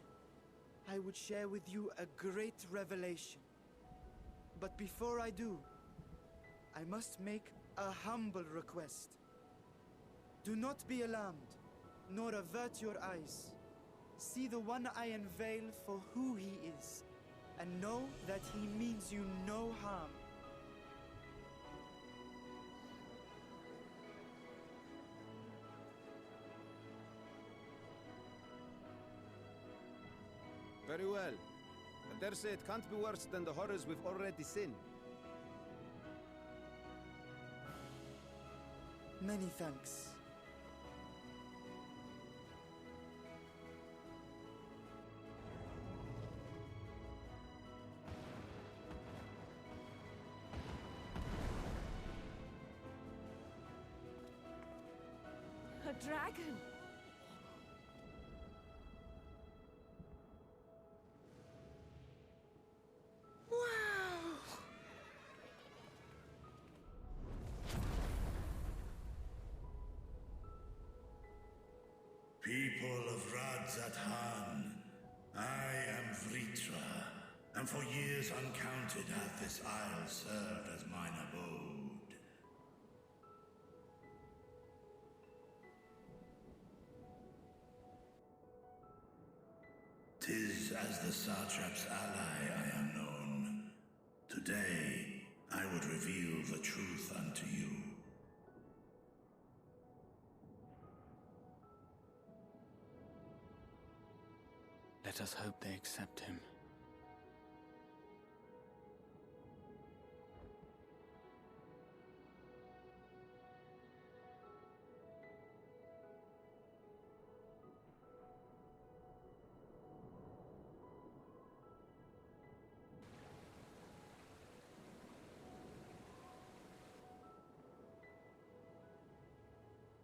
I would share with you a great revelation. But before I do, I must make a humble request. Do not be alarmed, nor avert your eyes. See the one I unveil for who he is, and know that he means you no harm. Very well. I dare say it can't be worse than the horrors we've already seen. Many thanks. A dragon! Wow! People of Radzathan, I am Vritra, and for years uncounted hath this isle served as mine abode. 'Tis as the Satrap's ally I am known. Today, I would reveal the truth unto you. Let us hope they accept him.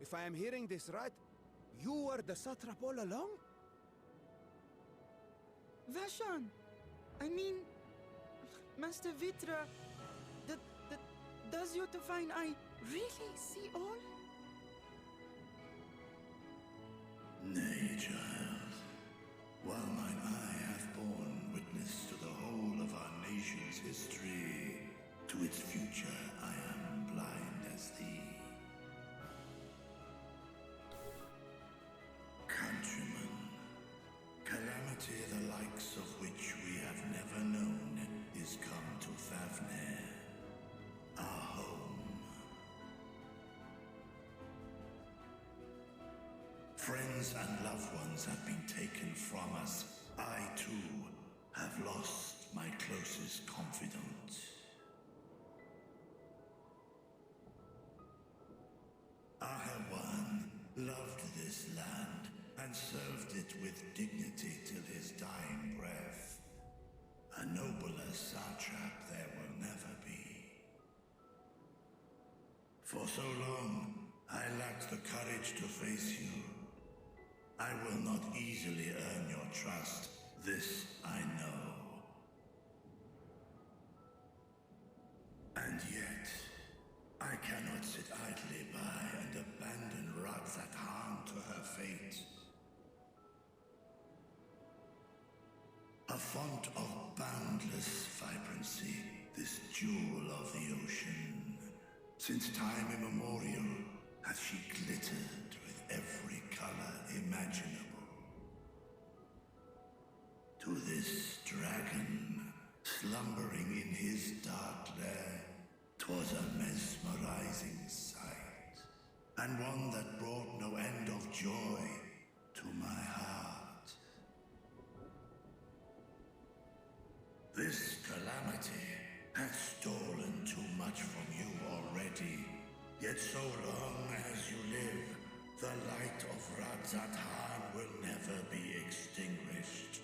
If I am hearing this right, you were the satrap all along? Vashan! I mean, Master Vitra, does your divine eye really see all? Nay, child. While mine eye hath borne witness to the whole of our nation's history, to its future I am blind as thee. Countrymen, calamity the likes of which we have never known is come to Favner, our home. Friends and loved ones have been taken from us. I, too, have lost my closest confidant. Ahawan loved this land and served it with dignity till his dying breath. A nobler satrap there will never be. For so long, I lacked the courage to face you. I will not easily earn your trust, this I know. And yet, I cannot sit idly by and abandon Radzathan to her fate. A font of boundless vibrancy, this jewel of the ocean. Since time immemorial, hath she glittered with every color imaginable. To this dragon, slumbering in his dark lair, 'twas a mesmerizing sight, and one that brought no end of joy to my heart. This calamity hath stolen too much from you already, yet so long as you live, the light of Radzathan will never be extinguished.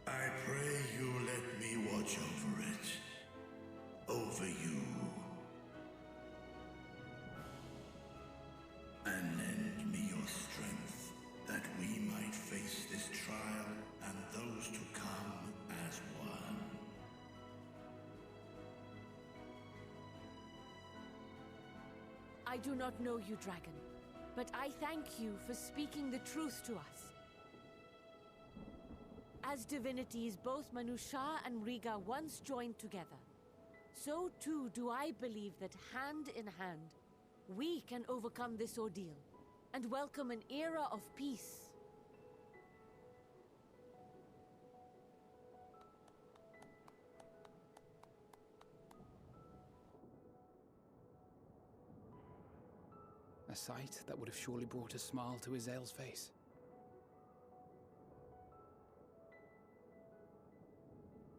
I pray I do not know you, dragon, but I thank you for speaking the truth to us. As divinities, both Manusha and Riga once joined together. So too do I believe that hand in hand, we can overcome this ordeal and welcome an era of peace. A sight that would have surely brought a smile to Izael's face.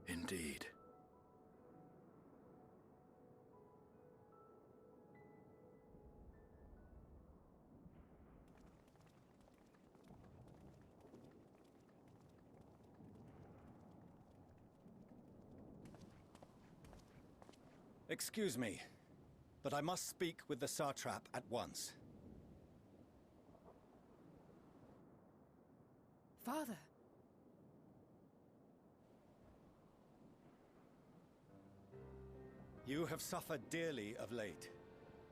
Indeed. Excuse me, but I must speak with the Satrap at once. Father! You have suffered dearly of late,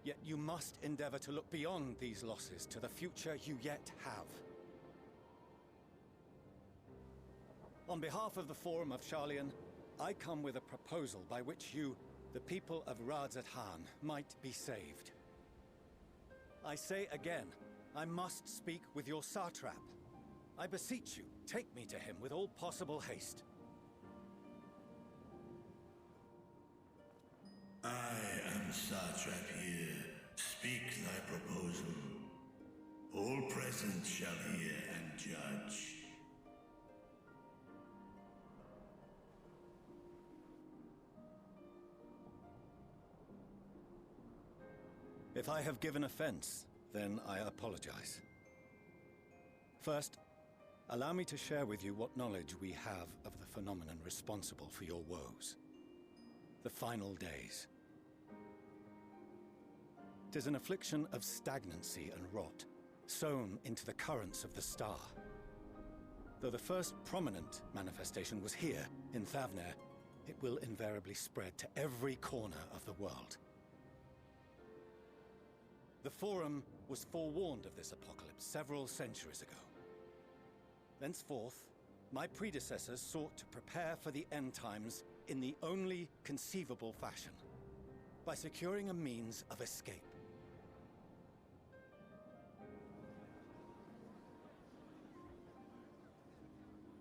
yet you must endeavor to look beyond these losses to the future you yet have. On behalf of the Forum of Sharlayan, I come with a proposal by which you, the people of Radzat-Han, might be saved. I say again, I must speak with your Satrap. I beseech you, take me to him with all possible haste. I am Satrap here. Speak thy proposal. All present shall hear and judge. If I have given offense, then I apologize. First, allow me to share with you what knowledge we have of the phenomenon responsible for your woes. The final days. 'Tis an affliction of stagnancy and rot, sown into the currents of the star. Though the first prominent manifestation was here, in Thavner, it will invariably spread to every corner of the world. The Forum was forewarned of this apocalypse several centuries ago. Thenceforth, my predecessors sought to prepare for the end times in the only conceivable fashion, by securing a means of escape.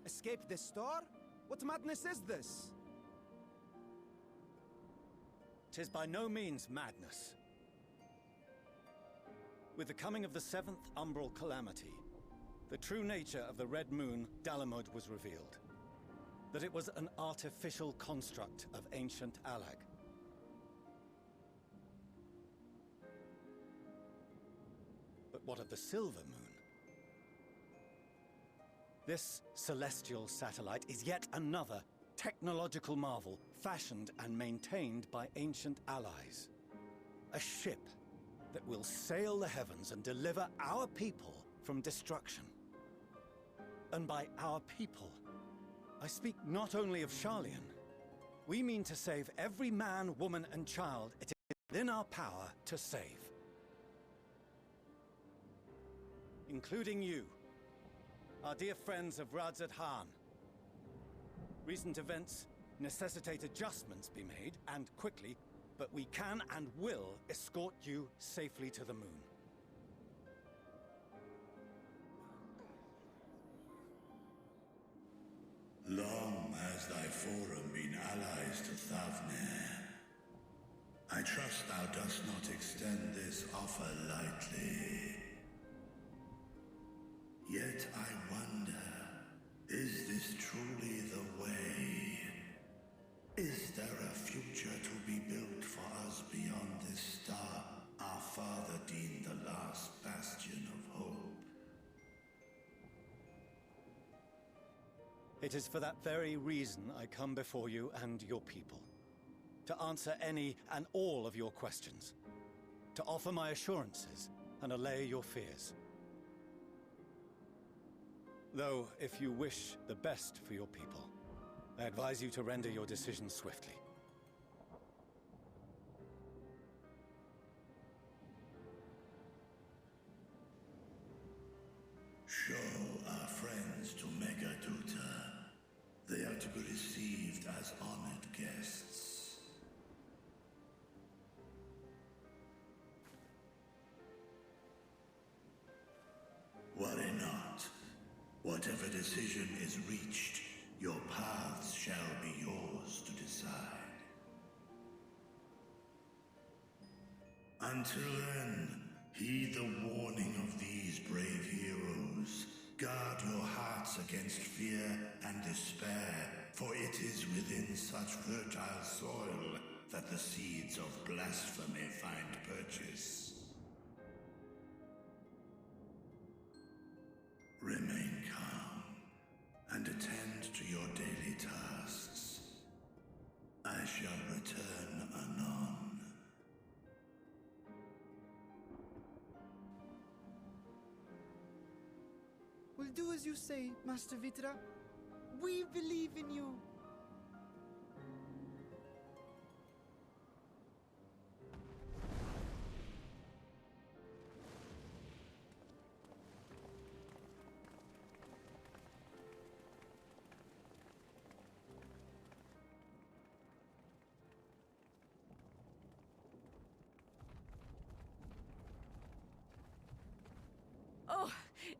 Escape the star? What madness is this? 'Tis by no means madness. With the coming of the 7th umbral calamity, the true nature of the Red Moon, Dalamud, was revealed. That it was an artificial construct of ancient Alag. But what of the Silver Moon? This celestial satellite is yet another technological marvel fashioned and maintained by ancient allies. A ship that will sail the heavens and deliver our people from destruction. And by our people, I speak not only of Sharlayan. We mean to save every man, woman, and child it is within our power to save. Including you, our dear friends of Radzat-Han. Recent events necessitate adjustments be made, and quickly, but we can and will escort you safely to the moon. Long has thy forum been allies to Thavner. I trust thou dost not extend this offer lightly. Yet I wonder, is this truly the way? Is there a future to be built for us beyond this star our father deemed the last bastion of hope? It is for that very reason I come before you and your people. To answer any and all of your questions. To offer my assurances and allay your fears. Though, if you wish the best for your people, I advise you to render your decision swiftly. to be received as honored guests. Worry not. Whatever decision is reached, your paths shall be yours to decide. Until then, heed the warning of these brave heroes. Guard your hearts against fear and despair, for it is within such fertile soil that the seeds of blasphemy find purchase. Remain calm and attend to your daily tasks. I shall return anon. We'll do as you say, Master Vitra. We believe in you. Oh,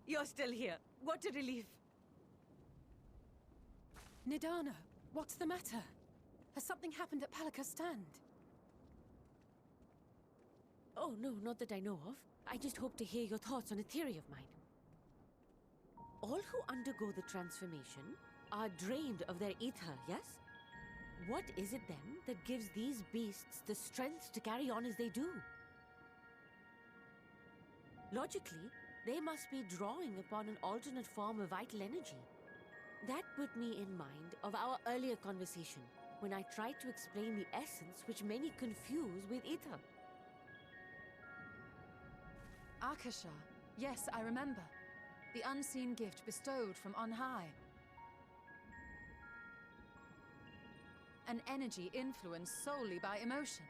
you're still here. What a relief. Nidana, what's the matter? Has something happened at Palaka's stand? Oh, no, not that I know of. I just hope to hear your thoughts on a theory of mine. All who undergo the transformation are drained of their ether, yes? What is it then that gives these beasts the strength to carry on as they do? Logically, they must be drawing upon an alternate form of vital energy. That put me in mind of our earlier conversation, when I tried to explain the essence which many confuse with ether. Akasha. Yes, I remember. The unseen gift bestowed from on high. An energy influenced solely by emotion.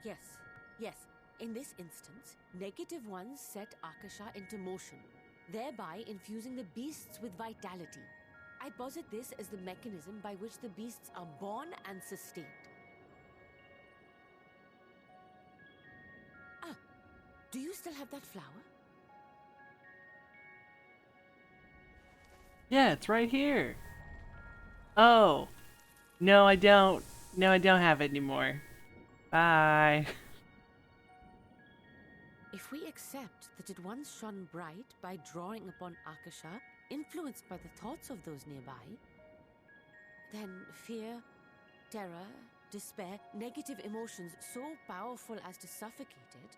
Yes, yes. In this instance, negative ones set Akasha into motion, thereby infusing the beasts with vitality. I posit this as the mechanism by which the beasts are born and sustained. Ah, do you still have that flower? Yeah, it's right here. Oh. No, I don't. No, I don't have it anymore. Bye. If we accept that it once shone bright by drawing upon Akasha, influenced by the thoughts of those nearby, then fear, terror, despair, negative emotions so powerful as to suffocate it,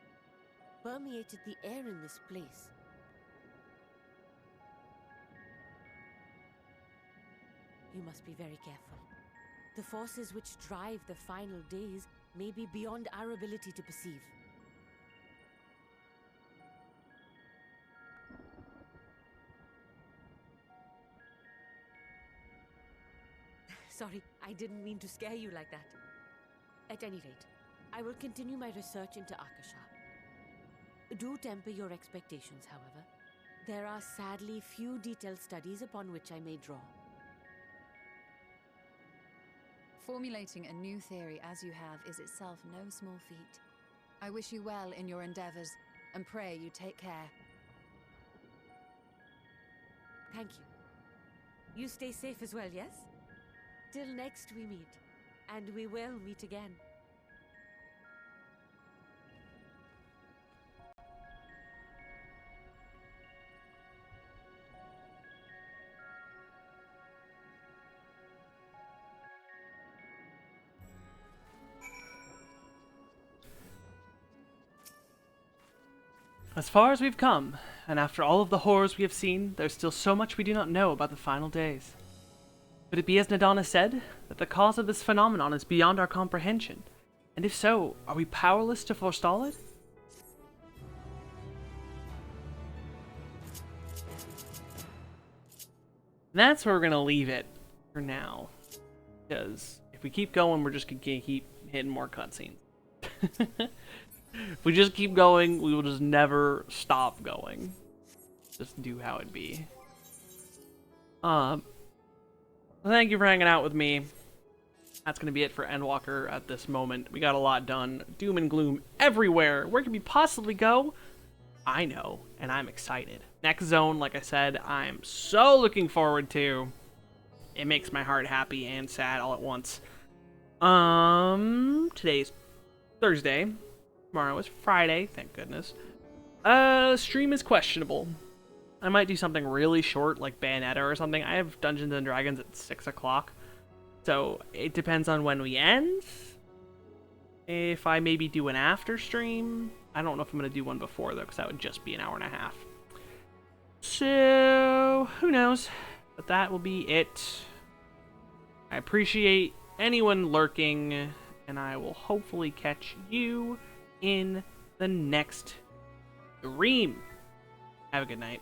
permeated the air in this place. You must be very careful. The forces which drive the final days may be beyond our ability to perceive. Sorry, I didn't mean to scare you like that. At any rate, I will continue my research into Akasha. Do temper your expectations, however. There are sadly few detailed studies upon which I may draw. Formulating a new theory as you have is itself no small feat. I wish you well in your endeavors, and pray you take care. Thank you. You stay safe as well, yes? Till next we meet, and we will meet again. As far as we've come, and after all of the horrors we have seen, there's still so much we do not know about the final days. Could it be as Nadana said, that the cause of this phenomenon is beyond our comprehension? And if so, are we powerless to forestall it? And that's where we're gonna leave it for now. Because if we keep going, we're just gonna keep hitting more cutscenes. If we just keep going, we will just never stop going. Just do how it be. Thank you for hanging out with me. That's going to be it for Endwalker at this moment. We got a lot done. Doom and gloom everywhere. Where can we possibly go? I know, and I'm excited. Next zone, like I said, I'm so looking forward to. It makes my heart happy and sad all at once. Today's Thursday. Tomorrow is Friday, thank goodness. Stream is questionable. I might do something really short, like Bayonetta or something. I have Dungeons and Dragons at 6 o'clock. So, it depends on when we end. If I maybe do an after stream. I don't know if I'm going to do one before, though, because that would just be an hour and a half. So, who knows? But that will be it. I appreciate anyone lurking, and I will hopefully catch you in the next stream. Have a good night.